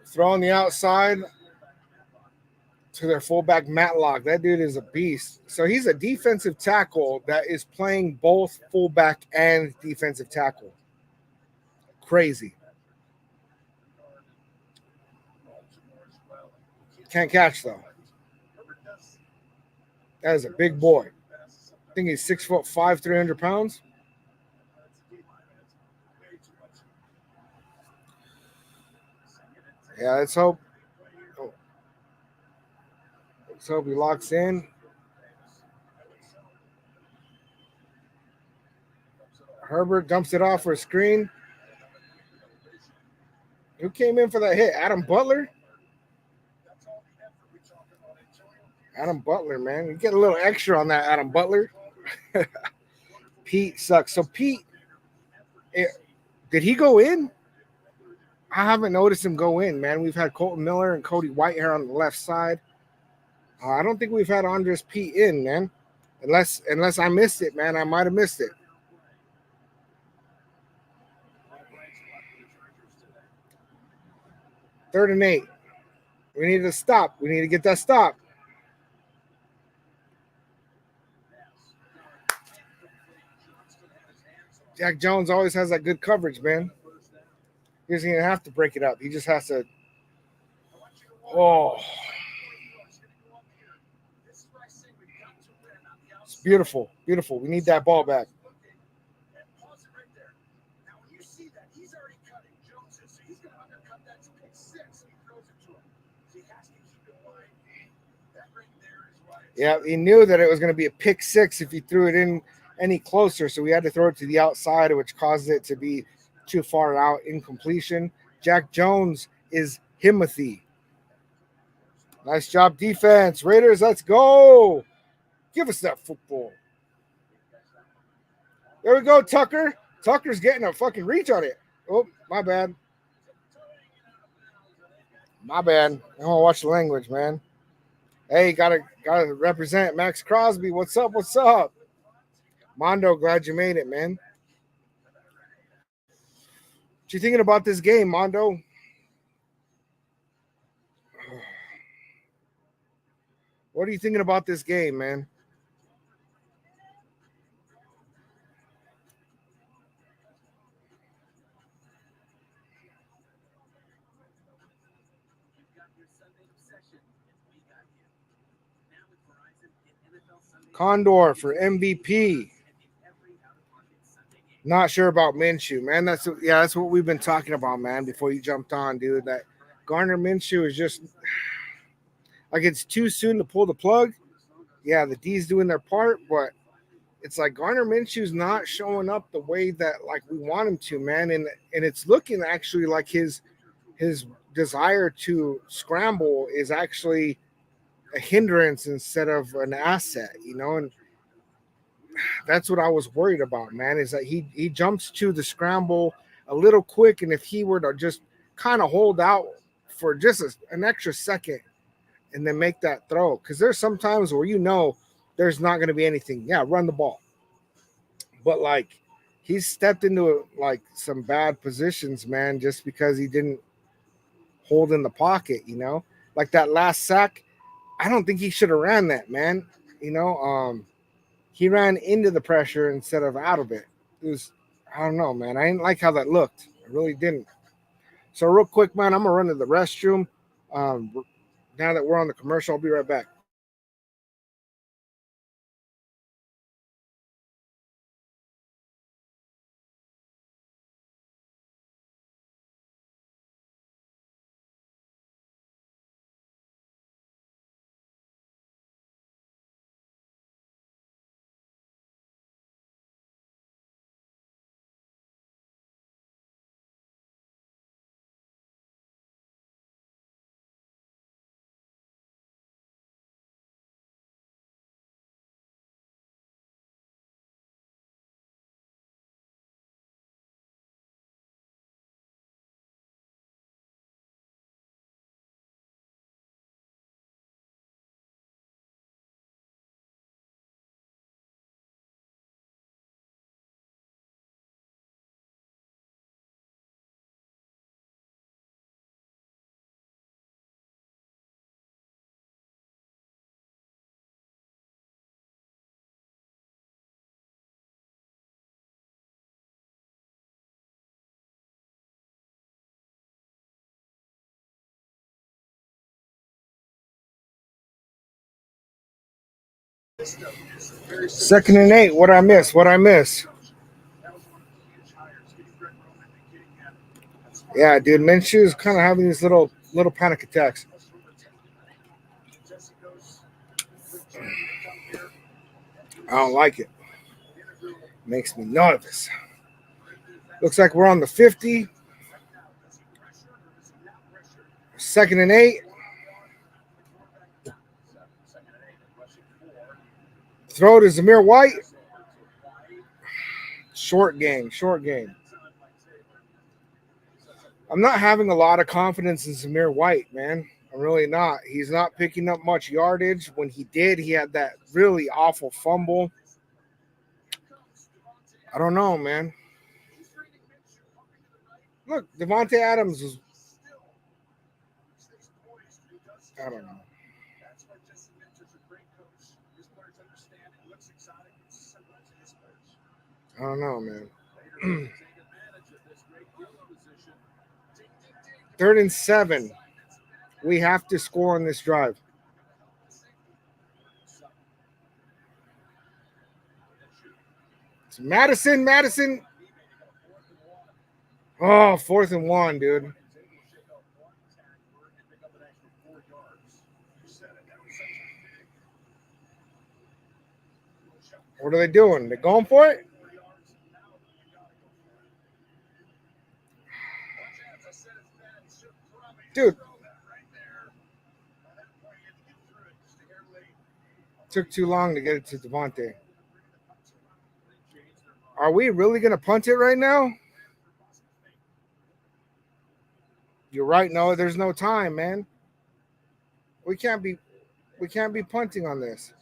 Throw on the outside to their fullback Matlock. That dude is a beast. So he's a defensive tackle that is playing both fullback and defensive tackle. Crazy. Can't catch though. That is a big boy. I think he's 6'5", 300 pounds. Yeah, let's hope. Let's hope he locks in. Herbert dumps it off for a screen. Who came in for that hit? Adam Butler? Adam Butler, man. You get a little extra on that, Adam Butler. Pete sucks. So Pete, did he go in? I haven't noticed him go in, man. We've had Colton Miller and Cody Whitehair on the left side. I don't think we've had Andres Pete in, man. Unless I missed it, man. I might have missed it. Third and 8. We need to stop. We need to get that stop. Jack Jones always has that good coverage, man. He doesn't even have to break it up. He just has to. Oh. It's beautiful. Beautiful. We need that ball back. Yeah, he knew that it was going to be a pick six if he threw it in any closer, so we had to throw it to the outside, which caused it to be too far out, incompletion. Jack Jones is Himothy. Nice job, defense. Raiders, let's go. Give us that football. There we go, Tucker. Tucker's getting a fucking reach on it. Oh, my bad. My bad. I want to watch the language, man. Hey, gotta represent Max Crosby. What's up? What's up? Mondo, glad you made it, man. What you thinking about this game, Mondo? What are you thinking about this game, man? Condor for MVP. Not sure about Minshew, man. That's what we've been talking about, man, before you jumped on, dude. That Gardner Minshew is just like it's too soon to pull the plug. Yeah, the D's doing their part, but it's like Gardner Minshew's not showing up the way that like we want him to, man. And it's looking actually like his desire to scramble is actually a hindrance instead of an asset, you know. And that's what I was worried about, man, is that he jumps to the scramble a little quick, and if he were to just kind of hold out for just an extra second and then make that throw, because there's some times where you know there's not going to be anything. Yeah, run the ball, but like he's stepped into like some bad positions, man, just because he didn't hold in the pocket, you know, like that last sack. I don't think he should have ran that, man. You know, he ran into the pressure instead of out of it. It was, I don't know, man. I didn't like how that looked. I really didn't. So real quick, man, I'm gonna run to the restroom. Now that we're on the commercial, I'll be right back. Second and 8. What I miss? What I miss? Yeah, dude. Minshew is kind of having these little panic attacks. I don't like it. Makes me nervous. Looks like we're on the 50. Second and 8. Throw to Zamir White. Short game. I'm not having a lot of confidence in Zamir White, man. I'm really not. He's not picking up much yardage. When he did, he had that really awful fumble. I don't know, man. Look, Devontae Adams was. I don't know. I don't know, man. 3rd and 7. We have to score on this drive. It's Madison. Oh, 4th and 1, dude. What are they doing? They're going for it? Dude. Took too long to get it to Devontae. Are we really going to punt it right now? You're right. No, there's no time, man. We can't be punting on this.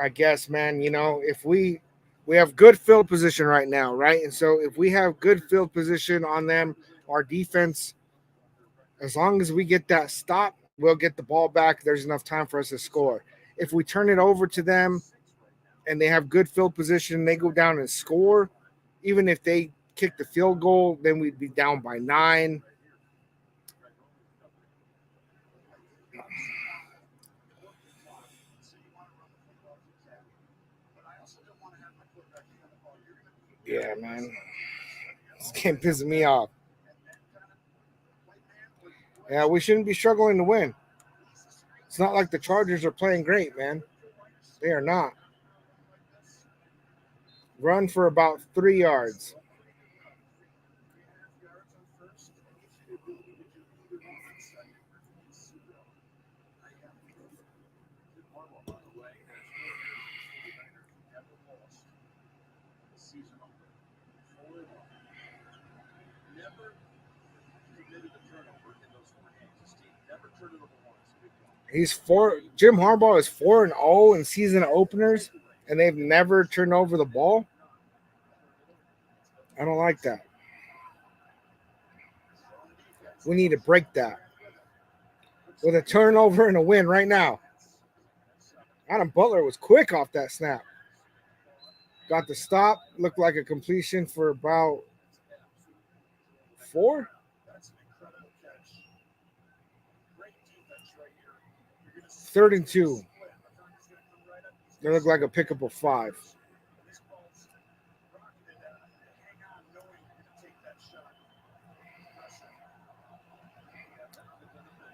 I guess, man, if we have good field position right now, right? And so if we have good field position on them, our defense, as long as we get that stop, we'll get the ball back. There's enough time for us to score. If we turn it over to them and they have good field position, they go down and score, even if they kick the field goal, then we'd be down by 9. Yeah, man. This game pisses me off. Yeah, we shouldn't be struggling to win. It's not like the Chargers are playing great, man. They are not. Run for about 3 yards. Jim Harbaugh is 4-0 in season openers, and they've never turned over the ball. I don't like that. We need to break that with a turnover and a win right now. Adam Butler was quick off that snap. Got the stop. Looked like a completion for about 4. 3rd and 2. They look like a pickup of 5.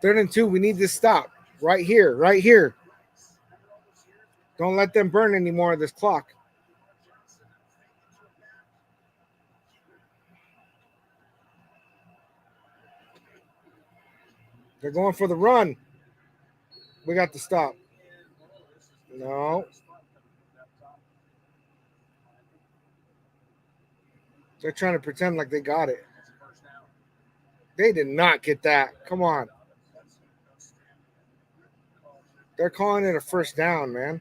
Third and 2. We need to stop right here. Don't let them burn any more of this clock. They're going for the run. We got to stop. No. They're trying to pretend like they got it. They did not get that. Come on. They're calling it a first down, man.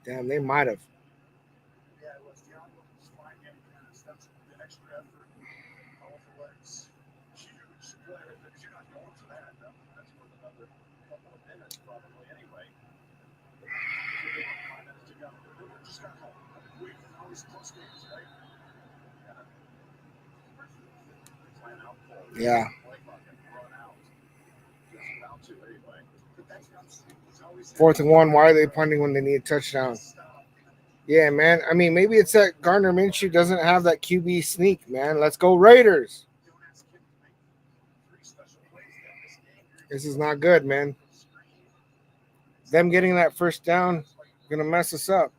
Damn, they might have. couple of minutes probably anyway. Give them 5 minutes to go. We just got home. We always close games, right? Timeout call. Yeah. Play clock and run out. Just about to anyway. But that's not he's always 4th and 1. Why are they punting when they need a touchdown? Yeah, man. I mean, maybe it's that Gardner Minshew doesn't have that QB sneak, man. Let's go Raiders. This is not good, man. Them getting that first down gonna mess us up.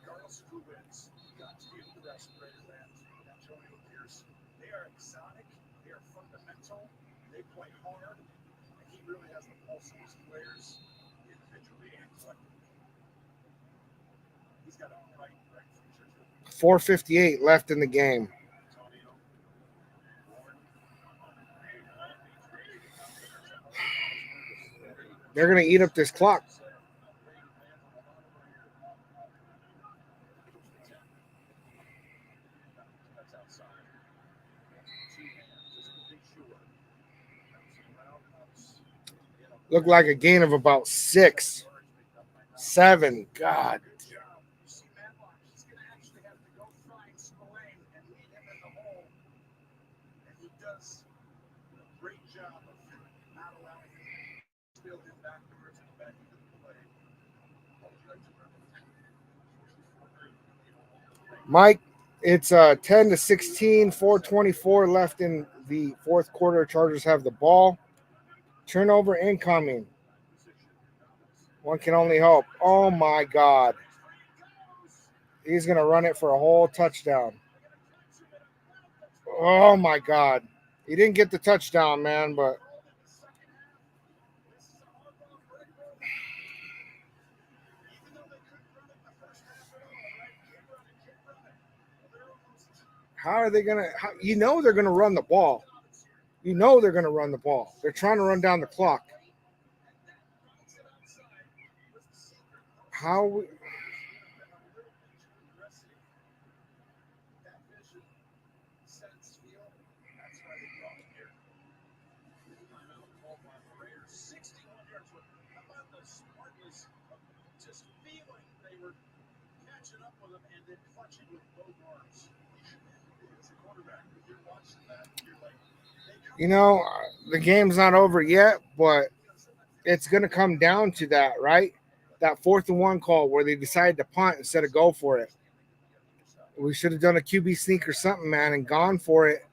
Regardless of who wins, you got to give the rest of Raider fans Antonio Pierce. They are exotic, they are fundamental, they play hard, and he really has the pulse of his players individually and collectively. He's got a bright future too. 4:58 left in the game. Antonio, Warren, They're gonna eat up this clock. that's outside. Two hands, just to be sure. Look like a gain of about 6, 7. God. Good job. You see Matlock, he's going to actually have to go find Spillane and lead him in the hole. And he does a great job of not allowing him to build him backwards and back into the play. Mike, it's 10-16, 4:24 left in the fourth quarter. Chargers have the ball. Turnover incoming. One can only hope. Oh, my God. He's going to run it for a whole touchdown. Oh, my God. He didn't get the touchdown, man, but how are they going to – you know they're going to run the ball. You know they're going to run the ball. They're trying to run down the clock. How – Just feeling they were catching up with him and then clutching with both arms. As a quarterback, if you're watching that, you're like, you know, the game's not over yet, but it's going to come down to that, right? That 4th and 1 call where they decided to punt instead of go for it. We should have done a QB sneak or something, man, and gone for it.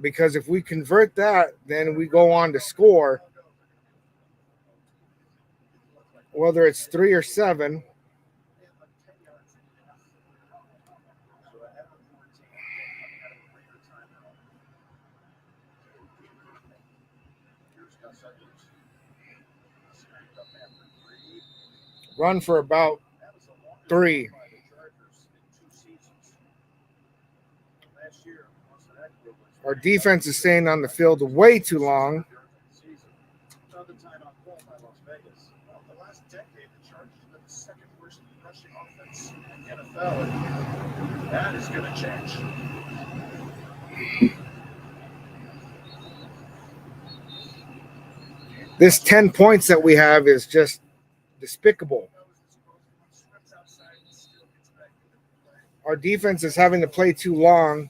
Because if we convert that, then we go on to score. Whether it's 3 or 7. Run for about 3. Our defense is staying on the field way too long. Another timeout call by Las Vegas. Well, the last decade, the Chargers have been the second worst rushing offense in the NFL, and that is going to change. This 10 points that we have is just despicable. Our defense is having to play too long.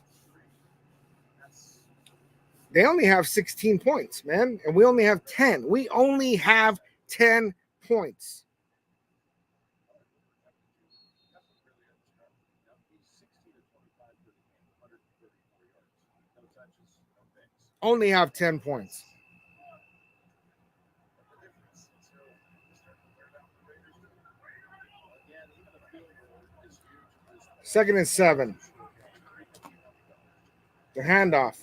They only have 16 points, man, and we only have 10. We only have 10 points. Only have 10 points. Second and 7. The handoff.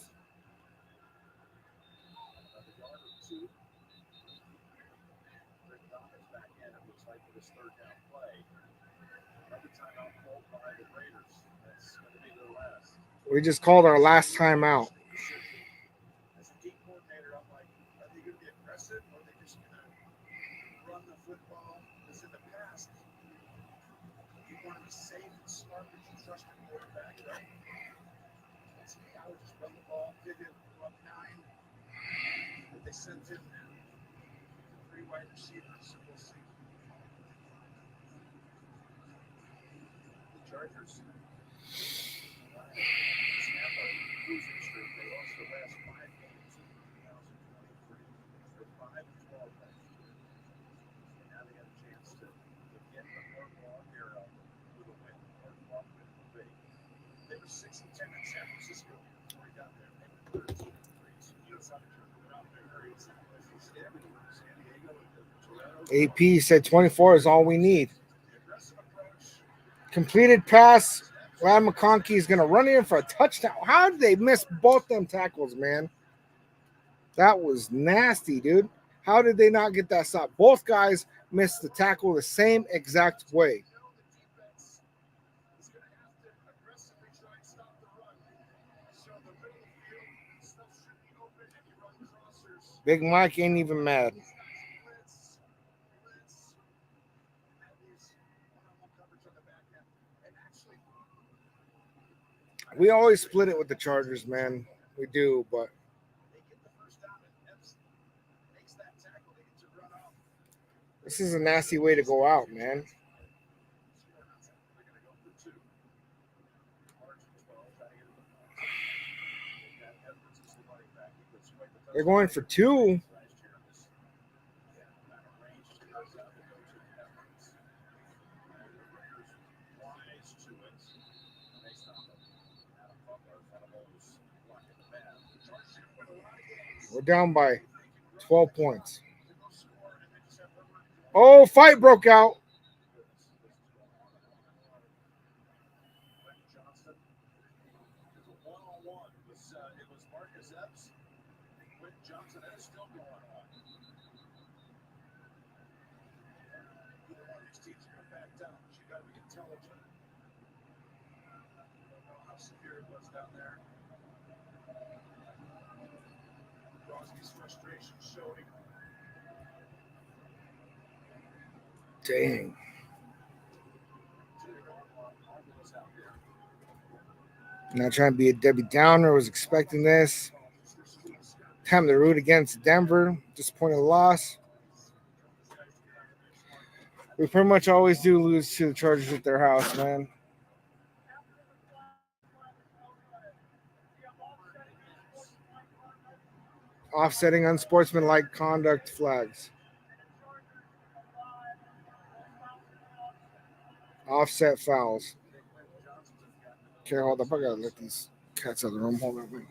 We just called our last timeout. As a deep coordinator, I'm like, are they going to be aggressive or are they just going to run the football? Because in the past, you want to be safe and slow. Parker's a trusted quarterback, right? Let's see how just run the ball, get him up 9. But they sent him 3 wide receivers, so we'll see. The Chargers snap a losing streak. They lost the last 5 games in 2023. They're 5-12 last year. And now they have a chance to get the Harbaugh era with a win. Harbaugh win will be. They were 6-10 in San Francisco before he got there. They were 13-3. So you know something around their area. San Diego and Toronto. AP said 24 is all we need. The aggressive approach. Completed pass. Ryan McConkey is going to run in for a touchdown. How did they miss both them tackles, man? That was nasty, dude. How did they not get that stop? Both guys missed the tackle the same exact way. Big Mike ain't even mad. We always split it with the Chargers, man. We do, but this is a nasty way to go out, man. They're going for 2. We're down by 12 points. Oh, fight broke out. It was Marcus Epps. Quentin Johnson, that is still going on. Either one of these teams are going to back down. But you got to be intelligent. I don't know how severe it was down there. Crosby's frustration showing. Dang. Not trying to be a Debbie Downer. Was expecting this. Time to root against Denver. Disappointing loss. We pretty much always do lose to the Chargers at their house, man. Offsetting unsportsmanlike conduct flags. Offset fouls. Okay, hold up. I gotta let these cats out of the room. Hold on, wait.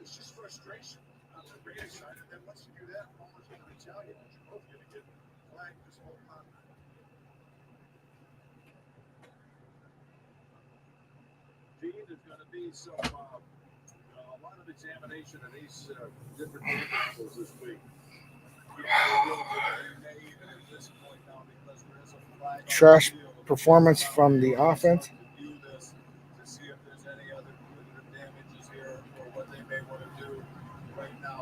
It's just frustration. I'm very excited that once you do that, Palmer's going to tell you that you're both going to get flagged this whole time. Gene, there's going to be some a lot of examination of these different vehicles this week. Trash performance from the offense.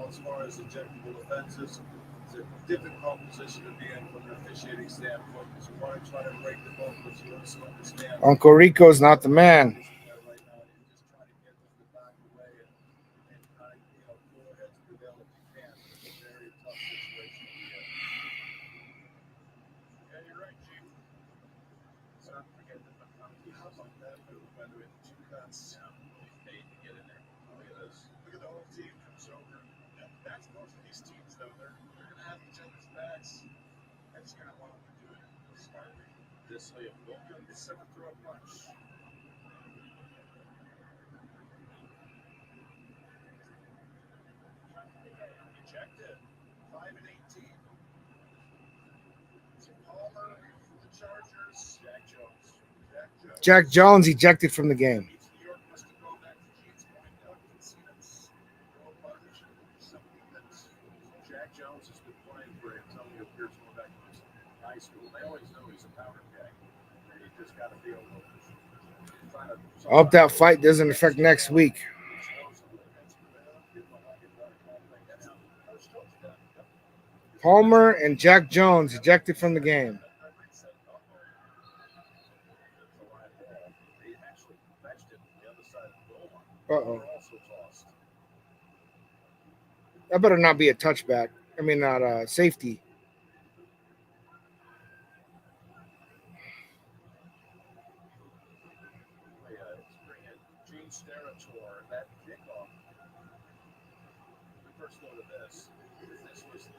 As far as ejectable offenses, it's a difficult position to be in from an officiating standpoint because you want to try to break the ball, but you also understand. Uncle Rico's not the man. Right now, you're just trying to get them to back away and try to, pull ahead to prevail if you can. It's a very tough situation to be in. Yeah, you're right, Chief. So don't forget that McConkey has on that move, by the way, the 2 cuts. Yeah, he's paid to get in there. Look at this. Look at the whole team comes over. That's most of these teams, though. They're going to have each other's backs. I just kind of want them to do it smartly. This way, if Wilkins is someone throw a punch. Ejected. 5-18. Palmer for the Chargers. Jack Jones. Jack Jones ejected from the game. New York must have gone back to Gene's point. You can see that's something that Jack Jones has been playing for Antonio Pierce going back to high school. They always know he's a powder guy. And you just got to be able to try to. I hope that fight doesn't affect next week. Palmer and Jack Jones ejected from the game. Uh-oh. That better not be a touchback. I mean, not a safety. Gene Steratore, that kickoff. We first go to this.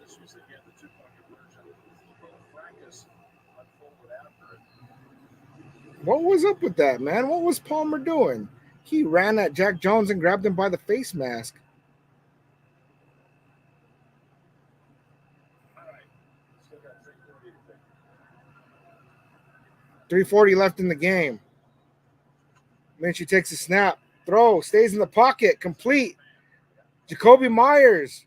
This was again the 2-point conversion. Fracas unfolded after it. What was up with that, man? What was Palmer doing? He ran at Jack Jones and grabbed him by the face mask. All right. Still got 3:40 to pick. 3:40 left in the game. Minshew takes a snap. Throw. Stays in the pocket. Complete. Jacoby Myers.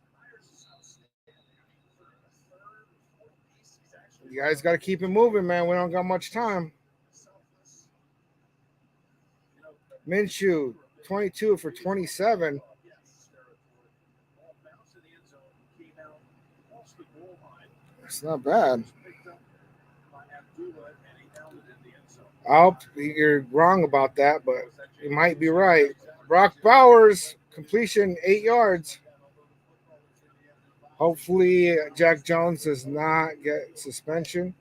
You guys got to keep it moving, man. We don't got much time. Minshew, 22 for 27. It's not bad. I hope you're wrong about that, but you might be right. Brock Bowers, completion, 8 yards. Hopefully, Jack Jones does not get suspension.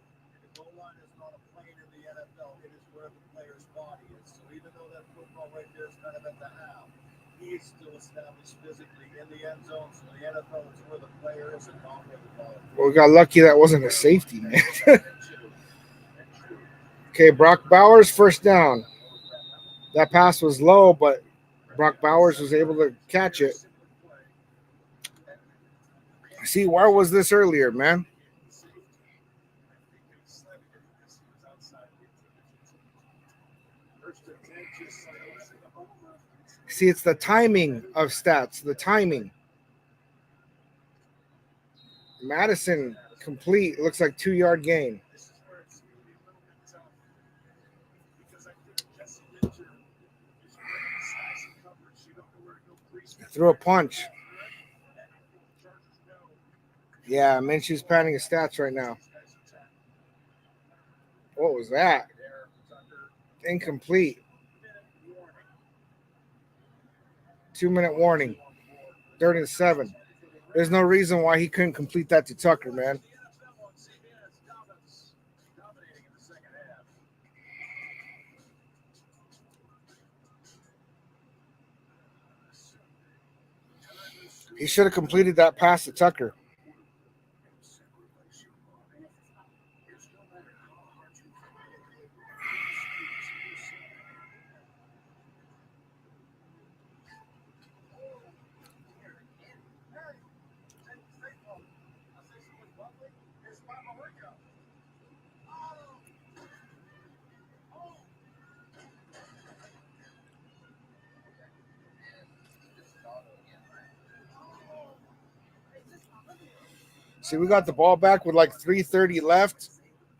The goal line is not a plane in the NFL. It is where the player's body is. So even though that football right there is kind of at the half, he is still established physically in the end zone. So the NFL is where the player is and not where the ball is. Well, we got lucky that wasn't a safety, man. Okay, Brock Bowers, first down. That pass was low, but Brock Bowers was able to catch it. See, where was this earlier, man? See, it's the timing of stats, the timing. Madison complete. It looks like 2-yard gain. Threw a punch. Yeah, Minshew's padding his stats right now. What was that? Incomplete. 2-minute warning. 3rd and 7. There's no reason why he couldn't complete that to Tucker, man. He should have completed that pass to Tucker. See, we got the ball back with like 3:30 left.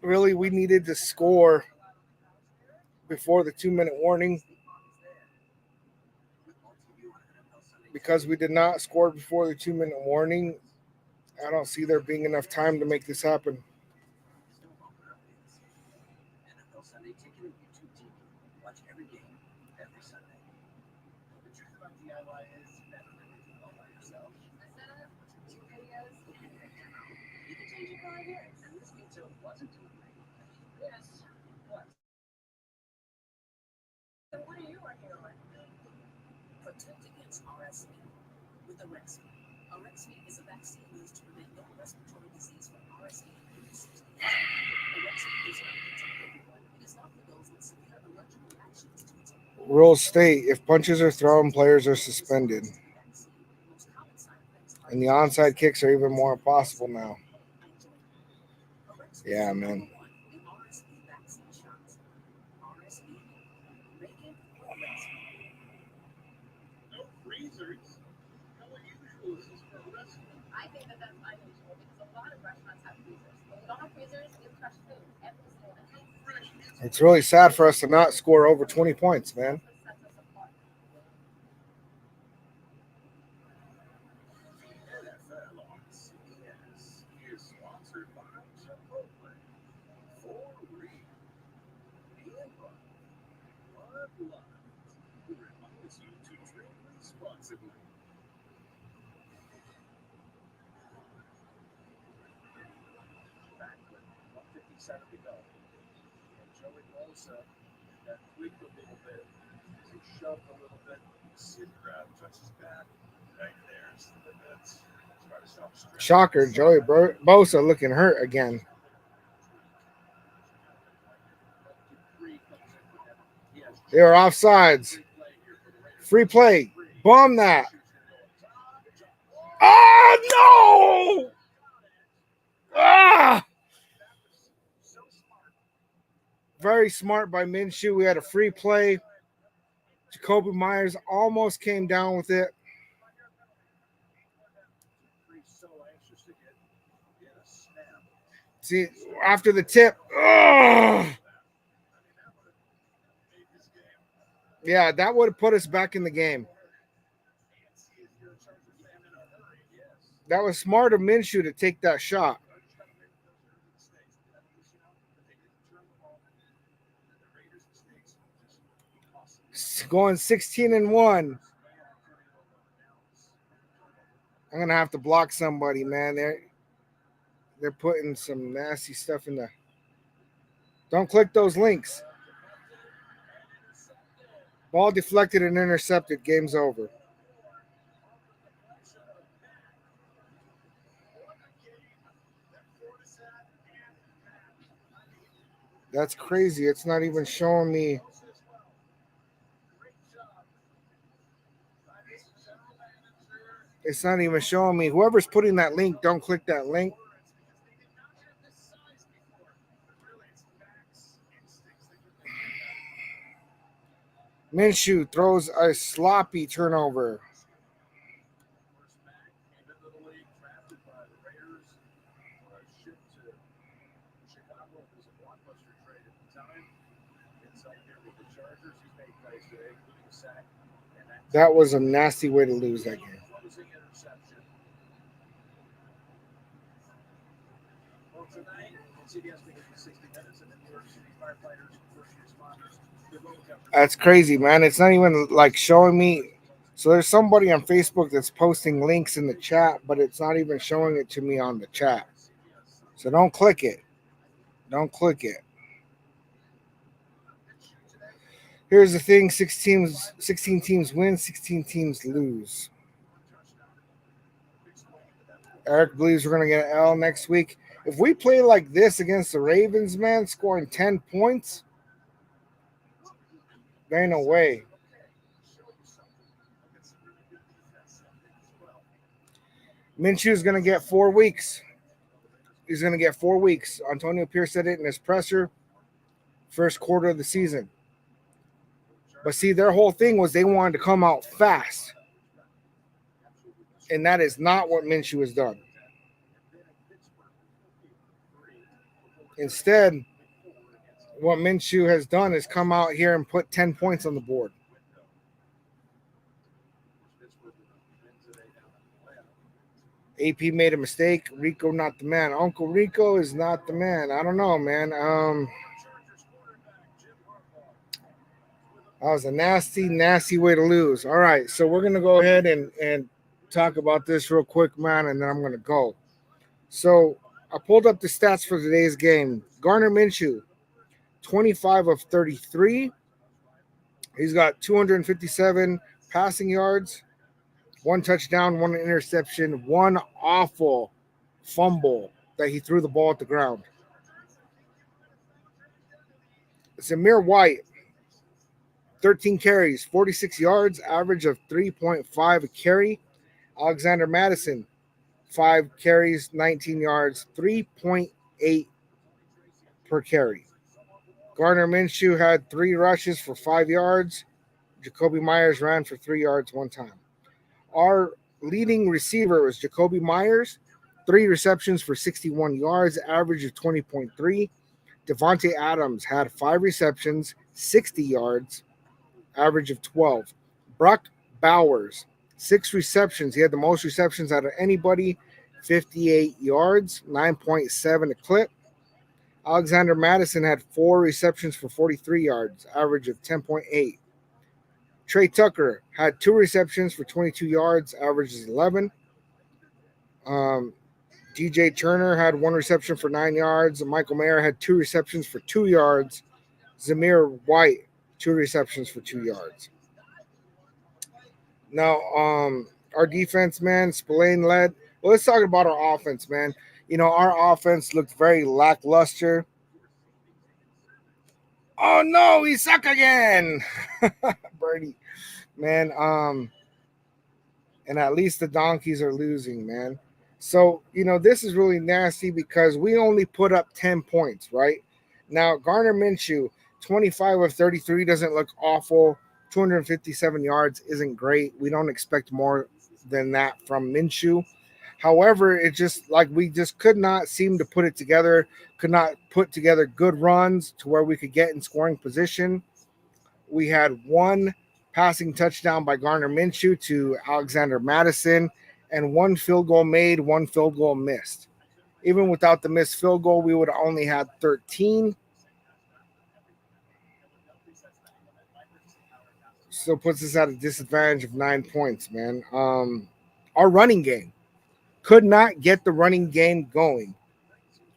Really, we needed to score before the 2-minute warning. Because we did not score before the 2-minute warning, I don't see there being enough time to make this happen. NFL Sunday Ticket and YouTube TV. Watch every game, every Sunday. The truth about DIY is better than doing it all by yourself. I set up 2 videos. You can change your car here, and this pizza wasn't too late. Yes. What? So what are you working on? Protect against RSV with Arexvy. Arexvy is a vaccine used to prevent lower respiratory disease from RSV in 60 years. Arexvy is not meant to everyone. It is not for those with severe allergic reactions to its Rules state if punches are thrown, players are suspended. And the onside kicks are even more possible now. Yeah, man. No freezers. How unusual is this for a restaurant? I think that that's unusual because a lot of restaurants have freezers. When we don't have freezers, we crush food every single day. It's really sad for us to not score over 20 points, man. That's what sets us apart. NFL on CBS is Back with 157 to go. And Joey Bosa got tweaked a little bit. He shoved a little bit. Sid grab touches back. Right there. That's try to stop stretch. Shocker, Joey Bosa looking hurt again. They are offsides. Free play. Bomb that. Oh, no! Ah! Very smart by Minshew. We had a free play. Jacoby Myers almost came down with it. See, after the tip. Oh! Yeah, that would have put us back in the game. That was smart of Minshew to take that shot. Going 16-1. I'm gonna have to block somebody, man. They're putting some nasty stuff in there. Don't click those links. Ball deflected and intercepted. Game's over. That's crazy. It's not even showing me. It's not even showing me. Whoever's putting that link, don't click that link. Minshew throws a sloppy turnover. That was a nasty way to lose that game. That's crazy, man. It's not even like showing me. So there's somebody on Facebook that's posting links in the chat, but it's not even showing it to me on the chat. So don't click it. Don't click it. Here's the thing, 16 teams win, 16 teams lose. Eric believes we're going to get an L next week. If we play like this against the Ravens, man, scoring 10 points, there ain't no way. Minshew is going to get 4 weeks. He's going to get 4 weeks. Antonio Pierce said it in his presser, first quarter of the season. But see, their whole thing was they wanted to come out fast. And that is not what Minshew has done. Instead, what Minshew has done is come out here and put 10 points on the board. AP made a mistake. Rico not the man. Uncle Rico is not the man. I don't know, man. That was a nasty, nasty way to lose. All right, so we're going to go ahead and talk about this real quick, man, and then I'm going to go. So I pulled up the stats for today's game. Gardner Minshew, 25 of 33. He's got 257 passing yards, 1 touchdown, 1 interception, 1 awful fumble that he threw the ball at the ground. Zamir White, 13 carries, 46 yards, average of 3.5 a carry. Alexander Madison, 5 carries, 19 yards, 3.8 per carry. Gardner Minshew had 3 rushes for 5 yards. Jacoby Myers ran for 3 yards 1 time. Our leading receiver was Jacoby Myers, 3 receptions for 61 yards, average of 20.3. Devontae Adams had 5 receptions, 60 yards, average of 12. Brock Bowers, 6 receptions. He had the most receptions out of anybody, 58 yards, 9.7 a clip. Alexander Madison had 4 receptions for 43 yards, average of 10.8. Trey Tucker had 2 receptions for 22 yards, averages 11. DJ Turner had 1 reception for 9 yards. Michael Mayer had 2 receptions for 2 yards. Zamir White, 2 receptions for 2 yards. Now, our defense, man, Spillane led. Well, let's talk about our offense, man. Our offense looked very lackluster. Oh no, we suck again. Birdie. Man, and at least the Donkeys are losing, man. So, this is really nasty because we only put up 10 points, right? Now, Gardner Minshew, 25 of 33 doesn't look awful. 257 yards isn't great. We don't expect more than that from Minshew. However, it just like we just could not seem to put it together, could not put together good runs to where we could get in scoring position. We had 1 passing touchdown by Gardner Minshew to Alexander Madison, and 1 field goal made, 1 field goal missed. Even without the missed field goal, we would have only had 13. So puts us at a disadvantage of 9 points, man. Our running game could not get the running game going.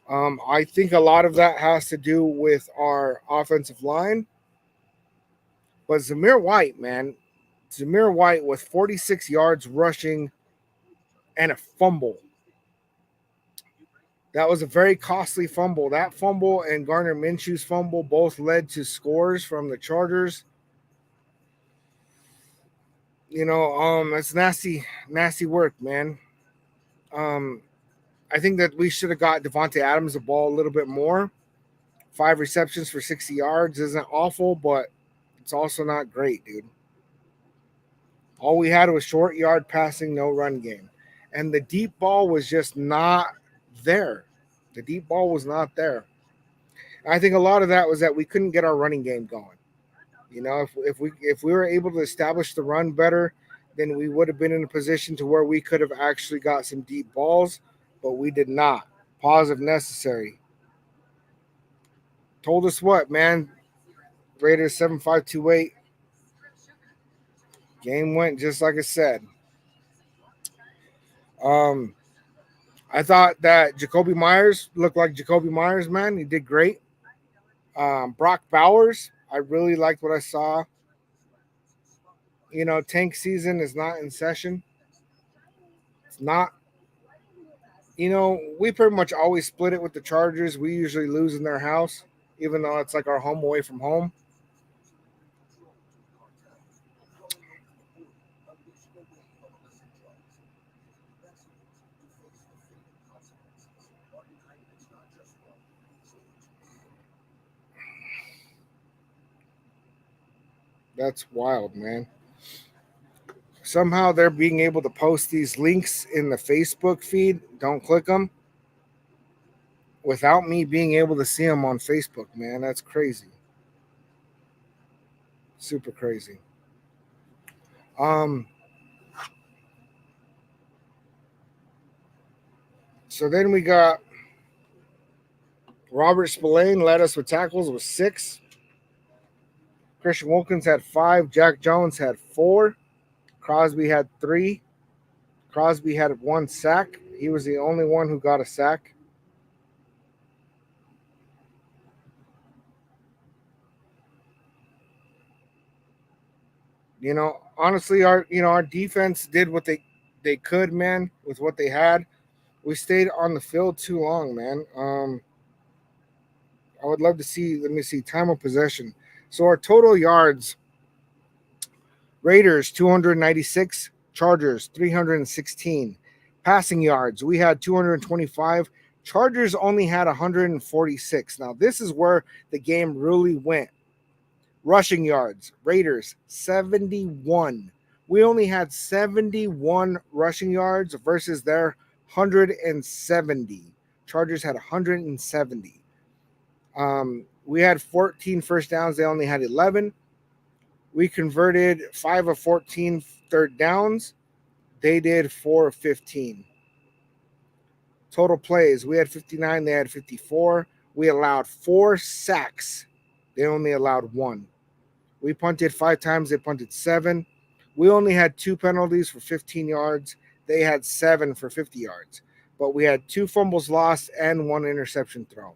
I think a lot of that has to do with our offensive line. But Zamir White, man, Zamir White with 46 yards rushing and a fumble. That was a very costly fumble. That fumble and Gardner Minshew's fumble both led to scores from the Chargers. It's nasty work, man. I think that we should have got Devontae Adams the ball a little bit more. 5 receptions for 60 yards isn't awful, but it's also not great, dude. All we had was short yard passing, no run game. And the deep ball was just not there. The deep ball was not there. I think a lot of that was that we couldn't get our running game going. If we were able to establish the run better, then we would have been in a position to where we could have actually got some deep balls, but we did not. Pause if necessary. Told us what, man? Raiders 7528. Game went just like I said. I thought that Jacoby Myers looked like Jacoby Myers, man. He did great. Brock Bowers, I really liked what I saw. Tank season is not in session. It's not. We pretty much always split it with the Chargers. We usually lose in their house, even though it's like our home away from home. That's wild, man. Somehow they're being able to post these links in the Facebook feed. Don't click them without me being able to see them on Facebook, man. That's crazy. Super crazy. So then we got Robert Spillane led us with tackles with 6. Christian Wilkins had 5. Jack Jones had 4. Crosby had 3. Crosby had 1 sack. He was the only one who got a sack. Honestly, our defense did what they could, man, with what they had. We stayed on the field too long, man. I would love to see, let me see, time of possession. So our total yards, Raiders 296, Chargers 316. Passing yards, we had 225. Chargers only had 146. Now, this is where the game really went. Rushing yards, Raiders 71. We only had 71 rushing yards versus their 170. Chargers had 170. We had 14 first downs. They only had 11. We converted 5 of 14 third downs. They did 4 of 15. Total plays, we had 59. They had 54. We allowed 4 sacks. They only allowed 1. We punted 5 times. They punted 7. We only had 2 penalties for 15 yards. They had 7 for 50 yards. But we had 2 fumbles lost and 1 interception thrown.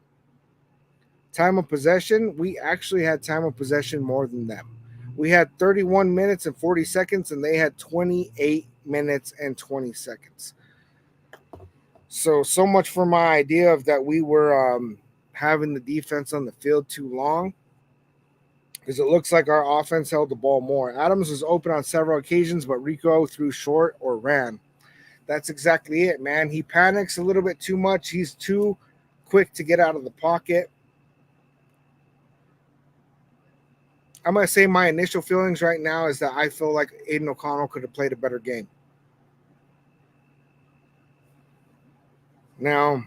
Time of possession, we actually had time of possession more than them. We had 31 minutes and 40 seconds, and they had 28 minutes and 20 seconds. So much for my idea of that we were having the defense on the field too long, because it looks like our offense held the ball more. Adams was open on several occasions, but Rico threw short or ran. That's exactly it, man. He panics a little bit too much. He's too quick to get out of the pocket. I'm going to say my initial feelings right now is that I feel like Aiden O'Connell could have played a better game. Now,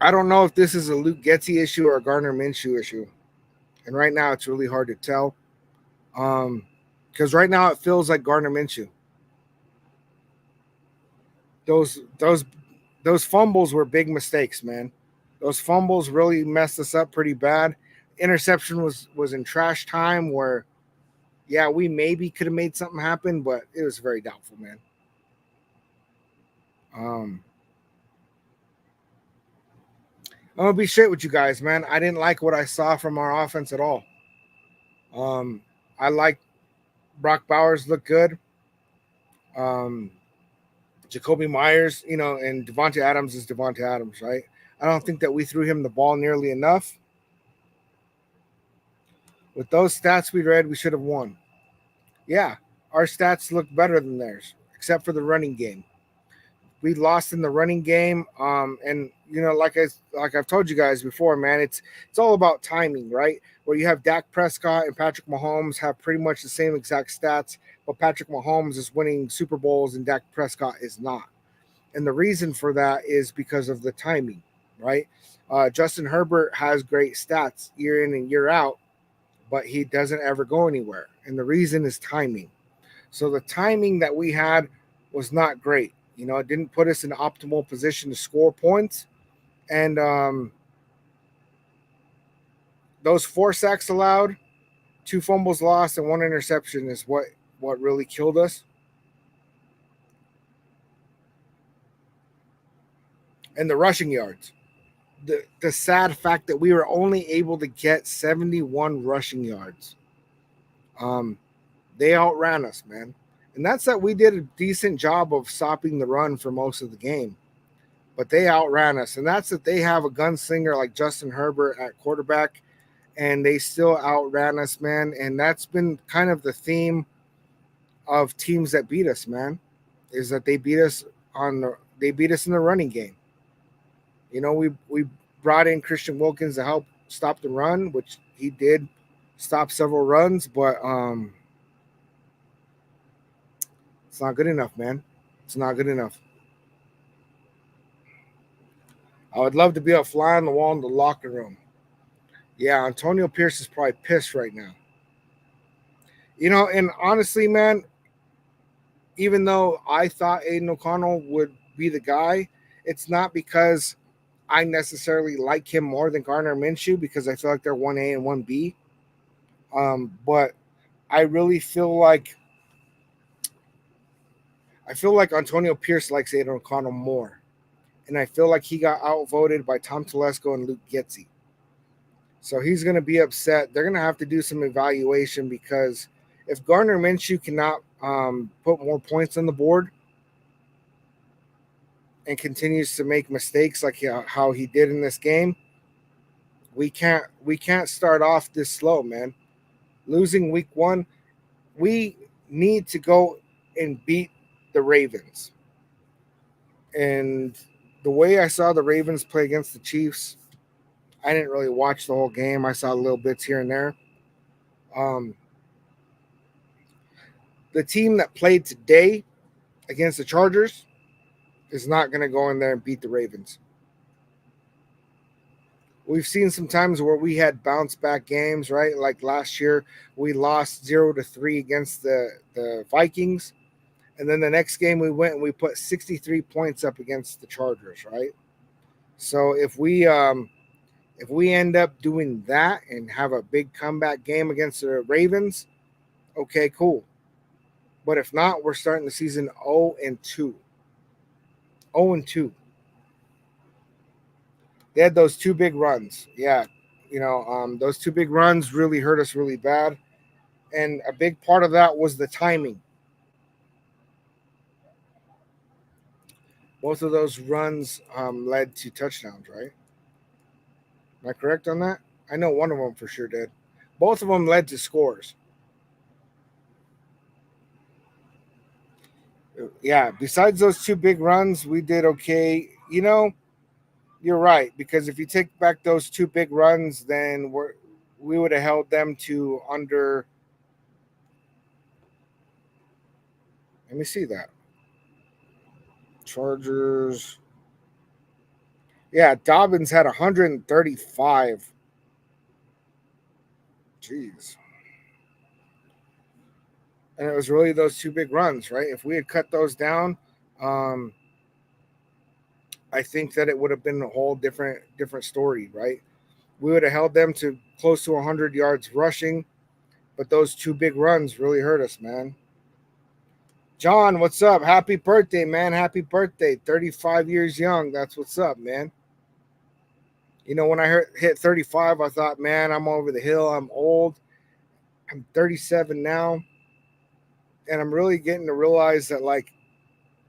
I don't know if this is a Luke Getsy issue or a Gardner Minshew issue. And right now it's really hard to tell. Because right now it feels like Gardner Minshew. Those fumbles were big mistakes, man. Those fumbles really messed us up pretty bad. Interception was in trash time where, yeah, we maybe could have made something happen, but it was very doubtful, man. I'm gonna be straight with you guys, man. I didn't like what I saw from our offense at all. I like Brock Bowers looked good. Jacoby Myers, and Devontae Adams is Devontae Adams, right? I don't think that we threw him the ball nearly enough. With those stats we read, we should have won. Yeah, our stats look better than theirs, except for the running game. We lost in the running game, and like I've told you guys before, man, it's all about timing, right? Where you have Dak Prescott and Patrick Mahomes have pretty much the same exact stats, but Patrick Mahomes is winning Super Bowls and Dak Prescott is not. And the reason for that is because of the timing, right? Justin Herbert has great stats year in and year out, but he doesn't ever go anywhere. And the reason is timing. So the timing that we had was not great. It didn't put us in an optimal position to score points. And those 4 sacks allowed, 2 fumbles lost, and 1 interception is what really killed us. And the rushing yards. The sad fact that we were only able to get 71 rushing yards. They outran us, man. And that's that we did a decent job of stopping the run for most of the game. But they outran us. And that's that they have a gunslinger like Justin Herbert at quarterback, and they still outran us, man. And that's been kind of the theme of teams that beat us, man, is that they beat us in the running game. We brought in Christian Wilkins to help stop the run, which he did stop several runs, but it's not good enough, man. It's not good enough. I would love to be a fly on the wall in the locker room. Yeah, Antonio Pierce is probably pissed right now. And honestly, man, even though I thought Aiden O'Connell would be the guy, it's not because I necessarily like him more than Gardner Minshew, because I feel like they're 1A and 1B. But I really feel like Antonio Pierce likes Aiden O'Connell more. And I feel like he got outvoted by Tom Telesco and Luke Getsy. So he's going to be upset. They're going to have to do some evaluation, because if Gardner Minshew cannot put more points on the board and continues to make mistakes like how he did in this game, we can't start off this slow, man. Losing week 1, we need to go and beat the Ravens. And the way I saw the Ravens play against the Chiefs, I didn't really watch the whole game. I saw little bits here and there. The team that played today against the Chargers is not going to go in there and beat the Ravens. We've seen some times where we had bounce back games, right? Like last year, we lost 0-3 against the Vikings. And then the next game we went and we put 63 points up against the Chargers, right? So if we If we end up doing that and have a big comeback game against the Ravens, okay, cool. But if not, we're starting the season 0-2. 0-2. They had those two big runs. Yeah, those two big runs really hurt us really bad. And a big part of that was the timing. Both of those runs led to touchdowns, right? Am I correct on that? I know one of them for sure did. Both of them led to scores. Yeah, besides those two big runs, we did okay. You're right, because if you take back those two big runs, then we would have held them to under. Let me see that. Chargers. Yeah, Dobbins had 135. Jeez. And it was really those two big runs, right? If we had cut those down, um, I think that it would have been a whole different story, right? We would have held them to close to 100 yards rushing, but those two big runs really hurt us, man. John, what's up? Happy birthday, man. Happy birthday. 35 years young. That's what's up, man. When I hit 35, I thought, man, I'm over the hill. I'm old. I'm 37 now. And I'm really getting to realize that, like,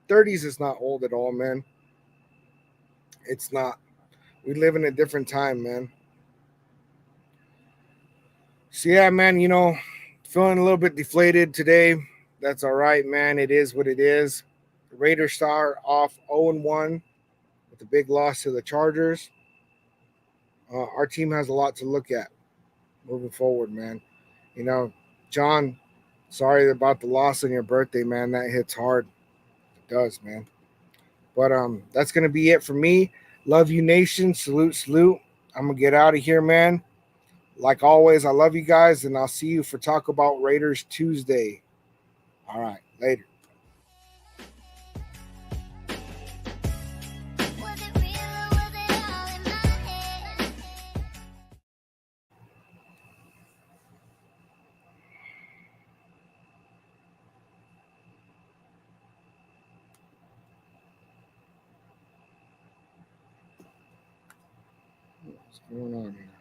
30s is not old at all, man. It's not. We live in a different time, man. So, yeah, man, feeling a little bit deflated today. That's all right, man. It is what it is. The Raiders start off 0-1 with a big loss to the Chargers. Our team has a lot to look at moving forward, man. John, sorry about the loss on your birthday, man. That hits hard. It does, man. But that's gonna be it for me. Love you, nation. Salute, salute. I'm gonna get out of here, man. Like always, I love you guys, and I'll see you for Talk About Raiders Tuesday. All right, later. Was it real or was it all in my head? What's going on here?